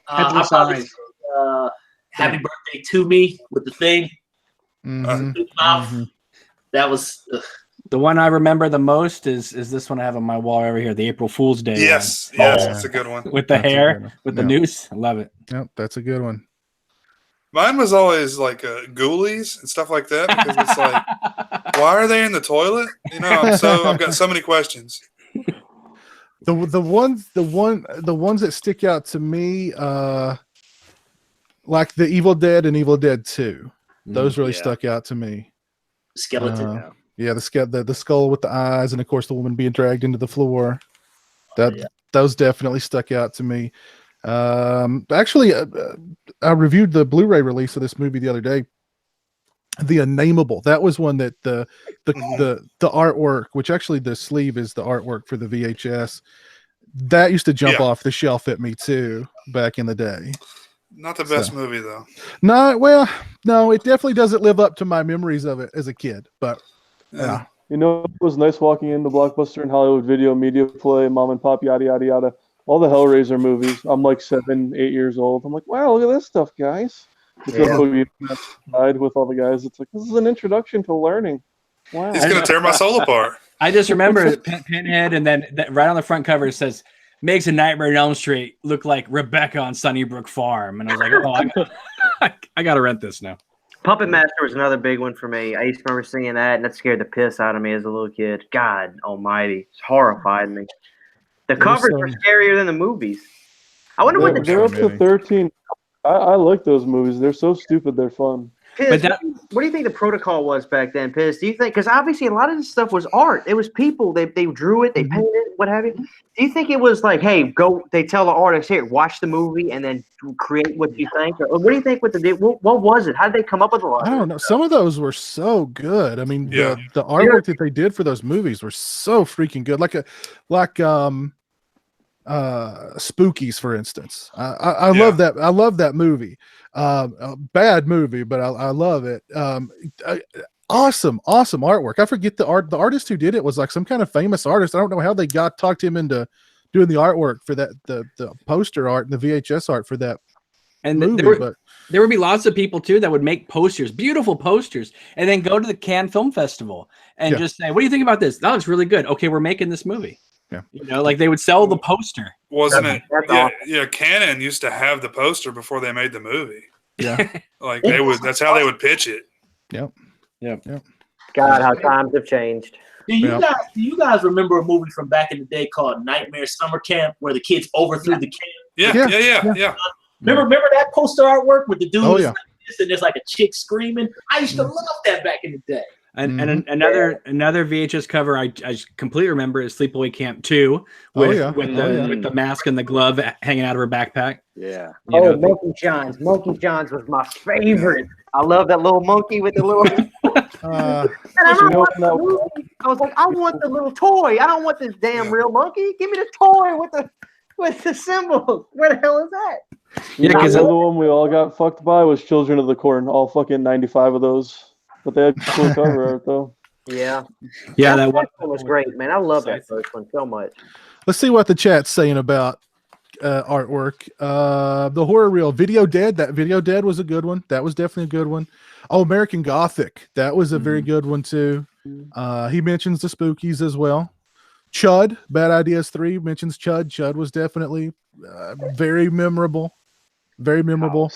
I probably Happy Birthday to Me with the thing. That was the one I remember the most is this one I have on my wall over here, the April Fool's Day. Yes, that's a good one. With the hair, with the noose. I love it. Yep, that's a good one. Mine was always like Ghoulies and stuff like that, because it's like, why are they in the toilet? I've got so many questions. The ones that stick out to me, like the Evil Dead and Evil Dead 2. Those really stuck out to me. Skeleton. The skull with the eyes, and of course the woman being dragged into the floor. Those definitely stuck out to me. Actually, I reviewed the Blu-ray release of this movie the other day. The Unnameable. That was one that the artwork, which actually the sleeve is the artwork for the VHS. That used to jump off the shelf at me too back in the day. Not the best movie though. No, it definitely doesn't live up to my memories of it as a kid. But yeah. It was nice walking into Blockbuster and Hollywood Video, Media Play, Mom and Pop, yada yada yada. All the Hellraiser movies. I'm like 7, 8 years old. I'm like, wow, look at this stuff, guys. With all the guys, it's like, this is an introduction to learning. Wow. He's gonna tear my soul apart. I just remember Pinhead, and then right on the front cover it says, makes a Nightmare on Elm Street look like Rebecca on Sunnybrook Farm. And I was like, I got to rent this now. Puppet Master was another big one for me. I used to remember seeing that, and that scared the piss out of me as a little kid. God almighty. It's horrified me. The covers were scarier than the movies. I wonder what they're up to 13. I like those movies. They're so stupid. They're fun. Piz, that- what do you think the protocol was back then, Piz? Do you think, because obviously a lot of this stuff was art. It was people. They drew it, they painted it, what have you. Do you think it was like, hey, go, they tell the artist, here, watch the movie and then create what you think? Or what do you think with what was it? How did they come up with a lot? I don't know. Some of those were so good. I mean, the artwork that they did for those movies were so freaking good. Like Spookies, for instance. I love that. I love that movie. A bad movie, but I love it. Awesome artwork. I forget the artist who did it was like some kind of famous artist. I don't know how they talked him into doing the artwork for that, the poster art and the VHS art for that movie. There would be lots of people too that would make posters, beautiful posters, and then go to the Cannes Film Festival and just say, "What do you think about this? That looks really good. Okay, we're making this movie." Yeah, you know, like they would sell the poster. Wasn't it? Awesome. Yeah. Canon used to have the poster before they made the movie. Yeah, Like they would. That's how they would pitch it. Yep. God, how times have changed. Do you guys remember a movie from back in the day called Nightmare Summer Camp where the kids overthrew the camp? Yeah. Remember that poster artwork with the dude Oh, who's yeah. like this and there's like a chick screaming? I used to love that back in the day. And another VHS cover I completely remember is Sleepaway Camp 2 with the mask and the glove hanging out of her backpack. Yeah. You know, Monkey John's. Monkey John's was my favorite. I love that little monkey with the little. And I remember watching the movie, I was like, I want the little toy. I don't want this damn real monkey. Give me the toy with the symbols. Where the hell is that? Yeah, because the one we all got fucked by was Children of the Corn. All fucking 95 of those. But they had cool cover art though. Yeah, that one was great, man. I love that first one so much. Let's see what the chat's saying about artwork. The horror reel, Video Dead. That Video Dead was a good one. That was definitely a good one. Oh, American Gothic. That was a very good one too. He mentions the Spookies as well. Chud, Bad Ideas 3 mentions Chud. Chud was definitely very memorable. Very memorable.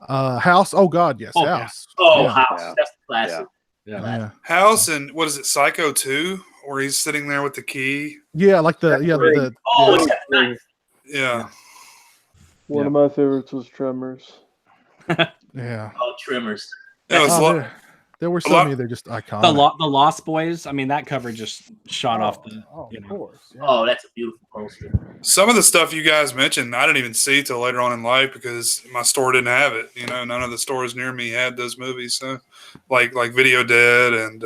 House. Oh God, yes, House. House. That's the classic. Yeah. House and what is it? Psycho 2, where he's sitting there with the key. Yeah, like it's that nice. Yeah. One of my favorites was Tremors. Yeah. Oh, Tremors. It was there were so many. They're just iconic. The Lost Boys. I mean, that cover just shot off the. Of course. Yeah. Oh, that's a beautiful poster. some of the stuff you guys mentioned, I didn't even see till later on in life because my store didn't have it. You know, none of the stores near me had those movies. So, like Video Dead and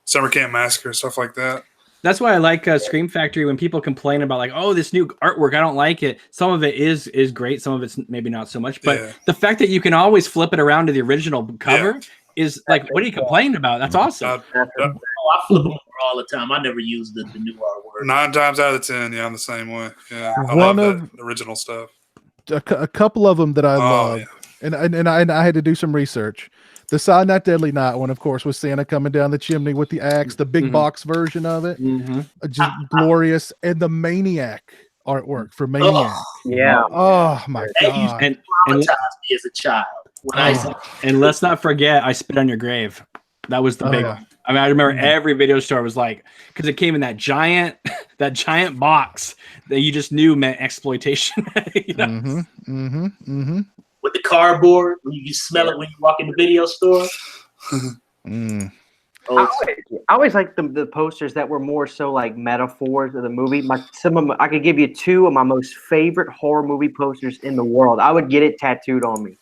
Summer Camp Massacre, stuff like that. That's why I like Scream Factory when people complain about like, oh, this new artwork, I don't like it. Some of it is great. Some of it's maybe not so much. But the fact that you can always flip it around to the original cover is like, what are you complaining about? That's awesome. I flip them over all the time. I never use the new artwork. 9 times out of 10, I'm the same way. Yeah, I love that original stuff. A couple of them that I love, and I had to do some research. The Silent Night Deadly Night one, of course, was Santa coming down the chimney with the axe, the big box version of it. Just glorious. And the Maniac artwork for Maniac. Oh my God. And traumatized me as a child. And let's not forget, I Spit on Your Grave. That was the big one. I mean, I remember every video store was like, because it came in that giant box that you just knew meant exploitation. You know? With the cardboard, when you smell it when you walk in the video store. I always like the posters that were more so like metaphors of the movie. I could give you 2 of my most favorite horror movie posters in the world. I would get it tattooed on me.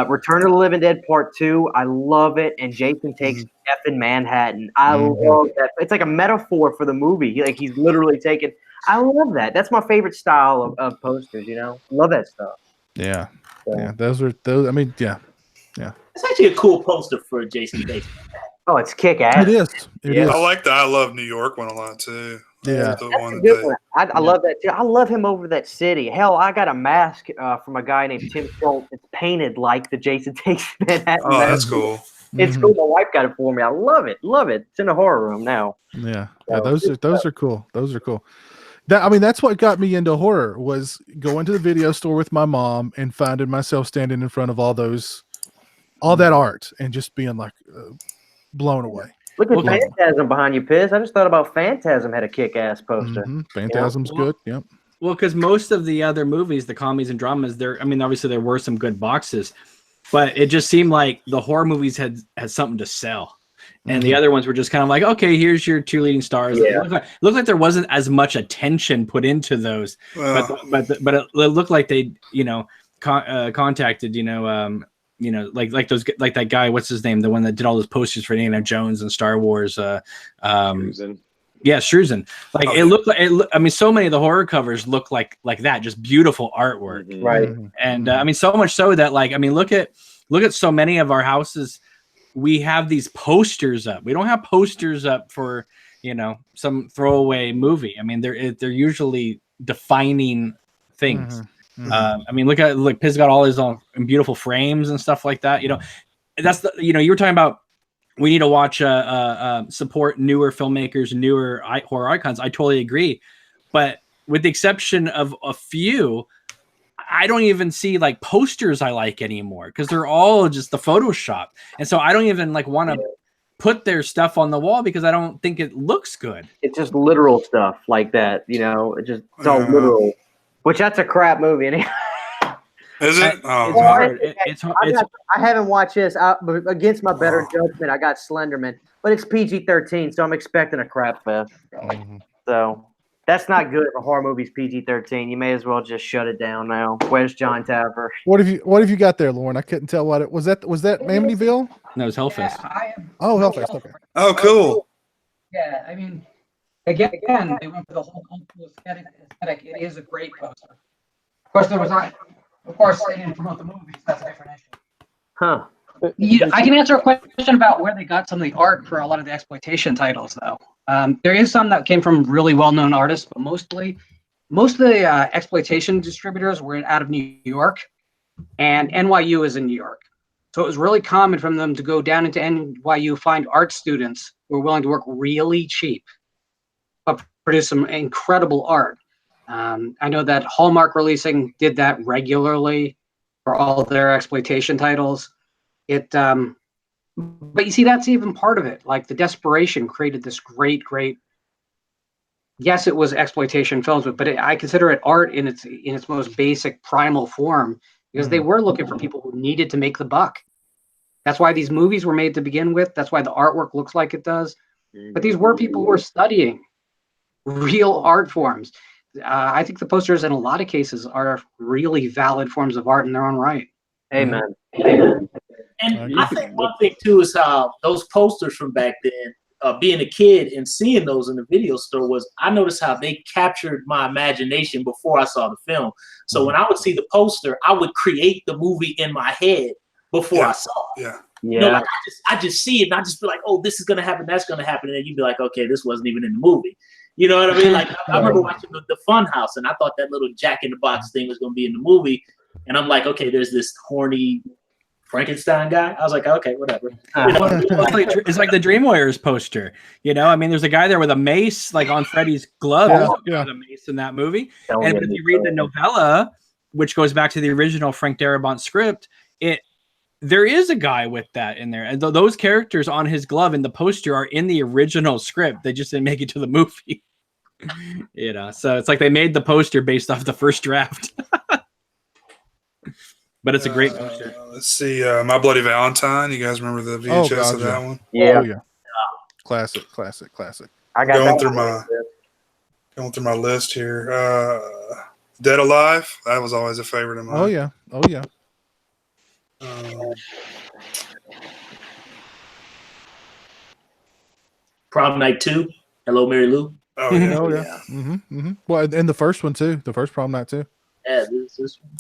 Return of the Living Dead Part 2. I love it. And Jason Takes F in Manhattan. I love that. It's like a metaphor for the movie. Like he's literally taking. I love that. That's my favorite style of posters. You know, love that stuff. Yeah. Yeah, those. I mean, yeah. It's actually a cool poster for Jason Takes. Oh, it's kick ass. It is. It is. I like the I Love New York one a lot too. Yeah, that's a good one. I love that too. I love him over that city. Hell, I got a mask from a guy named Tim Schultz. It's painted like the Jason Takes Manhattan. Oh, that's cool. It's cool. My wife got it for me. I love it. Love it. It's in the horror room now. Yeah, those are cool. Those are cool. That's what got me into horror, was going to the video store with my mom and finding myself standing in front of all that art and just being like blown away. Look at Phantasm behind you, Piz. I just thought about Phantasm had a kick-ass poster. Phantasm's good. Yep. Well, because most of the other movies, the comedies and dramas, obviously there were some good boxes, but it just seemed like the horror movies had something to sell. And the other ones were just kind of like, okay, here's your two leading stars. Yeah. It looked like there wasn't as much attention put into those, Well, but it looked like they, contacted, like that guy, what's his name, the one that did all those posters for Indiana Jones and Star Wars. Cruising. Yeah, Struzen. Like it looked like I mean, so many of the horror covers look like that, just beautiful artwork, Mhm. Right. and I mean, so much so that look at so many of our houses. We have these posters up. We don't have posters up for some throwaway movie. I mean, they're usually defining things. I mean, look, Piz got all his own beautiful frames and stuff like that. That's you were talking about. We need to watch support newer filmmakers, newer horror icons. I totally agree, but with the exception of a few, I don't even see like posters I like anymore because they're all just the Photoshop, and so I don't even like want to put their stuff on the wall because I don't think it looks good. It's just literal stuff like that, it's all literal. Which that's a crap movie. is it? It's Oh, hard. It's I haven't watched this. But against my better judgment, I got Slenderman, but it's PG-13, so I'm expecting a crap fest. So that's not good if a horror movie's PG-13. You may as well just shut it down now. Where's John Tapper? What have you got there, Lauren? I couldn't tell what it was. That Amityville? No, it's Hellfest. Oh, Hellfest. Okay. oh, cool. Yeah, I mean, again, they went for the whole cultural aesthetic. It is a great poster. Of course, they didn't promote the movies. That's a different issue. Huh. I can answer a question about where they got some of the art for a lot of the exploitation titles, though. There is some that came from really well-known artists, but most of the exploitation distributors were out of New York, and NYU is in New York. So it was really common for them to go down into NYU, find art students who were willing to work really cheap, but produce some incredible art. I know that Hallmark Releasing did that regularly for all their exploitation titles. But you see, that's even part of it. Like the desperation created this great. Yes, it was exploitation films, but I consider it art in its most basic primal form because they were looking for people who needed to make the buck. That's why these movies were made to begin with. That's why the artwork looks like it does. But these were people who were studying real art forms. I think the posters in a lot of cases are really valid forms of art in their own right. Amen. And I think one thing too is how those posters from back then, being a kid and seeing those in the video store, was I noticed how they captured my imagination before I saw the film. So when I would see the poster, I would create the movie in my head before I saw it. Yeah. Like I just see it and I just be like, oh, this is gonna happen, that's gonna happen, and then you'd be like, okay, this wasn't even in the movie. You know what I mean? Like I remember watching the Fun House, and I thought that little Jack in the Box thing was gonna be in the movie, and I'm like, okay, there's this horny Frankenstein guy. I was like, okay, whatever. It's like the Dream Warriors poster. I mean, there's a guy there with a mace, like on Freddy's glove. With a mace in that movie. And if you read the novella, which goes back to the original Frank Darabont script, there is a guy with that in there, and those characters on his glove in the poster are in the original script. They just didn't make it to the movie. So it's like they made the poster based off the first draft. But it's a great poster. Let's see, My Bloody Valentine. You guys remember the VHS of that one? Yeah. Oh, yeah. Classic. I got Going through my list here. Dead Alive. That was always a favorite of mine. Oh yeah. Prom Night 2. Hello, Mary Lou. Oh yeah. Oh yeah. Well, and the first one too. The first Prom Night too. Yeah, this one.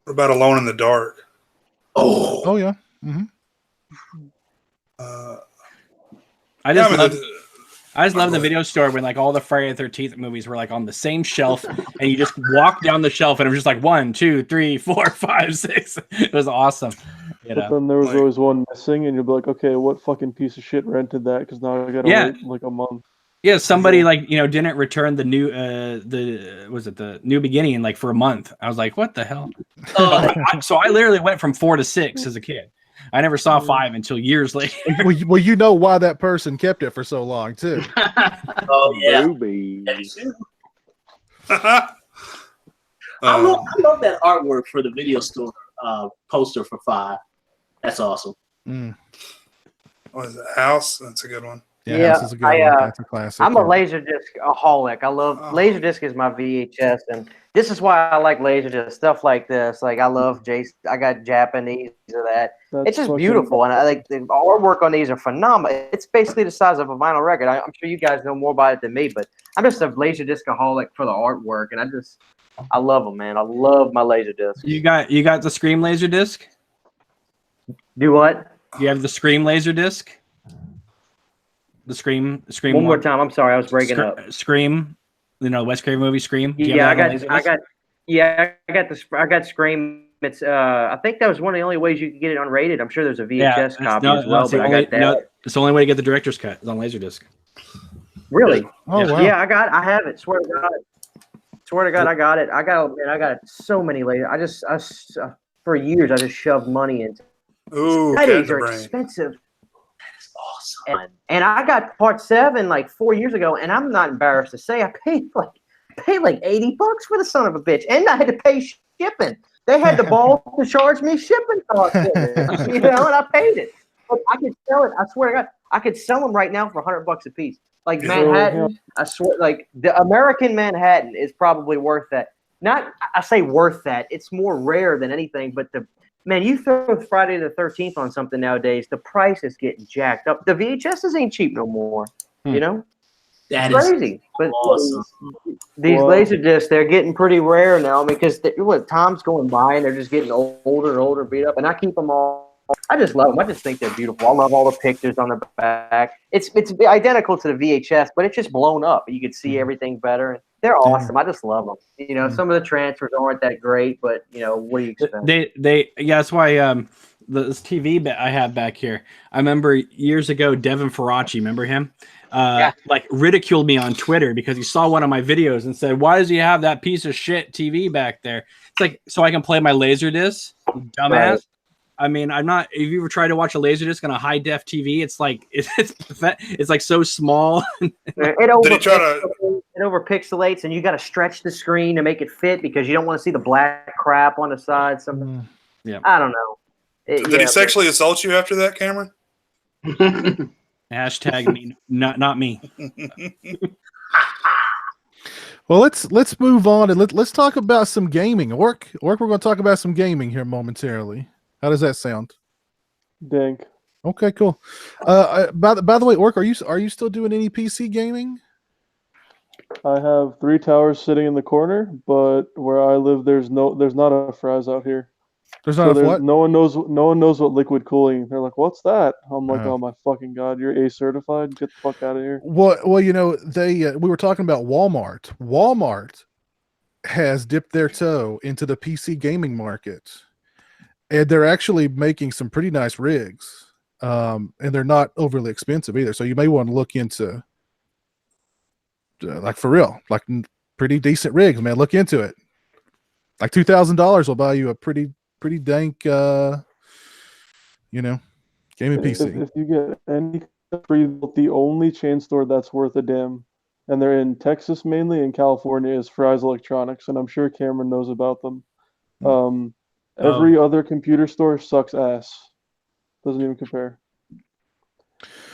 What about Alone in the Dark? Oh yeah. I just love the video store when like all the Friday the 13th movies were like on the same shelf, and you just walk down the shelf and it was just like 1, 2, 3, 4, 5, 6. It was awesome. But then there was always one missing, and you'll be like, okay, what fucking piece of shit rented that? Because now I gotta wait like a month. Yeah, somebody didn't return the new the New Beginning like for a month. I was like, what the hell? So I literally went from 4 to 6 as a kid. I never saw 5 until years later. Well, you know why that person kept it for so long too. Oh yeah. I love that artwork for the video store poster for 5. That's awesome. Mm. What is it? House? That's a good one. Yeah, this is a good one. That's a classic. I'm a Laserdisc aholic. I love Laserdisc is my VHS, and this is why I like Laserdisc stuff like this. Like I love Jason. I got Japanese of that. It's just beautiful, and I like the artwork on these are phenomenal. It's basically the size of a vinyl record. I'm sure you guys know more about it than me, but I'm just a Laserdisc aholic for the artwork, and I love them, man. I love my Laserdisc. You got the Scream laser disc? Do what? You have the Scream laser disc? The Scream One more time. I'm sorry, I was breaking up. Scream, Wes Craven movie Scream. Yeah, I got Scream. It's I think that was one of the only ways you could get it unrated. I'm sure there's a VHS copy as well, but I got that. No, it's the only way to get the director's cut. It's on Laserdisc. Really? Oh wow. Yeah, I have it. Swear to God, I got it. I got so many later. I for years I just shoved money into. Ooh, These are expensive. Awesome. And I got part 7 like 4 years ago, and I'm not embarrassed to say I paid like $80 for the son of a bitch, and I had to pay shipping. They had the balls to charge me shipping costs, and I paid it. But I could sell it. I swear to God, I could sell them right now for $100 a piece. Like Manhattan, I swear, like the American Manhattan is probably worth that. Not, I say worth that. It's more rare than anything, but man, you throw Friday the 13th on something nowadays, the price is getting jacked up. The VHSs ain't cheap no more, That it's is crazy. But awesome. these Laserdiscs, they're getting pretty rare now because time's going by and they're just getting older and older, beat up. And I keep them all. I just love them. I just think they're beautiful. I love all the pictures on the back. It's identical to the VHS, but it's just blown up. You can see everything better. They're awesome. I just love them. Some of the transfers aren't that great, but what do you expect? That's why this TV I have back here. I remember years ago, Devin Faraci, remember him? Like ridiculed me on Twitter because he saw one of my videos and said, "Why does he have that piece of shit TV back there?" It's like so I can play my Laserdisc, dumbass. Right. I mean, I'm not. If you ever try to watch a Laserdisc on a high def TV, it's like it's like so small. It overpixelates, and you got to stretch the screen to make it fit because you don't want to see the black crap on the side. Yeah, I don't know. Did he sexually assault you after that, Cameron? Hashtag me, not me. Well, let's move on and let's talk about some gaming. Orc, we're going to talk about some gaming here momentarily. How does that sound? Dink. Okay, cool. By the way, Orc, are you still doing any PC gaming? I have 3 towers sitting in the corner, but where I live, there's not a Fry's out here. There's not a what? No one knows what liquid cooling. They're like, "What's that?" I'm like, "Oh my fucking god, you're A certified. Get the fuck out of here." Well, they we were talking about Walmart. Walmart has dipped their toe into the PC gaming market, and they're actually making some pretty nice rigs, and they're not overly expensive either. So you may want to look into, like for real, like pretty decent rigs, man. Look into it. Like $2,000 will buy you a pretty dank, gaming PC. If you get any free, the only chain store that's worth a damn, and they're in Texas mainly, in California, is Fry's Electronics, and I'm sure Cameron knows about them. Every other computer store sucks ass. Doesn't even compare.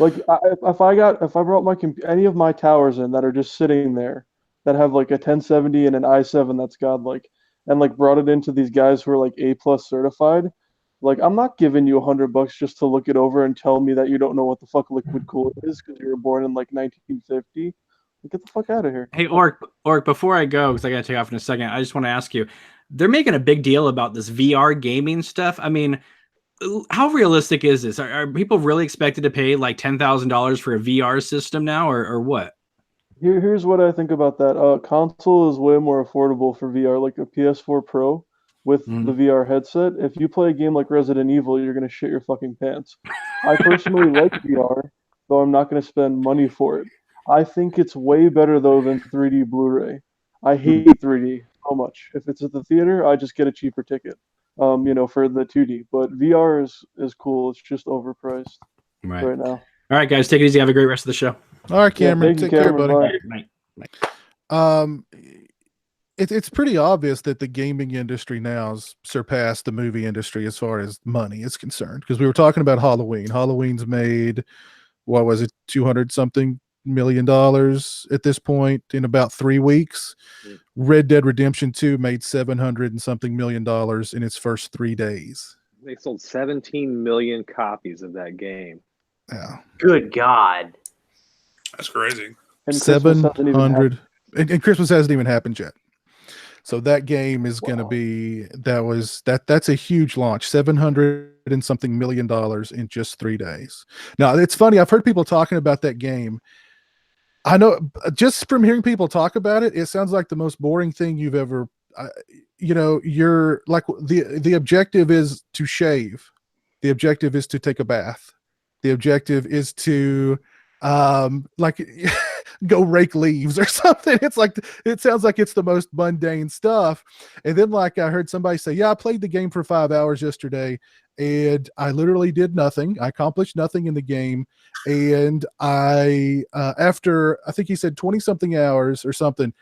Like if I brought any of my towers in that are just sitting there, that have like a 1070 and an i7 that's godlike, and like brought it into these guys who are like A+ certified, like I'm not giving you $100 just to look it over and tell me that you don't know what the fuck liquid cooling is because you were born in like 1950. Get the fuck out of here. Hey, Orc, before I go, because I got to take off in a second, I just want to ask you, they're making a big deal about this VR gaming stuff. I mean, how realistic is this? Are people really expected to pay like $10,000 for a VR system now, or what? Here's what I think about that. Console is way more affordable for VR, like a PS4 Pro with the VR headset. If you play a game like Resident Evil, you're going to shit your fucking pants. I personally like VR, though I'm not going to spend money for it. I think it's way better, though, than 3D Blu-ray. I hate 3D so much. If it's at the theater, I just get a cheaper ticket, for the 2D. But VR is cool. It's just overpriced right now. All right, guys, take it easy. Have a great rest of the show. All right, Cameron. Yeah, take care, buddy. Bye. it's pretty obvious that the gaming industry now has surpassed the movie industry as far as money is concerned. Because we were talking about Halloween. Halloween's made, what was it, 200 something $1 million at this point in about 3 weeks. Red Dead Redemption 2 made 700 and something $1 million in its first 3 days. They sold 17 million copies of that game. Yeah. Good God. That's crazy. And Christmas hasn't even 700 and Christmas hasn't even happened yet. So that game is going to be that's a huge launch. 700 and something $1 million in just 3 days. Now, it's funny, I've heard people talking about that game. I know, just from hearing people talk about it, it sounds like the most boring thing you've ever you're like, the objective is to shave. The objective is to take a bath. The objective is to like go rake leaves or something. It's like, it sounds like it's the most mundane stuff. And then, like, I heard somebody say, yeah, I played the game for 5 hours yesterday and I literally did nothing. I accomplished nothing in the game. And I after, I think he said 20 something hours or something,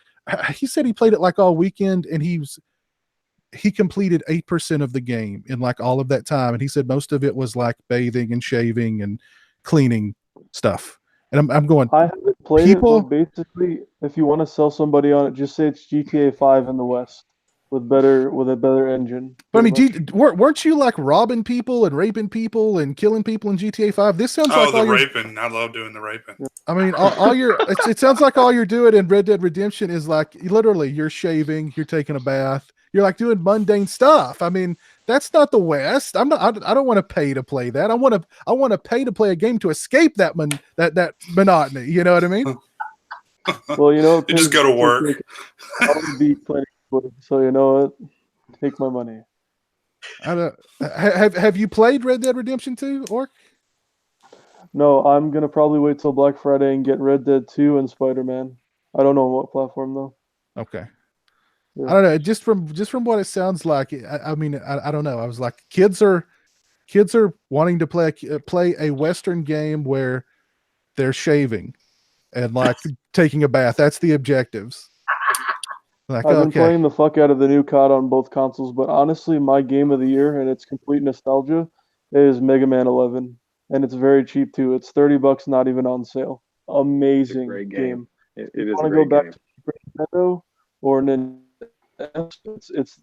he said he played it like all weekend, and he completed 8% of the game in like all of that time. And he said most of it was like bathing and shaving and cleaning stuff. And I'm going, I haven't played it, but basically, if you want to sell somebody on it, just say it's GTA 5 in the West with a better engine. But I mean, weren't you like robbing people and raping people and killing people in GTA 5? This sounds like the raping. I love doing the raping. I mean, it sounds like all you're doing in Red Dead Redemption is like literally you're shaving, you're taking a bath, you're like doing mundane stuff. I mean, that's not the West. I don't want to pay to play that. I want to pay to play a game to escape that monotony. You know what I mean? Well, you just go to work. I'll be playing, so you know what? Take my money. I don't. Have you played Red Dead Redemption 2, Orc? No, I'm gonna probably wait till Black Friday and get Red Dead 2 and Spider-Man. I don't know on what platform though. Okay. Yeah. I don't know. Just from what it sounds like, I mean, I don't know. I was like, kids are wanting to play a Western game where they're shaving and like taking a bath. That's the objectives. Like, I've been playing the fuck out of the new COD on both consoles, but honestly, my game of the year, and it's complete nostalgia, is Mega Man 11, and it's very cheap too. It's $30, not even on sale. Amazing great game. It is Want to go back to Super Nintendo or Nintendo? It's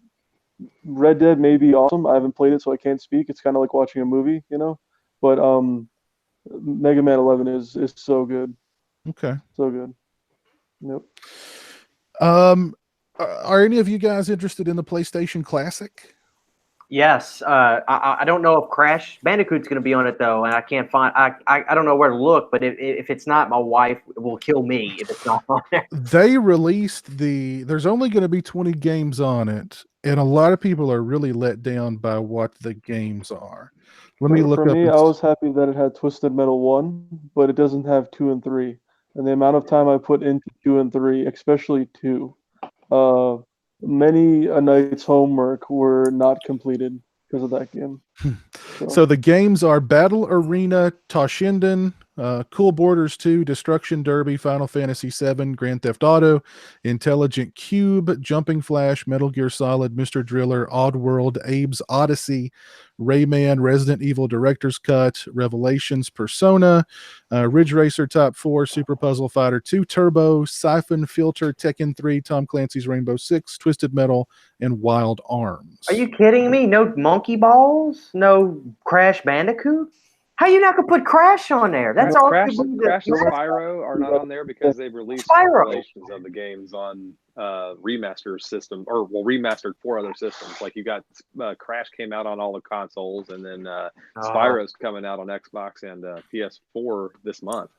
Red Dead may be awesome. I haven't played it, so I can't speak. It's kind of like watching a movie, you know. But Mega Man 11 is so good. Okay. So good. Yep. Are any of you guys interested in the PlayStation Classic? Yes. I don't know if Crash Bandicoot's going to be on it though, and I can't find. I don't know where to look. But if it's not, my wife will kill me if it's not on there. They released there's only going to be 20 games on it, and a lot of people are really let down by what the games are. Let me look up. For me, I was happy that it had Twisted Metal 1, but it doesn't have 2 and 3. And the amount of time I put into 2 and 3, especially 2, many a night's homework were not completed because of that game. So the games are Battle Arena, Toshinden, Cool Borders 2, Destruction Derby, Final Fantasy 7, Grand Theft Auto, Intelligent Cube, Jumping Flash, Metal Gear Solid, Mr. Driller, Oddworld, Abe's Odyssey, Rayman, Resident Evil Director's Cut, Revelations, Persona, Ridge Racer Top 4, Super Puzzle Fighter 2 Turbo, Siphon Filter, Tekken 3, Tom Clancy's Rainbow Six, Twisted Metal, and Wild Arms. Are you kidding me? No Monkey Balls? No Crash Bandicoot? How you not gonna put Crash on there? That's all. Crash and Spyro are not on there because they've released compilations of the games on remaster system, or remastered 4 other systems. Like you got Crash came out on all the consoles, and then Spyro's coming out on Xbox and PS4 this month.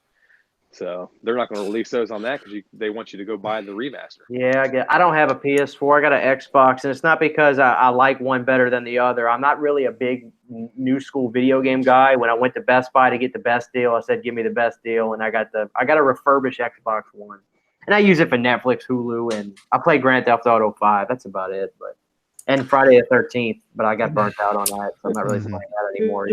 So they're not going to release those on that because they want you to go buy the remaster. Yeah, I don't have a PS4. I got an Xbox, and it's not because I like one better than the other. I'm not really a big new school video game guy. When I went to Best Buy to get the best deal, I said, "Give me the best deal," and I got a refurbished Xbox One, and I use it for Netflix, Hulu, and I play Grand Theft Auto 5. That's about it. And Friday the 13th, but I got burnt out on that, so I'm not really playing that anymore.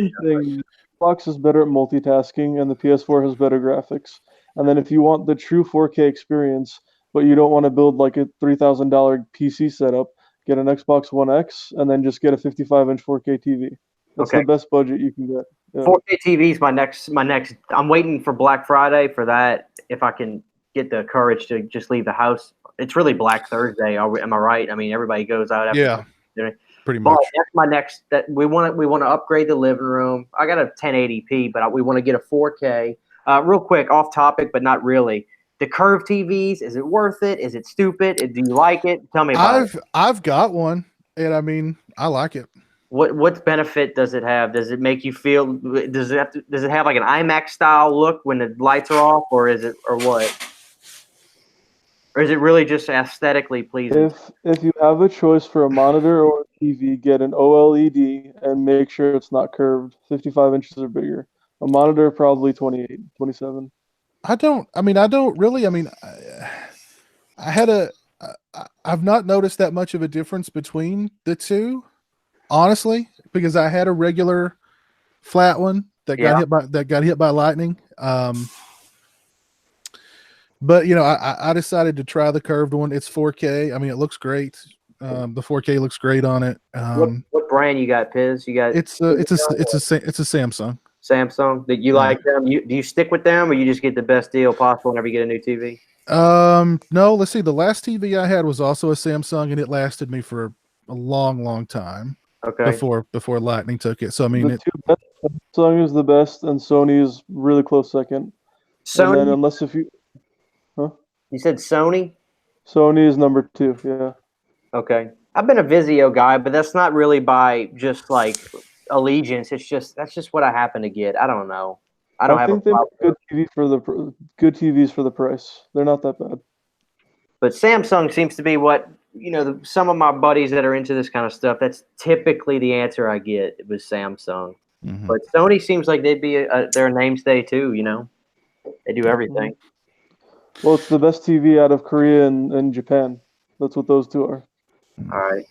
Xbox is better at multitasking, and the PS4 has better graphics. And then if you want the true 4K experience, but you don't want to build like a $3,000 PC setup. Get an Xbox One X and then just get a 55-inch 4K TV. That's the best budget you can get. Yeah. 4K TV is my next. I'm waiting for Black Friday for that. If I can get the courage to just leave the house, it's really Black Thursday. Am I right? I mean, everybody goes out. After pretty much. That's my next. That we want to upgrade the living room. I got a 1080p, but we want to get a 4K. Real quick, off topic, but not really. The curved TVs, is it worth it? Is it stupid? Do you like it? Tell me about it. I've got one, and I mean, I like it. What benefit does it have? Does it make you feel? Does it have like an IMAX style look when the lights are off, or what? Or is it really just aesthetically pleasing? If you have a choice for a monitor or a TV, get an OLED and make sure it's not curved. 55 inches or bigger. A monitor probably 28, 27. I've not noticed that much of a difference between the two, honestly, because I had a regular flat one that got hit by lightning. But I decided to try the curved one. It's 4K. I mean, it looks great. The 4K looks great on it. What brand you got, Piz? You got it's a Samsung. Samsung. That you like them? Do you stick with them, or you just get the best deal possible whenever you get a new TV? No. Let's see. The last TV I had was also a Samsung, and it lasted me for a long, long time. Okay. Before lightning took it. So I mean, the two best, Samsung is the best, and Sony is really close second. Sony. And then You said Sony? Sony is number 2, yeah. Okay. I've been a Vizio guy, but that's not really by just like allegiance. That's just what I happen to get. I don't know. I think they make good TVs for the price. They're not that bad. But Samsung seems to be what some of my buddies that are into this kind of stuff. That's typically the answer I get with Samsung. Mm-hmm. But Sony seems like they'd be their namestay too. They do everything. Well, it's the best TV out of Korea and Japan. That's what those two are. All right.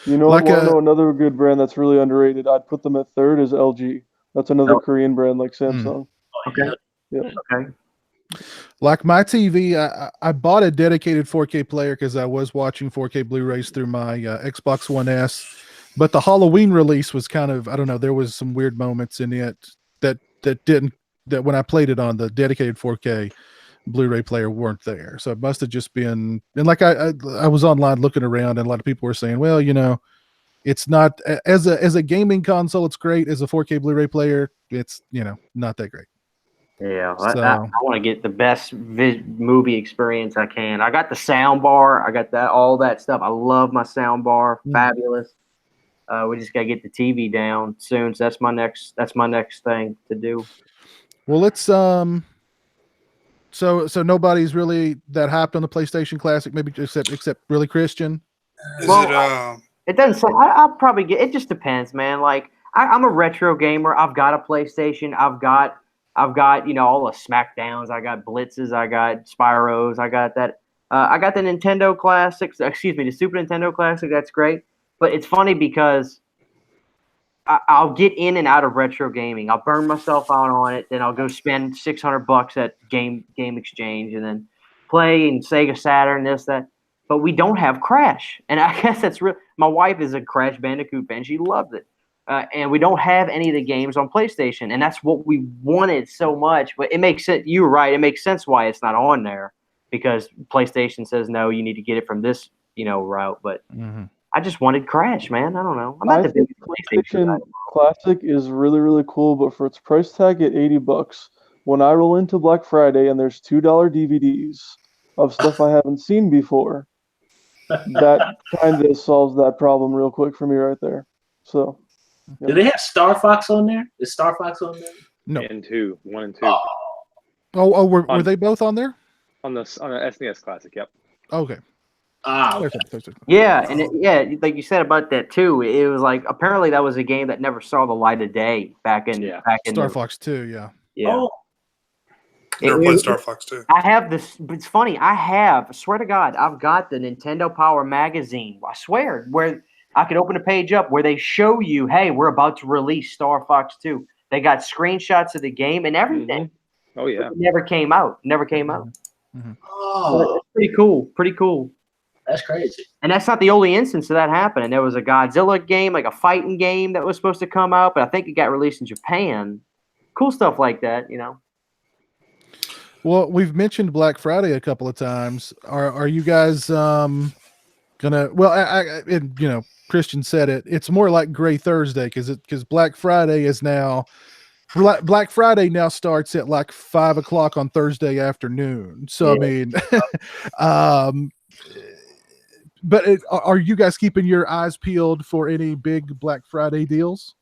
Know another good brand that's really underrated? I'd put them at third is LG. That's another Korean brand like Samsung. Okay. Yeah. Okay. Like my TV, I bought a dedicated 4K player because I was watching 4K Blu-rays through my Xbox One S. But the Halloween release was kind of, I don't know, there was some weird moments in it that when I played it on the dedicated 4K Blu-ray player weren't there. So it must have just been, and like I was online looking around, and a lot of people were saying, well, it's not as a gaming console, it's great. As a 4K Blu-ray player, it's not that great. Yeah, so, I want to get the best movie experience I can. I got the sound bar, I got all that stuff. I love my sound bar, fabulous. We just gotta get the TV down soon. So that's my next thing to do. Well, let's so nobody's really that hyped on the PlayStation Classic, maybe except really Christian. It doesn't say. I'll probably get. It just depends, man. Like I'm a retro gamer. I've got a PlayStation. I've got all the Smackdowns. I got Blitzes. I got Spyros. I got that. I got the Nintendo Classics. Excuse me, the Super Nintendo Classic. That's great. But it's funny because I'll get in and out of retro gaming. I'll burn myself out on it. Then I'll go spend $600 at Game Exchange and then play in Sega Saturn, this, that. But we don't have Crash. And I guess that's real. My wife is a Crash Bandicoot fan. She loves it. And we don't have any of the games on PlayStation. And that's what we wanted so much. But it makes sense. You're right. It makes sense why it's not on there. Because PlayStation says, no, you need to get it from this, route. But I just wanted Crash, man. I don't know. I'm not the biggest PlayStation Classic is really, really cool. But for its price tag at $80, when I roll into Black Friday and there's $2 DVDs of stuff I haven't seen before, that kind of solves that problem real quick for me right there. So, do they have Star Fox on there? Is Star Fox on there? No. 1 and 2. Were they both on there? On the SNES Classic, yep. Okay. Okay. Yeah, and like you said about that too. It was like apparently that was a game that never saw the light of day back in Star Fox 2. Yeah. Yeah. Never played Star Fox 2. I have this. It's funny. I swear to God, I've got the Nintendo Power magazine. I swear, where I could open a page up where they show you, hey, we're about to release Star Fox 2. They got screenshots of the game and everything. Oh yeah. It never came out. Oh, It's pretty cool. Pretty cool. that's crazy. And that's not the only instance of that happening. There was a Godzilla game, like a fighting game that was supposed to come out, but I think it got released in Japan. Cool stuff like that, you know. Well, we've mentioned Black Friday a couple of times. Are you guys gonna? Well, and, you know, Christian said it. It's more like Gray Thursday because Black Friday is now. Black Friday now starts at like 5 o'clock on Thursday afternoon. So I mean, but are you guys keeping your eyes peeled for any big Black Friday deals?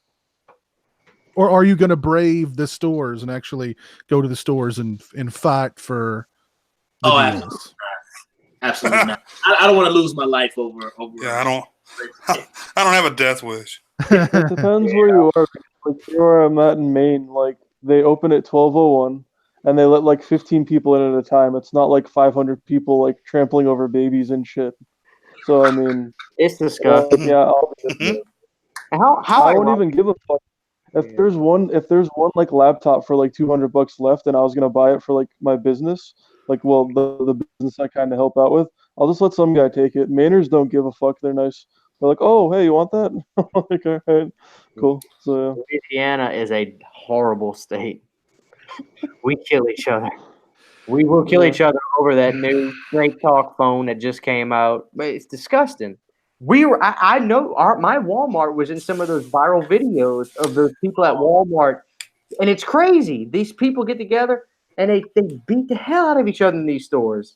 Or are you going to brave the stores and actually go to the stores and fight for the deals? Absolutely not. I don't want to lose my life over. Yeah, I don't have a death wish. It depends where you are. Like where I'm at in Maine, like they open at 12:01 and they let like 15 people in at a time. It's not like 500 people like trampling over babies and shit. So I mean, it's disgusting. Yeah, I won't even give a fuck. If there's one like laptop for like $200 left, and I was gonna buy it for like my business, like the business I kind of help out with, I'll just let some guy take it. Mainers don't give a fuck. They're nice. They're like, oh hey, you want that? Like, all right, cool. So Louisiana is a horrible state. We kill each other. We will kill each other over that new Straight Talk phone that just came out. But it's disgusting. I know my Walmart was in some of those viral videos of those people at Walmart, and it's crazy. These people get together and they beat the hell out of each other in these stores.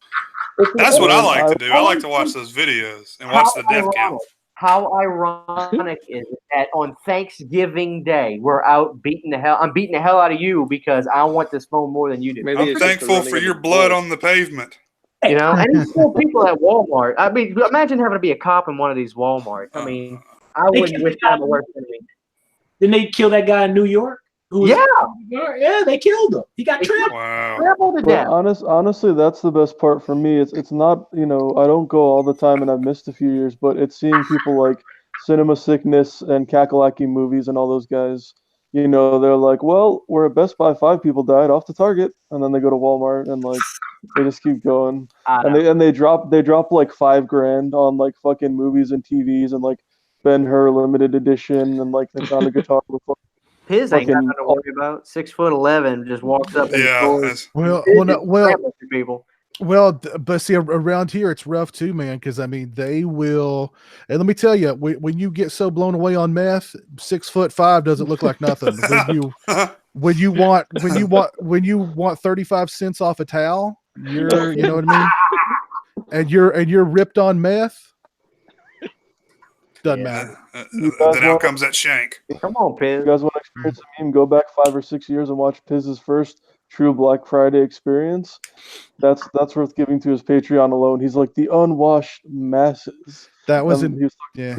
That's what I like to do. I like to watch those videos and watch the death count. How ironic is it that on Thanksgiving Day we're out beating the hell? I'm beating the hell out of you because I want this phone more than you do. I'm thankful for your blood on the pavement. You know, and there's still people at Walmart. I mean, imagine having to be a cop in one of these Walmarts. I mean, I wouldn't wish that worse than me. Didn't they kill that guy in New York? Yeah, they killed him. He got trampled to death. Honestly, that's the best part for me. It's not, you know, I don't go all the time and I've missed a few years, but it's seeing people like Cinema Sickness and Kakalaki Movies and all those guys. You know, they're like, well, we're at Best Buy, 5 people died off to Target, and then they go to Walmart and like they just keep going. And they drop like $5,000 on like fucking movies and TVs and like Ben-Hur limited edition and like they found a guitar before. His ain't got nothing to worry about. 6'11" just walks up and people. Well, but see, around here it's rough too, man. Because I mean, they will. And let me tell you, when you get so blown away on meth, 6'5" doesn't look like nothing. when you want 35 cents off a towel, you know what I mean. And you're ripped on meth. Doesn't matter. Then out comes that shank. Come on, Piz. You guys want to experience a meme? Go back 5 or 6 years and watch Piz's first true Black Friday experience. That's worth giving to his Patreon alone. He's like the unwashed masses. That wasn't. He was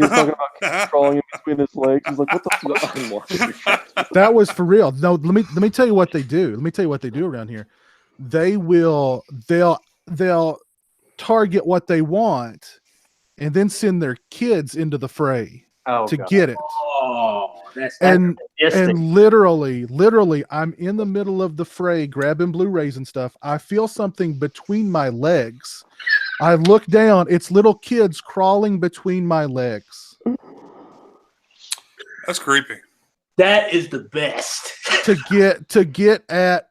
talking about kids crawling in between his legs. He's like, what the fuck? That was for real. No, let me tell you what they do. Let me tell you what they do around here. They'll target what they want and then send their kids into the fray to get it. Oh, that's and literally, I'm in the middle of the fray grabbing Blu-rays and stuff. I feel something between my legs. I look down. It's little kids crawling between my legs. That's creepy. That is the best. to get at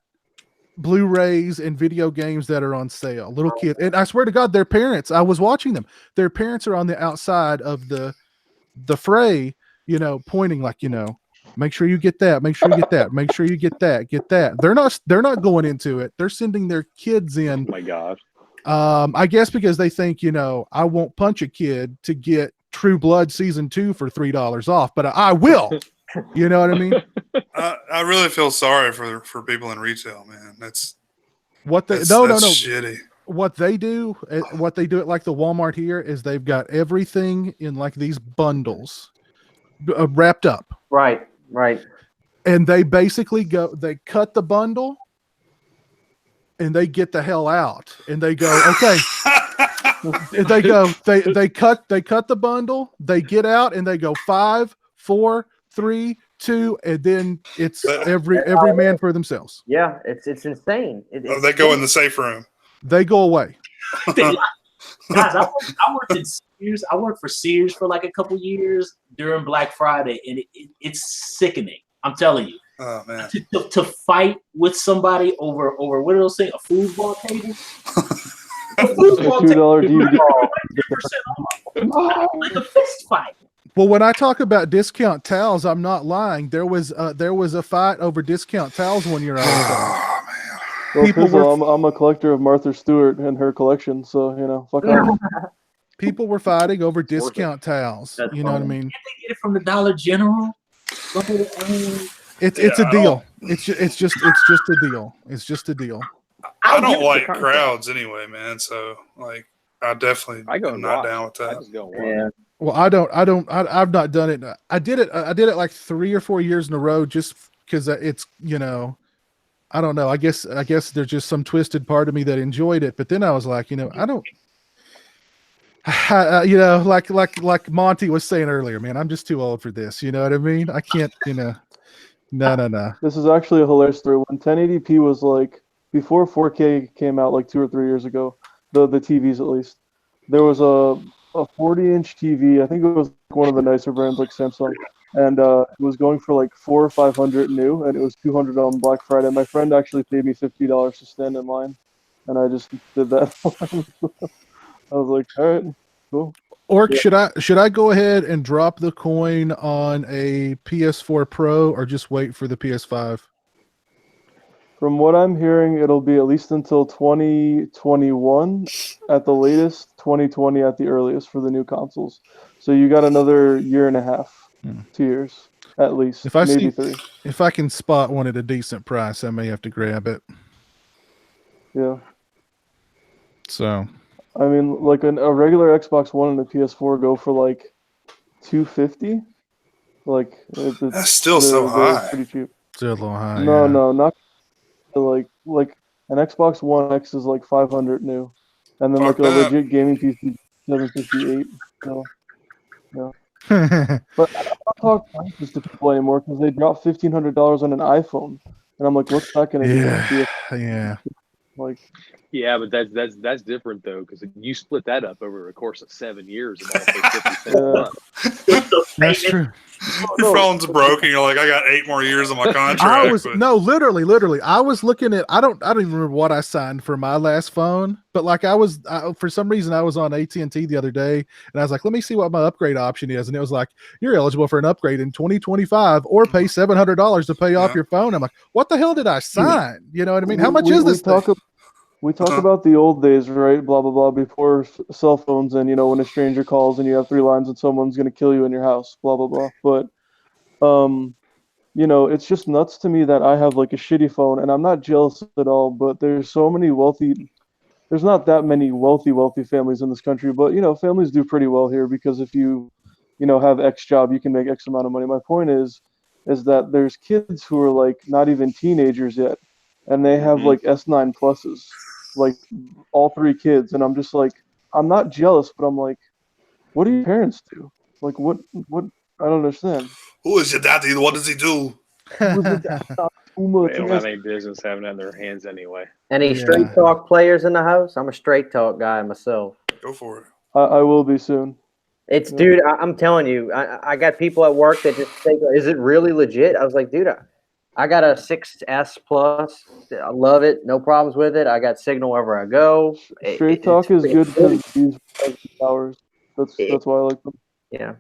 Blu-rays and video games that are on sale. Little kids, and I swear to God, their parents. I was watching them. Their parents are on the outside of the fray, you know, pointing like, you know, make sure you get that. Make sure you get that. Make sure you get that. Get that. They're not going into it. They're sending their kids in. Oh my gosh. I guess because they think, you know, I won't punch a kid to get True Blood season 2 for $3 off, but I will. You know what I mean? I really feel sorry for people in retail, man. That's shitty. What they do at like the Walmart here is they've got everything in like these bundles wrapped up. Right. And they basically they cut the bundle and they get the hell out and they go, okay. And they go, they cut the bundle, they get out and they go 5, 4, 3, 2, and then it's every man for themselves. Yeah, it's insane. They go in the safe room. They go away. Guys, I worked in Sears. I worked for Sears for like a couple years during Black Friday, and it's sickening. I'm telling you. Oh man. To fight with somebody over what are those things? A foosball table? A foosball $2 DVD. 20% off. Like a fist fight. Well, when I talk about discount towels, I'm not lying. There was a fight over discount towels one year. Oh man. Well, People Pizzle, were- I'm a collector of Martha Stewart and her collection, so fuck off. People were fighting over discount towels. That's You know what I funny. mean? Can't they get it from the Dollar General? It's a deal. It's just a deal. It's just a deal. I don't get the like concept. crowds anyway, man. So like, I definitely I go am and not watch. down with I that. just go and watch. Yeah. Well, I've not done it. I did it like 3 or 4 years in a row just because it's, I don't know. I guess there's just some twisted part of me that enjoyed it. But then I was like, I don't, like Monty was saying earlier, man, I'm just too old for this. You know what I mean? I can't, no. This is actually a hilarious story. When 1080p was like, before 4K came out like 2 or 3 years ago, the TVs at least, there was a 40-inch TV. I think it was one of the nicer brands like Samsung, and it was going for like $400 or $500 new, and it was $200 on Black Friday. My friend actually paid me $50 to stand in line, and I just did that. I was like, all right, cool. Or should I go ahead and drop the coin on a PS4 Pro or just wait for the PS5? From what I'm hearing, it'll be at least until 2021 at the latest, 2020 at the earliest for the new consoles. So you got another year and a half, 2 years at least, maybe 3. If I can spot one at a decent price, I may have to grab it. Yeah. So, I mean, like a regular Xbox One and a PS4 go for like $250. Like That's still so they're high. pretty cheap. still a little high. No, yeah. no, not like an Xbox One X is like $500 new, and then Fuck like a that. legit gaming PC $758. So, yeah. But I don't talk prices to people anymore because they drop $1,500 on an iPhone, and I'm like, what's that gonna do? Yeah. Like, Yeah, but that's different though, because you split that up over a course of 7 years and only pay 50 cents a month. That's true. Your phone's broken. You're like, I got 8 more years on my contract. I was but literally. I was looking at. I don't even remember what I signed for my last phone, but like for some reason I was on AT&T the other day, and I was like, let me see what my upgrade option is, and it was like, you're eligible for an upgrade in 2025, or pay $700 to pay off your phone. I'm like, what the hell did I sign? You know what I mean? How much is this thing? We talk about the old days, right? Blah blah blah. Before cell phones, and when a stranger calls and you have 3 lines and someone's gonna kill you in your house. Blah blah blah. But it's just nuts to me that I have like a shitty phone, and I'm not jealous at all. But there's so many wealthy. There's not that many wealthy families in this country, but families do pretty well here because if you have X job, you can make X amount of money. My point is that there's kids who are like not even teenagers yet, and they have like S9 pluses, like all 3 kids, and I'm just like, I'm not jealous, but I'm like, what do your parents do? Like, what? I don't understand. who is your daddy? What does he do? They don't have any business having it in their hands anyway. Any straight talk players in the house? I'm a straight talk guy myself. Go for it. I will be soon. It's dude, I'm telling you, I got people at work that just say, "Is it really legit?" I was like, dude, I got a 6S Plus. I love it. No problems with it. I got signal wherever I go. Straight talk is good because these hours. That's why I like them. Yeah,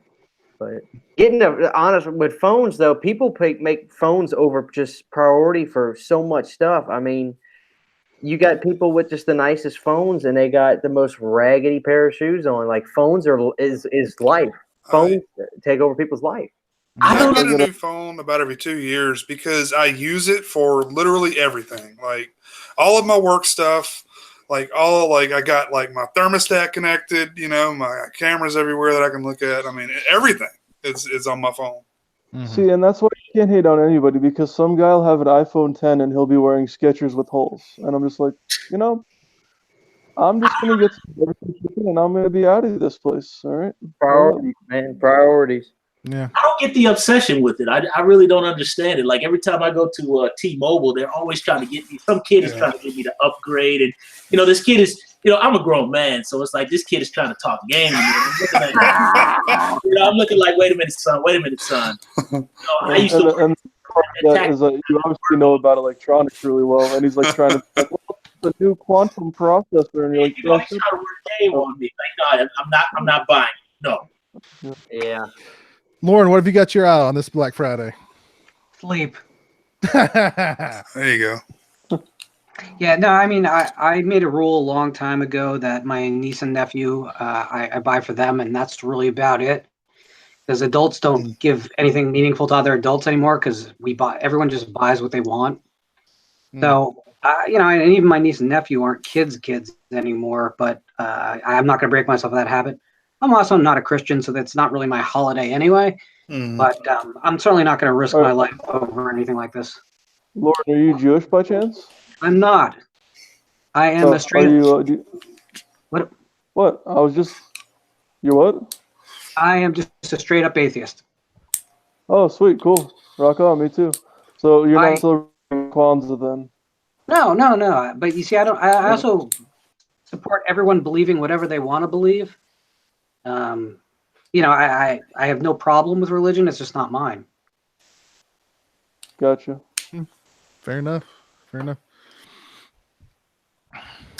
but getting honest with phones though, people make phones over just priority for so much stuff. I mean, you got people with just the nicest phones, and they got the most raggedy pair of shoes on. Like phones is life. Phones take over people's life. I get a new phone about every 2 years because I use it for literally everything. Like all of my work stuff, I got like my thermostat connected, my cameras everywhere that I can look at. I mean, everything is on my phone. Mm-hmm. See, and that's why you can't hate on anybody because some guy will have an iPhone 10 and he'll be wearing Skechers with holes. And I'm just like, I'm just going to get some everything and I'm going to be out of this place. All right. Priorities, man. Priorities. Yeah. I don't get the obsession with it. I really don't understand it. Like every time I go to T-Mobile, they're always trying to get me. Some kid is trying to get me to upgrade, and this kid is. I'm a grown man, so it's like this kid is trying to talk game to me. I'm looking like, wait a minute, son. I used to. That is you obviously know about electronics really well, and he's like trying to like, well, the new quantum processor, and you're like, he's trying to work game on me. Like, no, I'm not buying. No. Yeah. Lauren, what have you got your eye on this Black Friday? Sleep. There you go. Yeah, no, I mean, I made a rule a long time ago that my niece and nephew, I buy for them, and that's really about it. Because adults don't give anything meaningful to other adults anymore, because everyone just buys what they want. So, and even my niece and nephew aren't kids anymore, but I'm not going to break myself of that habit. I'm also not a Christian, so that's not really my holiday anyway. But I'm certainly not going to risk my life over anything like this. Lauren, are you Jewish by chance? I'm not. I am a straight. Are you, What? What? I was just. You're what? I am just a straight up atheist. Oh, sweet, cool. Rock on, me too. So you're not celebrating Kwanzaa then? No. But you see, I also support everyone believing whatever they want to believe. I have no problem with religion. It's just not mine. Gotcha. Fair enough.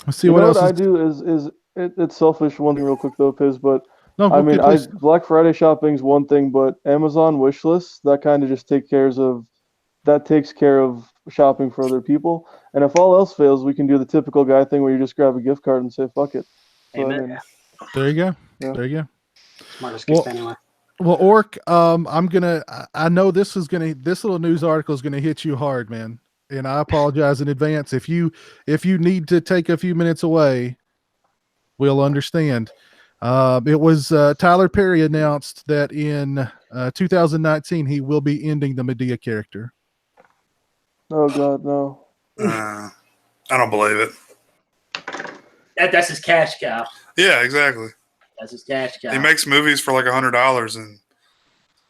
Let's see what else. I do is it's selfish. One thing, real quick though, Piz, but no, I mean, please. Black Friday shopping's one thing, but Amazon wish lists that kind of just takes care of shopping for other people. And if all else fails, we can do the typical guy thing where you just grab a gift card and say fuck it. So, Amen. I mean, there you go. Yeah. There you go. Smartest gift anyway. Well, Orc, I know this little news article is gonna hit you hard, man. And I apologize in advance. If you need to take a few minutes away, we'll understand. It was Tyler Perry announced that in 2019 he will be ending the Medea character. Oh God, no. I don't believe it. That's his cash cow. Yeah, exactly. That's his cash cow. He makes movies for like $100 and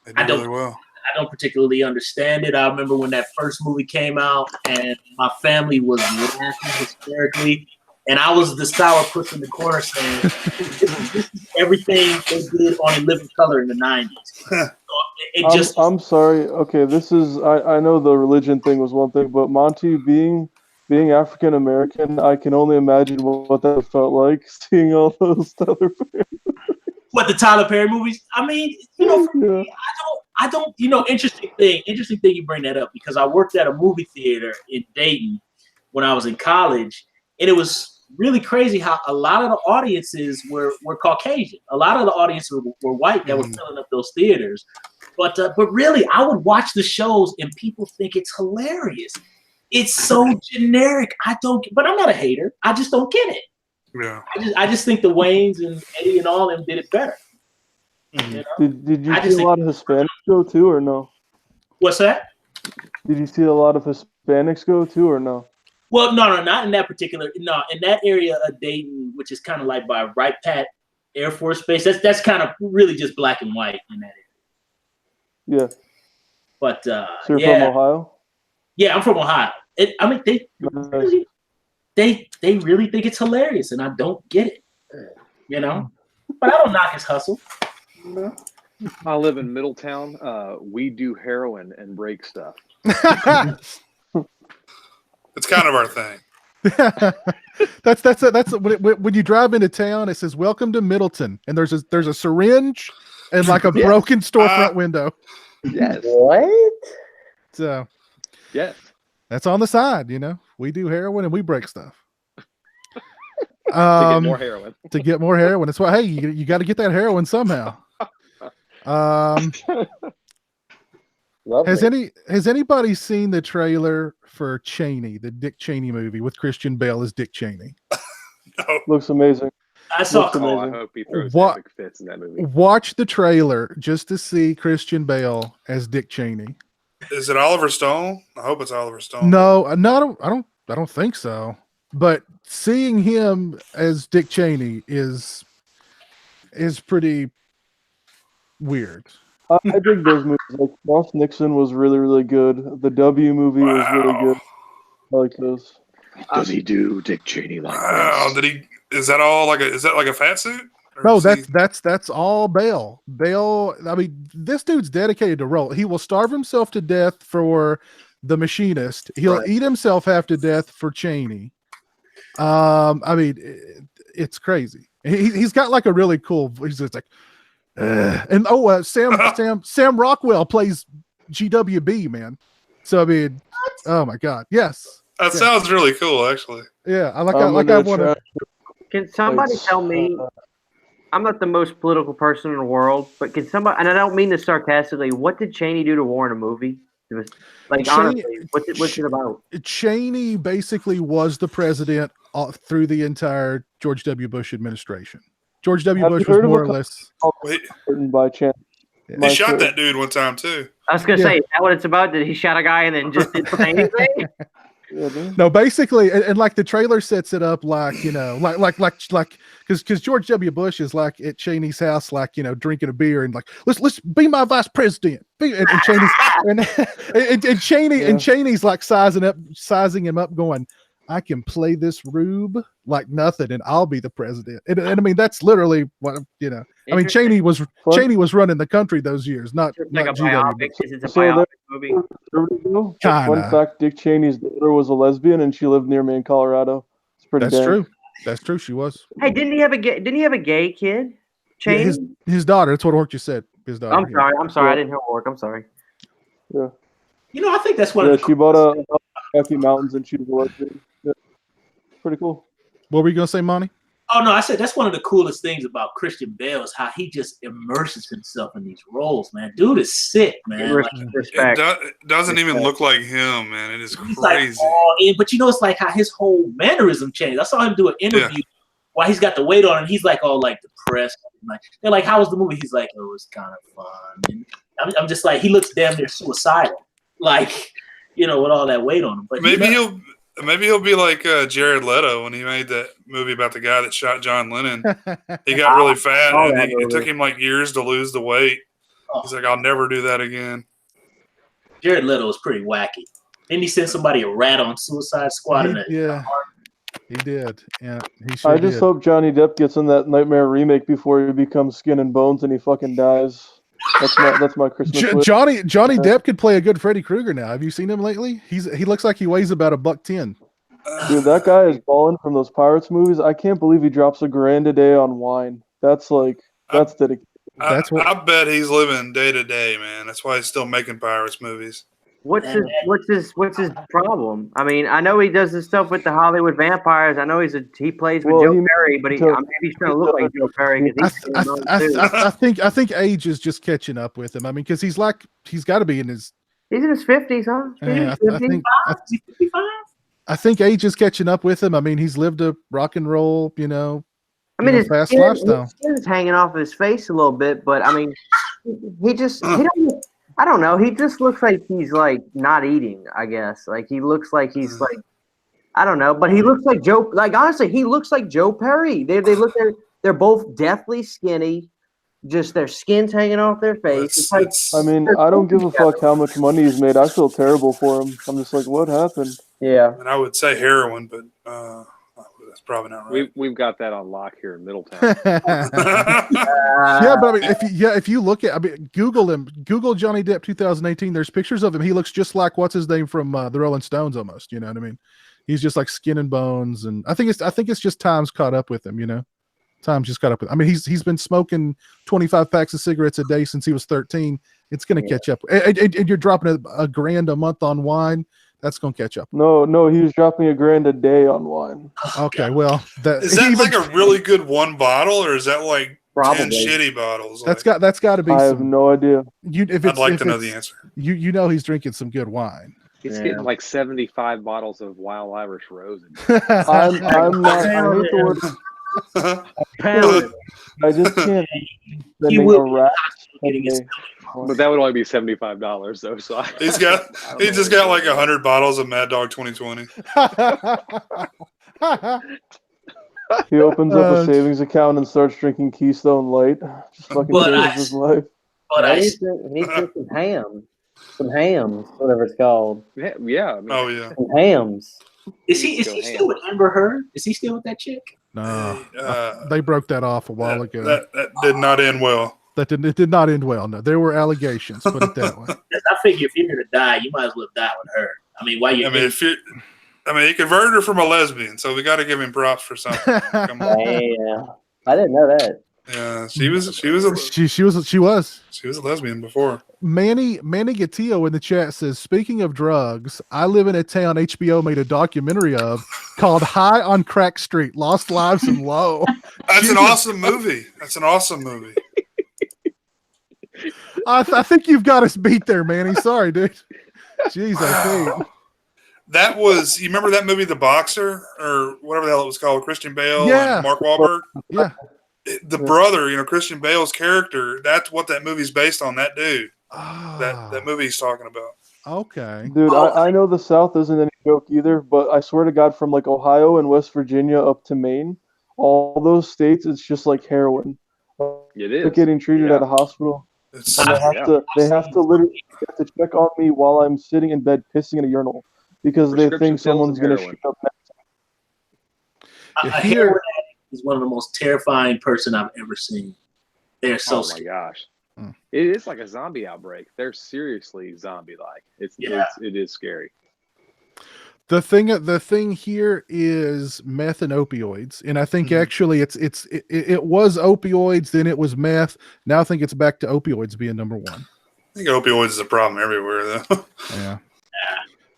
they do really well. I don't particularly understand it. I remember when that first movie came out and my family was laughing hysterically. And I was the sourpuss in the corner saying, this is everything they did on In Living Color in the 90s. I'm sorry. Okay, this is I know the religion thing was one thing, but Monty being African American, I can only imagine what that felt like seeing all those Tyler Perry. What, the Tyler Perry movies? I mean, for me, I don't. Interesting thing you bring that up, because I worked at a movie theater in Dayton when I was in college, and it was really crazy how a lot of the audiences were Caucasian. A lot of the audiences were white that were filling up those theaters. But really, I would watch the shows and people think it's hilarious. It's so generic. But I'm not a hater. I just don't get it. Yeah. I just think the Waynes and Eddie and all of them did it better. Did you see a lot of Hispanics go too, or no? What's that? Did you see a lot of Hispanics go too, or no? Well, no, not in that particular. No, in that area of Dayton, which is kind of like by Wright Pat Air Force Base. That's kind of really just black and white in that area. Yeah. But so you're from Ohio? Yeah, I'm from Ohio. They really think it's hilarious, and I don't get it. But I don't knock his hustle. I live in Middletown. We do heroin and break stuff. It's kind of our thing. that's when you drive into town, it says "Welcome to Middleton," and there's a syringe and like a broken storefront window. Yes. What? So, yes, that's on the side. We do heroin and we break stuff. To get more heroin. To get more heroin. That's why. Hey, you got to get that heroin somehow. Has anybody seen the trailer for Cheney, the Dick Cheney movie with Christian Bale as Dick Cheney? No. Looks amazing. I saw. Oh, I hope he throws epic fits in that movie. Watch the trailer just to see Christian Bale as Dick Cheney. Is it Oliver Stone? I hope it's Oliver Stone. No, I don't think so. But seeing him as Dick Cheney is pretty weird. I dig those movies. Like Ross Nixon was really, really good. The W movie was really good. I like those. Does he do Dick Cheney like Wow, this? did he? Is that all like a? Is that like a fat suit? Or No, is he- that's all Bale. Bale. I mean, this dude's dedicated to role. He will starve himself to death for the Machinist. He'll eat himself half to death for Cheney. I mean, it's crazy. He's got like a really cool. He's just like, and Sam Rockwell plays GWB, man. So I mean, oh my god, yes, That sounds really cool, actually. yeah. I I'm want to. Can somebody tell me? I'm not the most political person in the world, but can somebody? And I don't mean this sarcastically. What did Cheney do to war in a movie? It was like Cheney- honestly, what's it about? Cheney basically was the president through the entire George W. Bush administration. George W. Have you Bush was heard of more a or less. Wait, Written by chance. he shot that dude one time too. I was gonna say, is that what it's about? Did he shot a guy and then just didn't say anything? Yeah, dude. No, basically, and like the trailer sets it up like because George W. Bush is like at Cheney's house, like drinking a beer and like let's be my vice president. And Cheney's and Cheney and Cheney's like sizing him up, going, I can play this rube like nothing, and I'll be the president. And I mean that's literally what I mean. Cheney was running the country those years, not like a GW. biopic. It's a So biopic there- movie. Kinda. Fun fact: Dick Cheney's daughter was a lesbian, and she lived near me in Colorado. It's pretty. That's dang. true. That's true. She was. Hey, didn't he have a gay kid? Yeah, Cheney. his daughter. That's what Ork just said. His daughter. I'm sorry. I'm sorry. I didn't hear work. I'm sorry. Yeah. I think that's one Yeah, of the she bought a Rocky Mountains, and she was a lesbian. Yeah. Pretty cool. What were you gonna say, Monty? Oh no, I said that's one of the coolest things about Christian Bale is how he just immerses himself in these roles, man. Dude is sick, man. Like, Respect. It doesn't even look like him, man. It is he's like crazy. all in, but it's like how his whole mannerism changed. I saw him do an interview while he's got the weight on, and he's like all like depressed. Like they're like, "How was the movie?" He's like, "Oh, it was kind of fun." And I'm just like, he looks damn near suicidal, like with all that weight on him. But Maybe he'll be like Jared Leto when he made that movie about the guy that shot John Lennon. He got really fat, and it took him like years to lose the weight. He's like, I'll never do that again. Jared Leto is pretty wacky. Didn't he send somebody a rat on Suicide Squad? He did. Yeah, he sure I just did. hope Johnny Depp gets in that Nightmare remake before he becomes Skin and Bones and he fucking dies. That's my Christmas wish. Johnny Depp could play a good Freddy Krueger now. Have you seen him lately? He looks like he weighs about $110. Dude, that guy is balling from those Pirates movies. I can't believe he drops $1,000 a day on wine. That's dedication. I bet he's living day to day, man. That's why he's still making Pirates movies. What's his problem? I mean, I know he does this stuff with the Hollywood vampires. I know he plays with Joe Perry, but maybe he's trying to look like Joe Perry. I think age is just catching up with him. I mean, because he's got to be in his. He's in his 50s, huh? I think age is catching up with him. I mean, he's lived a rock and roll, his fast lifestyle. His skin's hanging off his face a little bit, but I mean, I don't know. He just looks like he's like not eating, I guess. Like he looks like he's like, I don't know, but he looks like Joe. Like honestly, he looks like Joe Perry. They're both deathly skinny. Just their skin's hanging off their face. I mean, I don't give a fuck how much money he's made. I feel terrible for him. I'm just like, what happened? Yeah. And I would say heroin, but that's probably not right. We've got that on lock here in Middletown. Yeah, but I mean, if you look at, Google him, Google Johnny Depp 2018. There's pictures of him. He looks just like what's his name from the Rolling Stones, almost. You know what I mean? He's just like skin and bones, and I think it's just time's caught up with him. Time's just caught up with. I mean, he's been smoking 25 packs of cigarettes a day since he was 13. It's going to catch up, and you're dropping $1,000 a month on wine. That's going to catch up. No, he was dropping $1,000 a day on wine. Okay, well, is that like a really good one bottle, or is that like 10 shitty bottles? That's got to be. I have no idea. I'd like to know the answer. He's drinking some good wine. He's getting like 75 bottles of Wild Irish Rose. I'm not. I hate the word. I just can't. Spending a rat. But that would only be $75 though. So he just got like 100 bottles of Mad Dog 2020. He opens up a savings account and starts drinking Keystone Light. Just fucking changes his life. But he I needs some ham, some hams, whatever it's called. Yeah. I mean, Oh yeah. Some hams. is he Go still with Amber Heard? Is he still with that chick? No, Hey, they broke that off a while ago. That did not end well. It did not end well. No, there were allegations. Put it that way. I figure if you're gonna die, you might as well die with her. I mean, why you? He converted her from a lesbian, so we got to give him props for something. Come on. Yeah, I didn't know that. Yeah, she was a lesbian before. Manny Gatillo in the chat says, speaking of drugs, I live in a town HBO made a documentary of called High on Crack Street, Lost Lives and Low. That's an awesome movie. I think you've got us beat there, Manny. Sorry, dude. Jeez, I think. That was, you remember that movie, The Boxer, or whatever the hell it was called, Christian Bale Yeah. and Mark Wahlberg? Yeah. The brother, Christian Bale's character, that's what that movie's based on, that dude. That movie he's talking about. Okay. Dude, I know the South isn't any joke either, but I swear to God, from like Ohio and West Virginia up to Maine, all those states, it's just like heroin. It is. Like getting treated at a hospital. They have to literally check on me while I'm sitting in bed pissing in a urinal because they think someone's going to shoot up next. Heroin addict is one of the most terrifying person I've ever seen. They're so my gosh. It is like a zombie outbreak. They're seriously zombie-like. It is scary. The thing here is meth and opioids, and I think actually it was opioids, then it was meth. Now I think it's back to opioids being number one. I think opioids is a problem everywhere, though.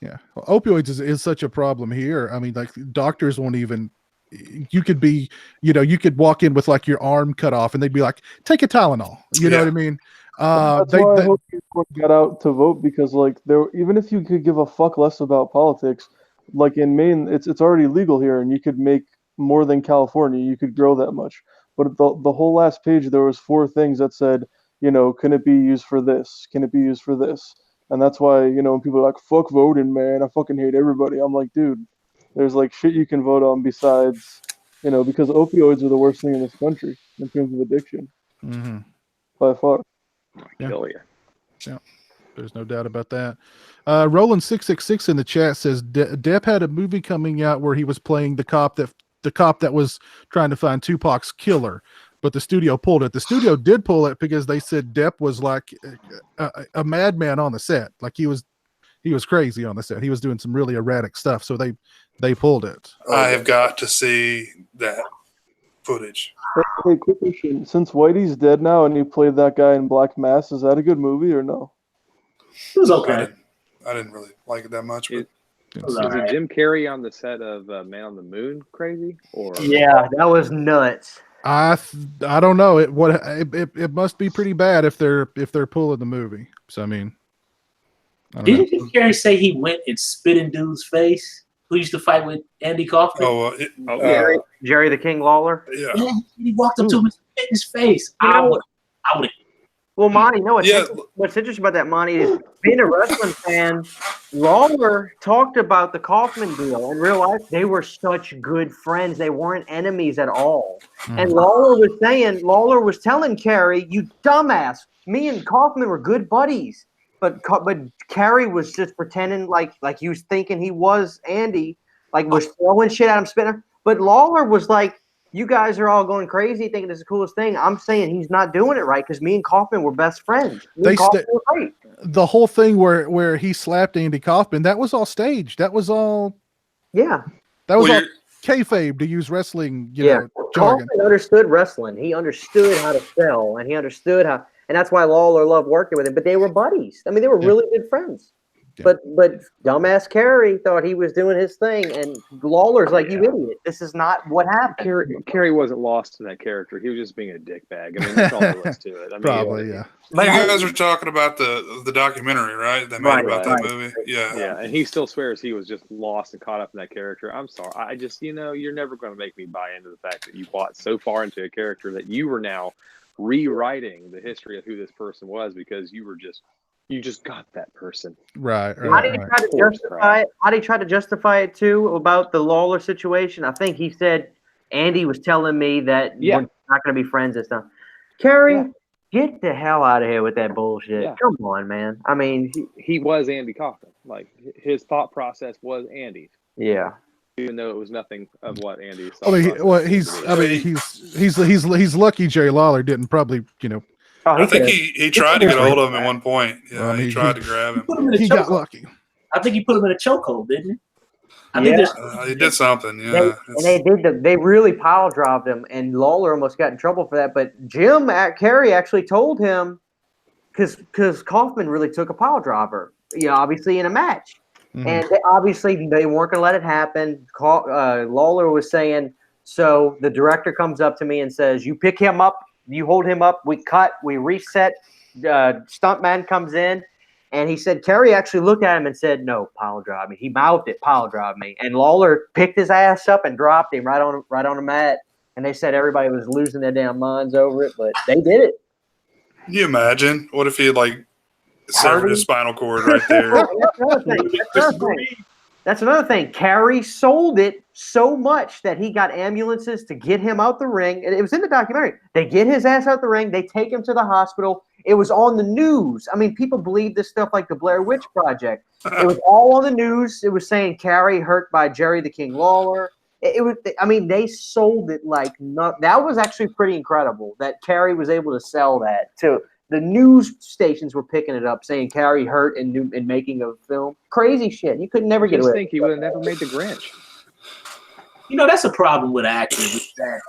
Yeah. Well, opioids is such a problem here. I mean, like doctors won't even. You could be, you could walk in with like your arm cut off, and they'd be like, "Take a Tylenol." You know what I mean? That's why I hope people get out to vote because, like, even if you could give a fuck less about politics, like in Maine, it's already legal here, and you could make more than California. You could grow that much. But the whole last page, there was 4 things that said, can it be used for this? Can it be used for this? And that's why, when people are like, "Fuck voting, man, I fucking hate everybody." I'm like, dude. There's like shit you can vote on besides, because opioids are the worst thing in this country in terms of addiction. By far. Kill you. Yeah. There's no doubt about that. Roland666 in the chat says Depp had a movie coming out where he was playing the cop that was trying to find Tupac's killer, but the studio pulled it. The studio did pull it because they said Depp was like a madman on the set. Like he was crazy on the set. He was doing some really erratic stuff. So they pulled it. I have got to see that footage. Hey, quick question. Since Whitey's dead now and you played that guy in Black Mass, is that a good movie or no? It was okay. I didn't really like it that much. But is it Jim Carrey on the set of Man on the Moon crazy? Or yeah, that was nuts. I don't know. It must be pretty bad if they're pulling the movie. So I mean, didn't Jim Carrey say he went and spit in dude's face? Who used to fight with Andy Kaufman? Jerry the King Lawler. Yeah. He walked up to him and spit in his face. I would have. Well, Monty, what's interesting about that, Monty, is being a wrestling fan, Lawler talked about the Kaufman deal. In real life, they were such good friends. They weren't enemies at all. And Lawler was telling Carey, "You dumbass, me and Kaufman were good buddies." But Carey was just pretending like he was thinking he was Andy, like was throwing shit at him, spitting. But Lawler was like, "You guys are all going crazy thinking it's the coolest thing." I'm saying he's not doing it right because me and Kaufman were best friends. Kaufman were great. The whole thing where he slapped Andy Kaufman, that was all staged. That was all. Yeah. That was all kayfabe, to use wrestling. Jargon. Kaufman understood wrestling. He understood how to sell, and he understood how. And that's why Lawler loved working with him. But they were buddies. I mean, they were really good friends. Yeah. But dumbass Carey thought he was doing his thing, and Lawler's like, "You idiot! This is not what happened." Carey wasn't lost to that character. He was just being a dickbag. I mean, that's all there was to it. I mean, probably, yeah. You guys are talking about the documentary, right? They made about that movie. Yeah. Yeah, and he still swears he was just lost and caught up in that character. I'm sorry. I just, you're never going to make me buy into the fact that you bought so far into a character that you were now rewriting the history of who this person was because you just got that person. Right. How did he try to justify it? How did he try to justify it too about the Lawler situation? I think he said Andy was telling me that we're not going to be friends and stuff. Carey, Get the hell out of here with that bullshit. Yeah. Come on, man. I mean, He was Andy Kaufman. Like his thought process was Andy's, yeah. even though it was nothing of what Andy's. I mean, he's lucky Jerry Lawler didn't probably, Oh, I think could've- he tried to get a hold of him at one point. Yeah, Well, I mean, he tried to grab him. Put him in a he got chokehold. lucky. I think he put him in a chokehold, didn't he? I Yeah. think He did something. They, Yeah, and they really pile dropped him, and Lawler almost got in trouble for that. But Carey actually told him because Kaufman really took a pile driver, obviously in a match, and obviously they weren't going to let it happen. Lawler was saying, so the director comes up to me and says, "You pick him up, you hold him up, we cut, we reset." Stuntman comes in. And he said, Carey actually looked at him and said, "No, pile drive me." He mouthed it, "Pile drive me." And Lawler picked his ass up and dropped him right on the mat. And they said everybody was losing their damn minds over it, but they did it. Can you imagine? What if he had severed his spinal cord right there? That's another thing. Carey sold it so much that he got ambulances to get him out the ring. And it was in the documentary. They get his ass out the ring. They take him to the hospital. It was on the news. I mean, people believe this stuff like the Blair Witch Project. It was all on the news. It was saying Carey hurt by Jerry the King Lawler. It was. I mean, they sold it like that was actually pretty incredible that Carey was able to sell that to the news stations were picking it up saying Carey hurt in making a film. Crazy shit. You could never get away. I think he would have never made the Grinch. That's a problem with actors. Is that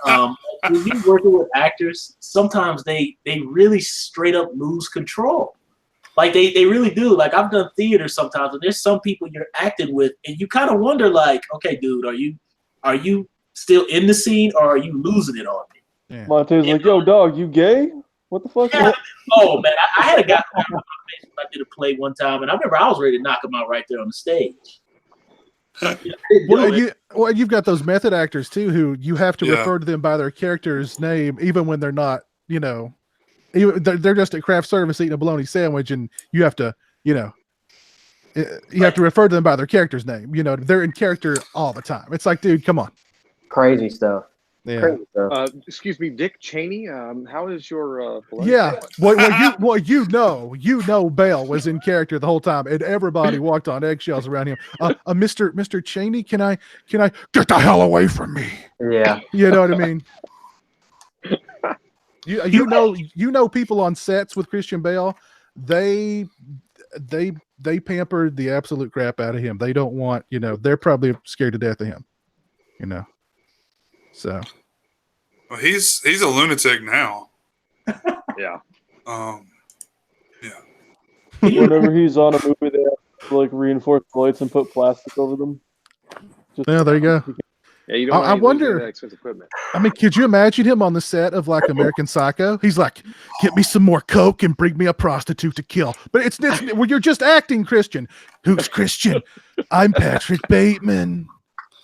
when you're working with actors, sometimes they really straight up lose control. Like they really do. Like I've done theater sometimes, and there's some people you're acting with, and you kind of wonder, like, okay, dude, are you still in the scene, or are you losing it on me? Yeah. Monte's like, "Yo, dog, you gay? What the fuck?" Yeah. Oh man, I had a guy on my face when I did a play one time, and I remember I was ready to knock him out right there on the stage. You've got those method actors too, who you have to refer to them by their character's name, even when they're not, they're just at craft service eating a bologna sandwich, and you have to, you have to refer to them by their character's name. They're in character all the time. It's like, dude, come on. Crazy stuff. Yeah. Crazy stuff. Excuse me, Dick Cheney. How is your? Yeah. Bale was in character the whole time, and everybody walked on eggshells around him. Mr. Cheney, can I get the hell away from me? Yeah. You know what I mean? You know people on sets with Christian Bale, they pampered the absolute crap out of him. They don't want, they're probably scared to death of him. So Well, he's a lunatic now. Yeah. Whenever he's on a movie, they have to reinforce the lights and put plastic over them. Yeah, there you go. Yeah, you don't. I wonder. That expensive equipment. I mean, could you imagine him on the set of American Psycho? He's like, "Get me some more coke and bring me a prostitute to kill." But it's well, you're just acting, Christian. Who's Christian? I'm Patrick Bateman.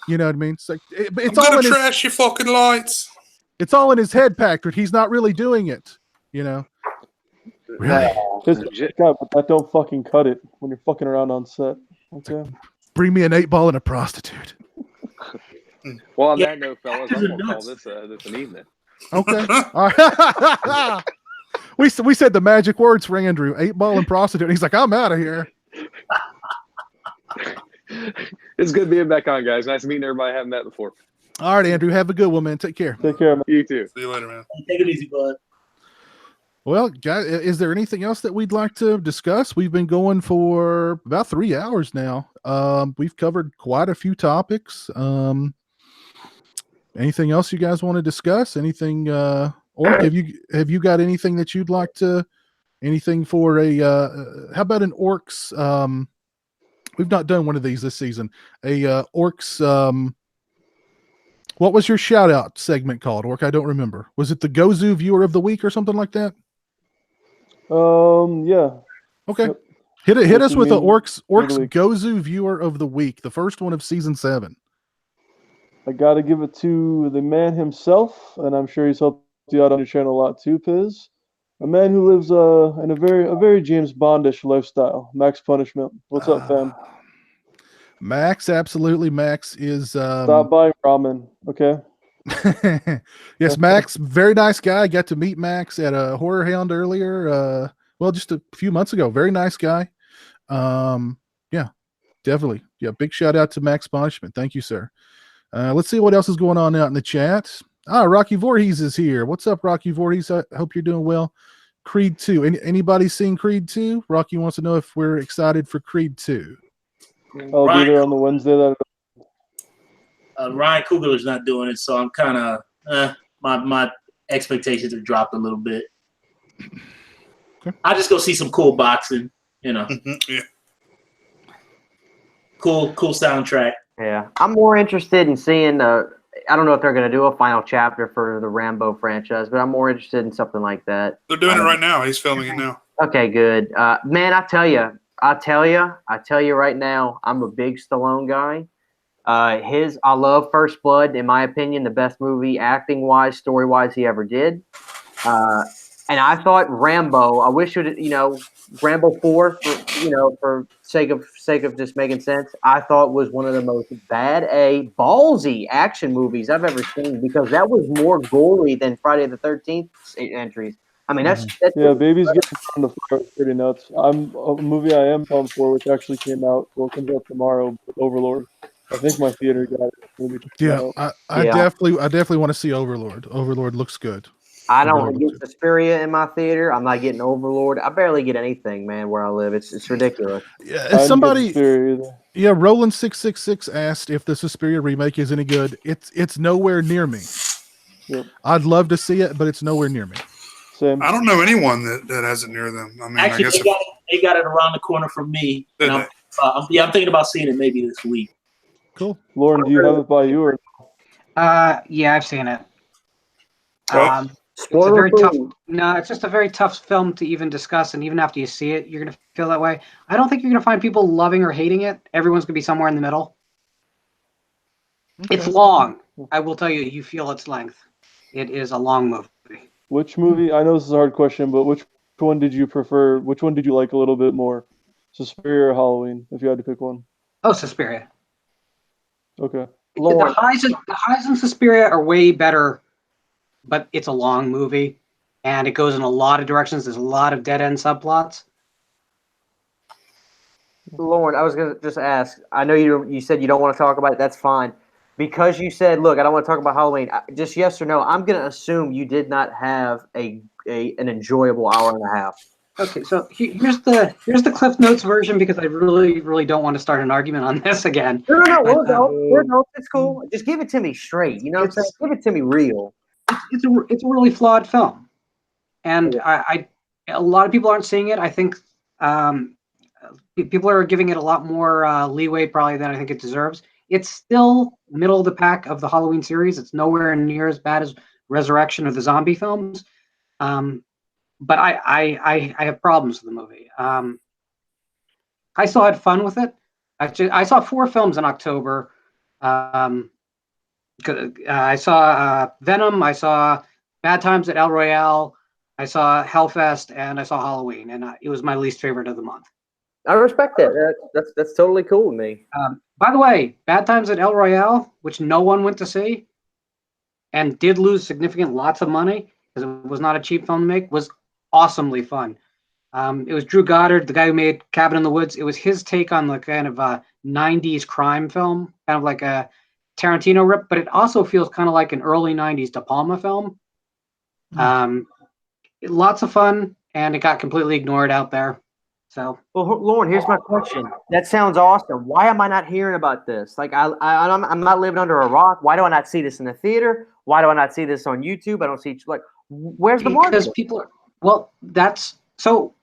You know what I mean? It's like it's I'm all gonna trash your fucking lights. It's all in his head, Patrick. He's not really doing it. Really? God, but that don't fucking cut it when you're fucking around on set. Okay. Bring me an 8-ball and a prostitute. Well, on that note, fellas, I'm gonna call this an evening. Okay. All right. we said the magic words for Andrew: 8-ball and prostitute. And he's like, "I'm out of here." It's good being back on, guys. Nice meeting everybody I haven't met before. All right, Andrew. Have a good one, man. Take care. Take care, man. You too. See you later, man. Take it easy, bud. Well, guys, is there anything else that we'd like to discuss? We've been going for about 3 hours now. We've covered quite a few topics. Anything else you guys want to discuss? Anything, or have you got anything that you'd like to? Anything for a? How about an Orcs? We've not done one of these this season. A Orcs. What was your shout out segment called, Orc? I don't remember. Was it the Gozu Viewer of the Week or something like that? Yeah. Okay. Yep. Hit us with the Orcs Gozu Viewer of the Week, the first one of season 7. I got to give it to the man himself, and I'm sure he's helped you out on your channel a lot too, Piz. A man who lives in a very James Bondish lifestyle. Max Punishment. What's up, fam? Max, absolutely. Max is stop buying ramen, okay? Yes, Max, very nice guy. I got to meet Max at a Horror Hound earlier. Well, just a few months ago. Very nice guy. Yeah, definitely. Yeah, big shout out to Max Bonishman. Thank you, sir. Let's see what else is going on out in the chat. Rocky Voorhees is here. What's up, Rocky Voorhees? I hope you're doing well. Creed 2. Anybody seen Creed 2? Rocky wants to know if we're excited for Creed 2. I'll be there on the Wednesday. Ryan Coogler's not doing it, so I'm kind of my expectations have dropped a little bit. Okay. I just go see some cool boxing, you know. Yeah. Cool soundtrack. Yeah, I'm more interested in seeing. I don't know if they're going to do a final chapter for the Rambo franchise, but I'm more interested in something like that. They're doing it right now. He's filming it now. Okay, good. Man, I tell you right now, I'm a big Stallone guy. I love First Blood. In my opinion, the best movie, acting wise, story wise, he ever did. And I thought Rambo. I wish it, Rambo 4, for sake of just making sense. I thought was one of the most ballsy action movies I've ever seen, because that was more gory than Friday the 13th entries. I mean, that's Baby's Getting on the Floor is pretty nuts. A movie I am pumped for, which actually came out. Well, it comes out tomorrow. Overlord. I think my theater got it. Yeah, I definitely want to see Overlord. Overlord looks good. I don't get Suspiria in my theater. I'm not getting Overlord. I barely get anything, man, where I live. It's ridiculous. Yeah, somebody. Yeah, Roland 666 asked if the Suspiria remake is any good. It's nowhere near me. Yep. I'd love to see it, but it's nowhere near me. Same. I don't know anyone that has it near them. I mean, Actually, I guess they got it around the corner from me. And I'm thinking about seeing it maybe this week. Cool. Lauren, do you have it by you or? Yeah, I've seen it. It's a very tough. No, it's just a very tough film to even discuss, and even after you see it, you're gonna feel that way. I don't think you're gonna find people loving or hating it. Everyone's gonna be somewhere in the middle. Okay. It's long. I will tell you, you feel its length. It is a long movie. Which movie? I know this is a hard question, but which one did you prefer? Which one did you like a little bit more? Suspiria or Halloween, if you had to pick one? Oh, Suspiria. Okay. The highs in Suspiria are way better, but it's a long movie, and it goes in a lot of directions. There's a lot of dead-end subplots. Lauren, I was going to just ask. I know you said you don't want to talk about it. That's fine. Because you said, look, I don't want to talk about Halloween. Just yes or no, I'm going to assume you did not have an enjoyable hour and a half. Okay, so here's the Cliff Notes version, because I really, really don't want to start an argument on this again. No, we'll go. It's cool. Just give it to me straight. You know what I'm saying? Give it to me real. It's a really flawed film, and a lot of people aren't seeing it. I think people are giving it a lot more leeway probably than I think it deserves. It's still middle of the pack of the Halloween series. It's nowhere near as bad as Resurrection or the zombie films. But I have problems with the movie. I still had fun with it. I saw 4 films in October. I saw Venom, I saw Bad Times at El Royale, I saw Hellfest, and I saw Halloween, and it was my least favorite of the month. I respect that. That's totally cool with me. By the way, Bad Times at El Royale, which no one went to see, and did lose significant lots of money because it was not a cheap film to make, was awesomely fun. It was Drew Goddard, the guy who made Cabin in the Woods. It was his take on the kind of 90s crime film, kind of like a Tarantino rip, but it also feels kind of like an early 90s De Palma film. Lots of fun, and it got completely ignored out there. So, well, Lauren, here's my question. That sounds awesome. Why am I not hearing about this? Like, I'm not living under a rock. Why do I not see this in the theater? Why do I not see this on YouTube? I don't see, like, where's the market? Because people are, well, that's so.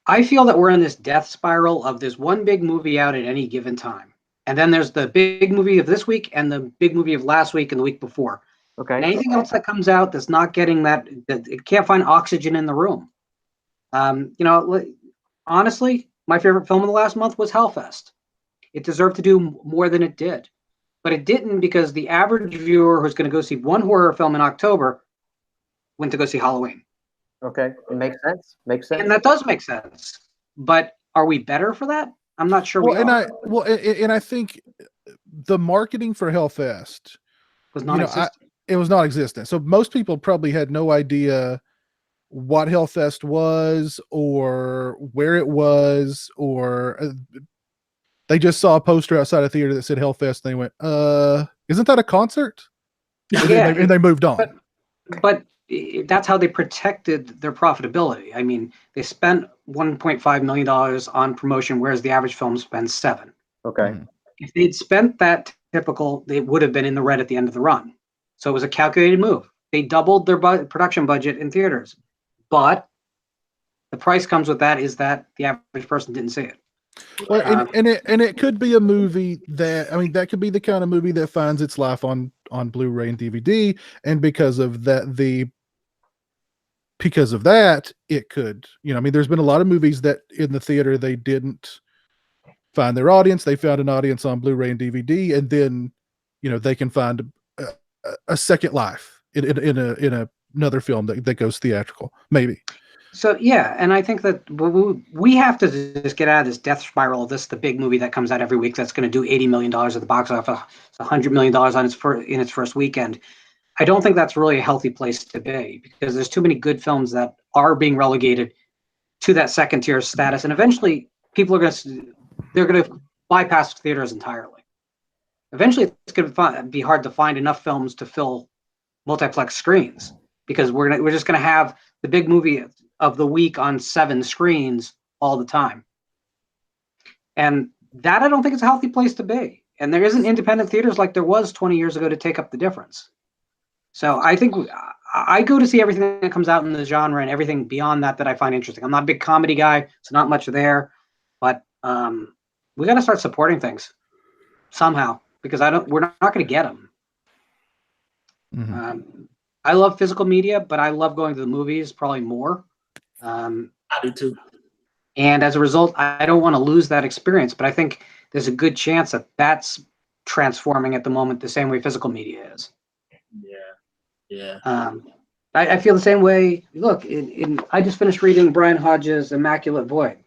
I feel that we're in this death spiral of there's one big movie out at any given time, and then there's the big movie of this week and the big movie of last week and the week before. Okay. And anything else that comes out that's not getting that it can't find oxygen in the room. Honestly, my favorite film of the last month was Hellfest. It deserved to do more than it did, but it didn't because the average viewer who's going to go see one horror film in October went to go see Halloween. Okay, it makes sense. Makes sense. And that does make sense. But are we better for that? I'm not sure. And I think the marketing for Hellfest Was you know, non-existent. it was non-existent. So most people probably had no idea what Hellfest was or where it was, or they just saw a poster outside a theater that said Hellfest and they went, isn't that a concert? And, Yeah, and they moved on. But that's how they protected their profitability. I mean, they spent $1.5 million on promotion, whereas the average film spends $7 million. Okay. Mhm. If they'd spent that typical, they would have been in the red at the end of the run. So it was a calculated move. They doubled their production budget in theaters, but the price comes with that is that the average person didn't see it. Well, and it could be a movie that, I mean, that could be the kind of movie that finds its life on Blu-ray and DVD, and because of that, it could, I mean, there's been a lot of movies that in the theater they didn't find their audience. They found an audience on Blu-ray and DVD, and then they can find a second life in another film that goes theatrical, maybe. So yeah, and I think that we have to just get out of this death spiral. This the big movie that comes out every week that's going to do $80 million at the box office, $100 million on its first weekend. I don't think that's really a healthy place to be, because there's too many good films that are being relegated to that second tier status, and eventually people are they're going to bypass theaters entirely. Eventually, it's going to be hard to find enough films to fill multiplex screens, because we're just going to have the big movie of the week on 7 screens all the time. And that, I don't think it's a healthy place to be. And there isn't independent theaters like there was 20 years ago to take up the difference. So I think I go to see everything that comes out in the genre and everything beyond that I find interesting. I'm not a big comedy guy, so not much there, but we got to start supporting things somehow, because we're not going to get them. Mm-hmm. I love physical media, but I love going to the movies probably more. I do too. And as a result, I don't want to lose that experience. But I think there's a good chance that that's transforming at the moment the same way physical media is. Yeah. I feel the same way. Look, I just finished reading Brian Hodges' Immaculate Void.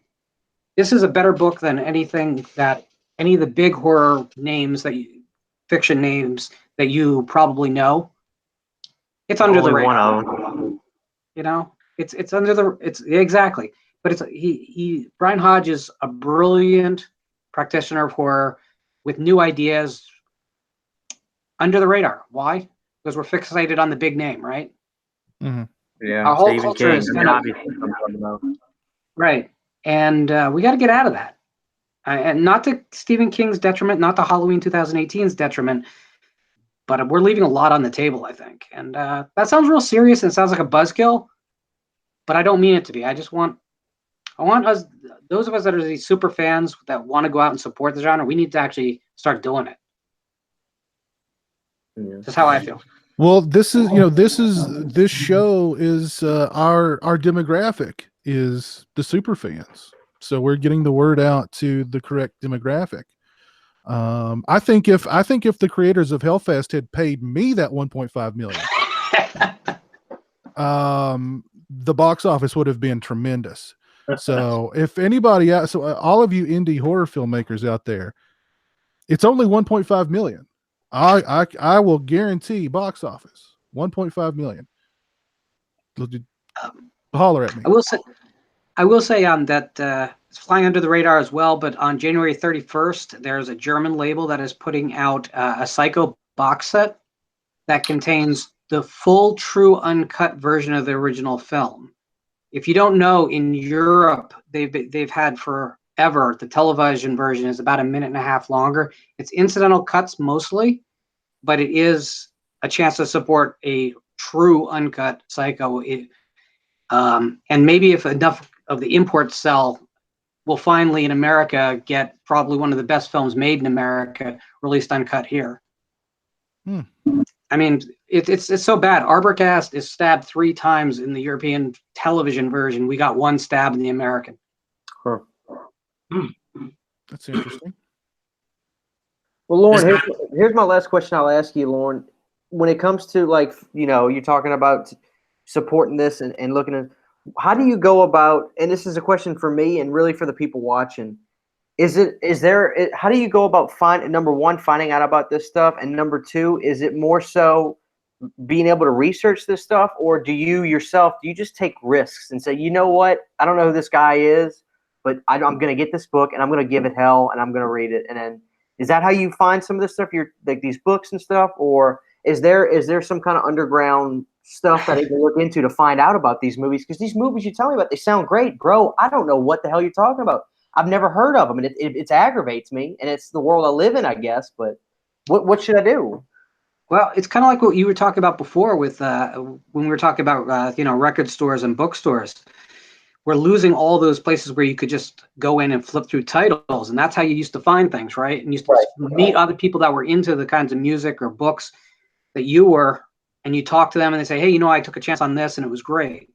This is a better book than anything that any of the big horror names fiction names that you probably know. It's under the radar. One of them. It's under the exactly. But it's Brian Hodge is a brilliant practitioner of horror with new ideas under the radar. Why? Because we're fixated on the big name, right? Mm-hmm. Yeah. Our whole Stephen culture King, is right, and we got to get out of that. And not to Stephen King's detriment, not to Halloween 2018's detriment, but we're leaving a lot on the table, I think. And that sounds real serious and sounds like a buzzkill, but I don't mean it to be. I want us, those of us that are these super fans that want to go out and support the genre, we need to actually start doing it. Yeah. That's how I feel. Well, this show is our demographic is the super fans. So we're getting the word out to the correct demographic. I think if the creators of Hellfest had paid me that 1.5 million, the box office would have been tremendous. So if anybody else, so all of you indie horror filmmakers out there, it's only 1.5 million. I will guarantee box office 1.5 million. Holler at me. I will say that it's flying under the radar as well, but on January 31st, there's a German label that is putting out a Psycho box set that contains the full, true, uncut version of the original film. If you don't know, in Europe, they've had forever, the television version is about 1.5 minutes longer. It's incidental cuts mostly, but it is a chance to support a true uncut Psycho. And maybe if enough of the imports sell, we'll finally in America get probably one of the best films made in America released uncut here. I mean, it's so bad. Arbogast is stabbed 3 times in the European television version. We got 1 stab in the American. Huh. That's interesting. Well, Lauren, here's my last question I'll ask you, Lauren. When it comes to, like, you're talking about supporting this and looking at, how do you go about, and this is a question for me and really for the people watching, how do you go about number one, finding out about this stuff, and number two, is it more so being able to research this stuff, or do you just take risks and say, you know what, I don't know who this guy is, but I'm going to get this book and I'm going to give it hell and I'm going to read it? And then is that how you find some of this stuff, you're like these books and stuff, or is there some kind of underground stuff that I can look into to find out about these movies? Because these movies you tell me about, they sound great, bro. I don't know what the hell you're talking about. I've never heard of them, and it aggravates me, and it's the world I live in, I guess. But what should I do? Well, it's kind of like what you were talking about before with when we were talking about record stores and bookstores. We're losing all those places where you could just go in and flip through titles, and that's how you used to find things, right? And you used to meet other people that were into the kinds of music or books that you were, and you talk to them, and they say, hey, I took a chance on this, and it was great.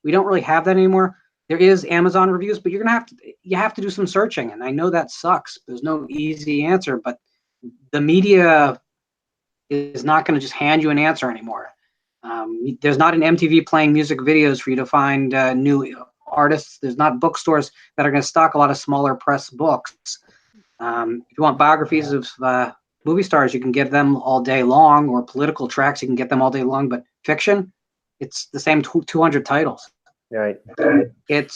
We don't really have that anymore. There is Amazon reviews, but you have to do some searching, and I know that sucks. There's no easy answer, but the media is not going to just hand you an answer anymore. There's not an MTV playing music videos for you to find new artists. There's not bookstores that are going to stock a lot of smaller press books. If you want biographies of movie stars, you can get them all day long, or political tracks, you can get them all day long. But fiction, it's the same 200 titles. Right. It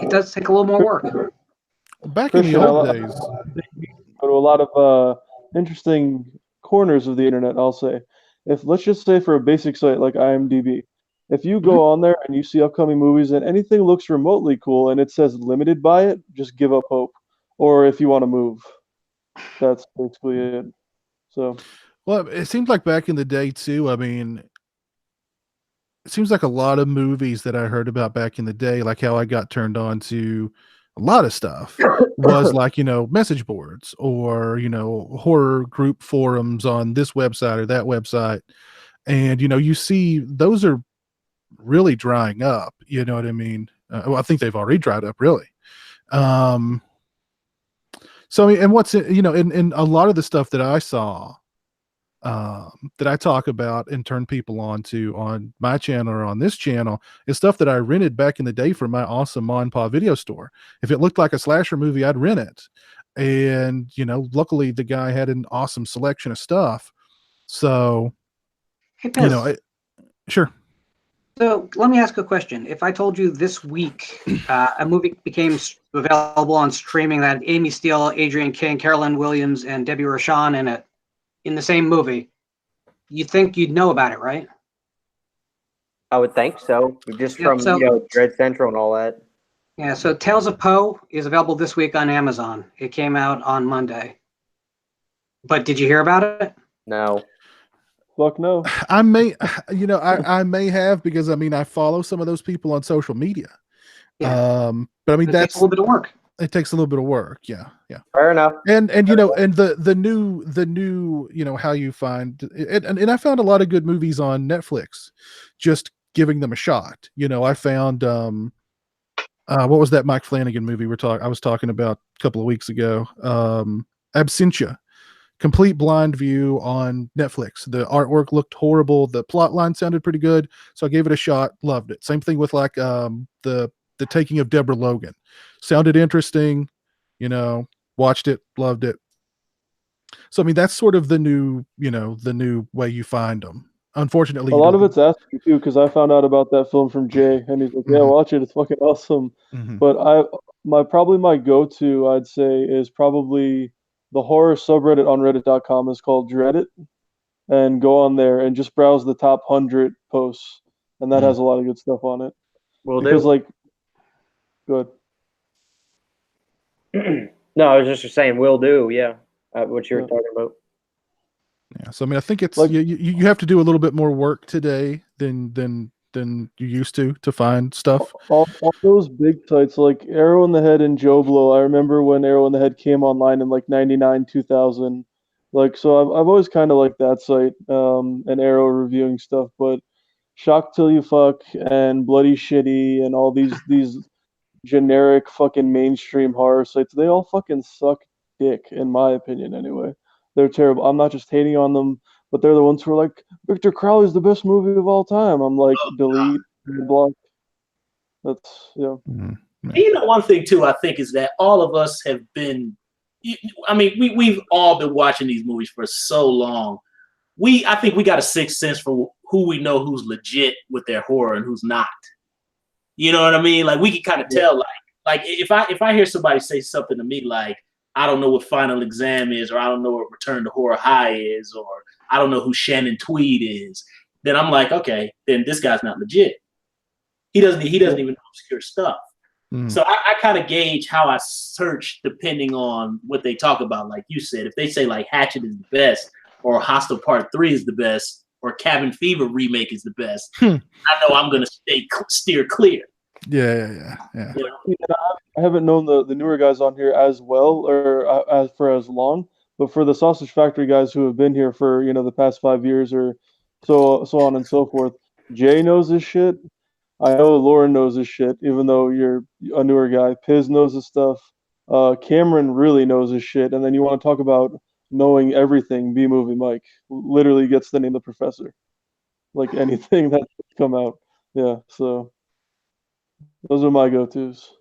does take a little more work. Back in the old days, go to a lot of interesting corners of the internet. I'll say, let's just say for a basic site like IMDb, if you go on there and you see upcoming movies and anything looks remotely cool and it says limited by it, just give up hope. Or if you want to move, that's basically it. So, well, it seems like back in the day too. I mean, it seems like a lot of movies that I heard about back in the day, like how I got turned on to a lot of stuff, was like, message boards or, horror group forums on this website or that website. And, you see those are really drying up. You know what I mean? Well, I think they've already dried up, really. So, I mean, and what's, in a lot of the stuff that I saw, that I talk about and turn people on to on my channel or on this channel is stuff that I rented back in the day from my awesome Ma and Pa video store. If it looked like a slasher movie, I'd rent it. And, luckily the guy had an awesome selection of stuff. So, Hey, sure. So let me ask a question. If I told you this week a movie became available on streaming that had Amy Steele, Adrienne King, Carolyn Williams, and Debbie Rochon in it, in the same movie, you think you'd know about it, right? I would think so. Just from Dread Central and all that. Yeah, so Tales of Poe is available this week on Amazon. It came out on Monday. But did you hear about it? No. Fuck no. I may, I may have, because I follow some of those people on social media. Yeah. But I mean, it takes a little bit of work. It takes a little bit of work. Yeah. Fair enough. And and the new how you find it, and I found a lot of good movies on Netflix, just giving them a shot. I found what was that Mike Flanagan movie I was talking about a couple of weeks ago? Absentia. Complete blind view on Netflix. The artwork looked horrible. The plot line sounded pretty good, so I gave it a shot. Loved it. Same thing with like the Taking of Deborah Logan. Sounded interesting. Watched it, loved it. So I mean, that's sort of the new way you find them. Unfortunately, a lot of it's asking too, because I found out about that film from Jay, and he's like, "Yeah, watch it. It's fucking awesome." But probably my go-to, I'd say, is probably the horror subreddit on Reddit.com is called Dreadit, and go on there and just browse the top 100 posts, and that has a lot of good stuff on it. Good. No, I was just saying, will do. Yeah, what you were talking about. Yeah, so I mean, I think it's you have to do a little bit more work today than you used to find stuff. All those big sites like Arrow in the Head and Joe Blow. I remember when Arrow in the Head came online in like 99, 2000. So I've always kind of liked that site and Arrow reviewing stuff. But Shock Till You Fuck and Bloody Shitty and all these generic fucking mainstream horror sites, they all fucking suck dick, in my opinion anyway. They're terrible. I'm not just hating on them, but they're the ones who are like, Victor Crowley's the best movie of all time. I'm like, delete, block. That's, You know, one thing too, I think, is that all of us have been. I mean, we've all been watching these movies for so long. I think we got a sixth sense for who we know who's legit with their horror and who's not. You know what I mean? Like we can kind of tell. Like if I hear somebody say something to me like, I don't know what Final Exam is, or I don't know what Return to Horror High is, or I don't know who Shannon Tweed is, then I'm like, okay, then this guy's not legit. He doesn't even know obscure stuff. So I kind of gauge how I search depending on what they talk about. Like you said, if they say like Hatchet is the best, or Hostel Part 3 is the best, or Cabin Fever remake is the best, I know I'm gonna steer clear. Yeah. You know? I haven't known the newer guys on here as well or as long, but for the Sausage Factory guys who have been here for the past 5 years or so on and so forth, Jay knows his shit. I know Lauren knows his shit, even though you're a newer guy. Piz knows his stuff. Cameron really knows his shit. And then you want to talk about knowing everything, B-Movie Mike literally gets the name of the professor. Like anything that's come out. Yeah, so those are my go-tos.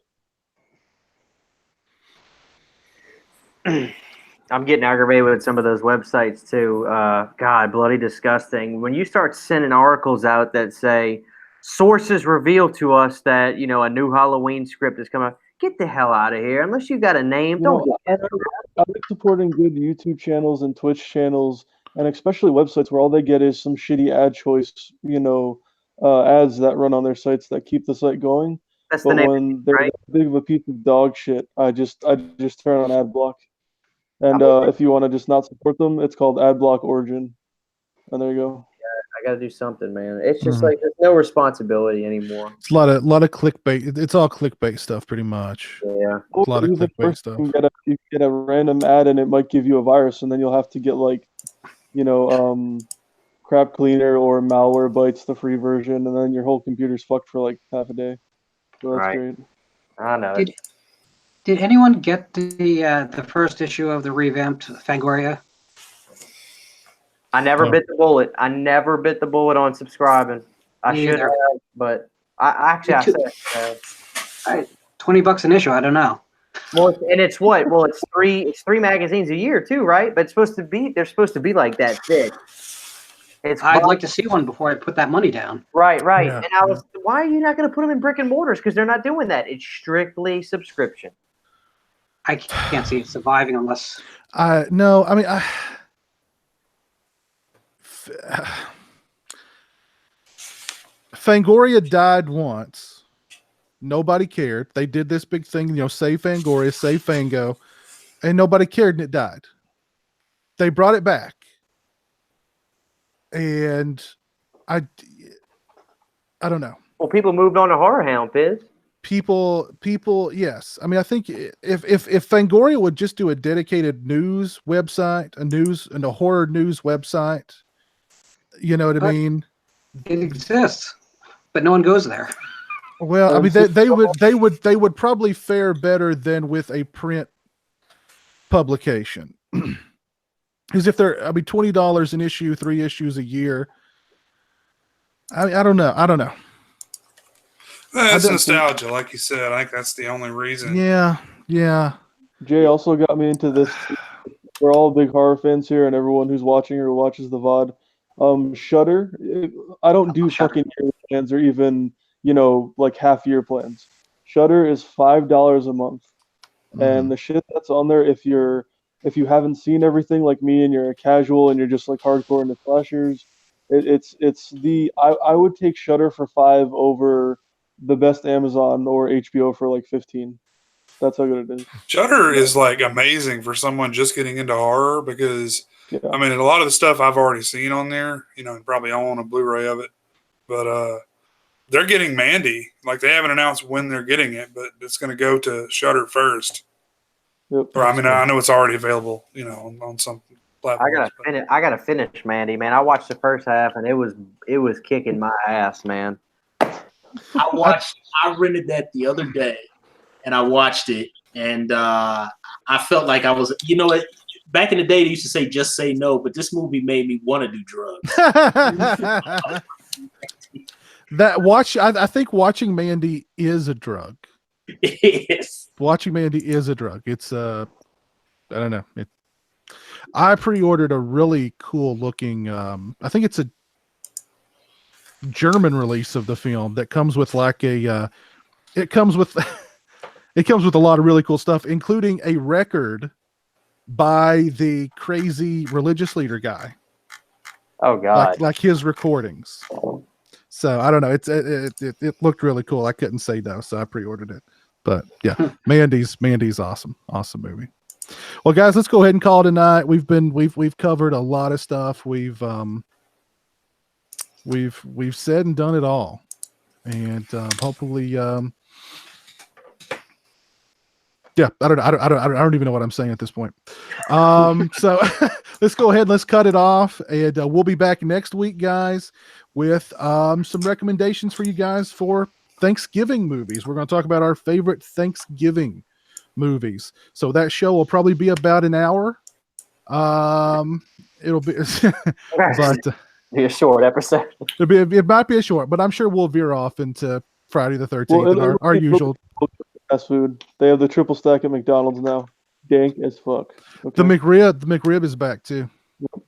I'm getting aggravated with some of those websites too. God, bloody disgusting. When you start sending articles out that say sources reveal to us that a new Halloween script is coming out, get the hell out of here. Unless you got a name, don't. I like supporting good YouTube channels and Twitch channels, and especially websites where all they get is some shitty ad choice, ads that run on their sites that keep the site going. That's but the name, when they're right? that big of a piece of dog shit, I just turn on ad block. And if you want to just not support them, it's called Adblock Origin. And there you go. I got to do something, man. It's just like there's no responsibility anymore. It's a lot of clickbait. It's all clickbait stuff, pretty much. Yeah, a lot of clickbait stuff. You get a random ad, and it might give you a virus, and then you'll have to get crap cleaner or malware bites the free version, and then your whole computer's fucked for like half a day. So that's great. I know. Did anyone get the first issue of the revamped Fangoria? I never bit the bullet. I never bit the bullet on subscribing. I should have, but I said $20 an issue. I don't know. Well, and it's what? Well, it's three magazines a year too, right? But they're supposed to be like that thick. I'd like to see one before I put that money down. Right. Yeah. And why are you not going to put them in brick and mortars? Because they're not doing that. It's strictly subscription. I can't see it surviving unless. No, I mean, Fangoria died once. Nobody cared. They did this big thing, save Fangoria, save Fango, and nobody cared, and it died. They brought it back, and I don't know. Well, people moved on to Horror Hound, Piz. People, yes. I mean, I think if Fangoria would just do a dedicated news website, a horror news website, you know what I mean? It exists, but no one goes there. Well, I mean, they would probably fare better than with a print publication, because if they're, $20 an issue, 3 issues a year. I don't know. That's nostalgia, like you said. I think that's the only reason. Yeah. Jay also got me into this. We're all big horror fans here, and everyone who's watching or watches the VOD. Shudder. I don't do fucking yearly plans or even like half-year plans. Shudder is $5 a month, and the shit that's on there, if you haven't seen everything like me and you're a casual and you're just like hardcore into slashers, I would take Shudder for $5 over the best Amazon or HBO for like $15. That's how good it is. Shudder is like amazing for someone just getting into horror because a lot of the stuff I've already seen on there, and probably own a Blu-ray of it, but they're getting Mandy. Like they haven't announced when they're getting it, but it's going to go to Shudder first. Yep. Or I know it's already available, on some platforms. I gotta finish Mandy, man. I watched the first half and it was kicking my ass, man. I rented that the other day, and I watched it, and I felt like I was, back in the day they used to say just say no, but this movie made me want to do drugs. I think watching Mandy is a drug. Yes. Watching Mandy is a drug. It's I don't know. I pre-ordered a really cool looking. I think it's a German release of the film that comes with like a. It comes with it comes with a lot of really cool stuff, including a record by the crazy religious leader guy. Oh God. Like his recordings. So I don't know. It looked really cool. I couldn't say no, so I pre-ordered it. But yeah, Mandy's awesome. Awesome movie. Well, guys, let's go ahead and call it a night. We've covered a lot of stuff. We've said and done it all, and hopefully, yeah. I don't even know what I'm saying at this point. So let's go ahead. Let's cut it off, and we'll be back next week, guys, with some recommendations for you guys for Thanksgiving movies. We're going to talk about our favorite Thanksgiving movies. So that show will probably be about an hour. It'll be, but Be a short episode. it might be a short, but I'm sure we'll veer off into Friday the 13th and our usual fast food. They have the triple stack at McDonald's now. Dank as fuck. Okay. The McRib is back too. Yep.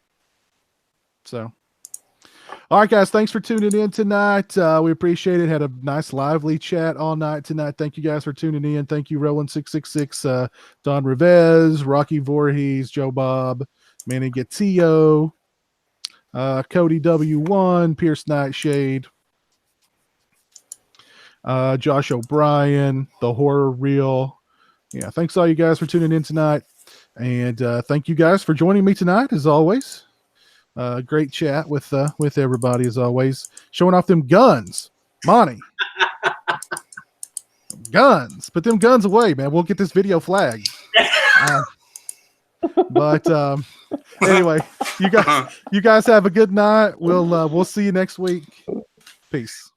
So, all right, guys, thanks for tuning in tonight. We appreciate it. Had a nice, lively chat all night tonight. Thank you guys for tuning in. Thank you, Roland666, Don Rivez, Rocky Voorhees, Joe Bob, Manny Gatillo, Cody W1, Pierce Nightshade, Josh O'Brien, The Horror Reel. Yeah, thanks all you guys for tuning in tonight. And thank you guys for joining me tonight, as always. Great chat with everybody, as always. Showing off them guns. Monty. Guns. Put them guns away, man. We'll get this video flagged. But anyway, you guys have a good night. We'll see you next week. Peace.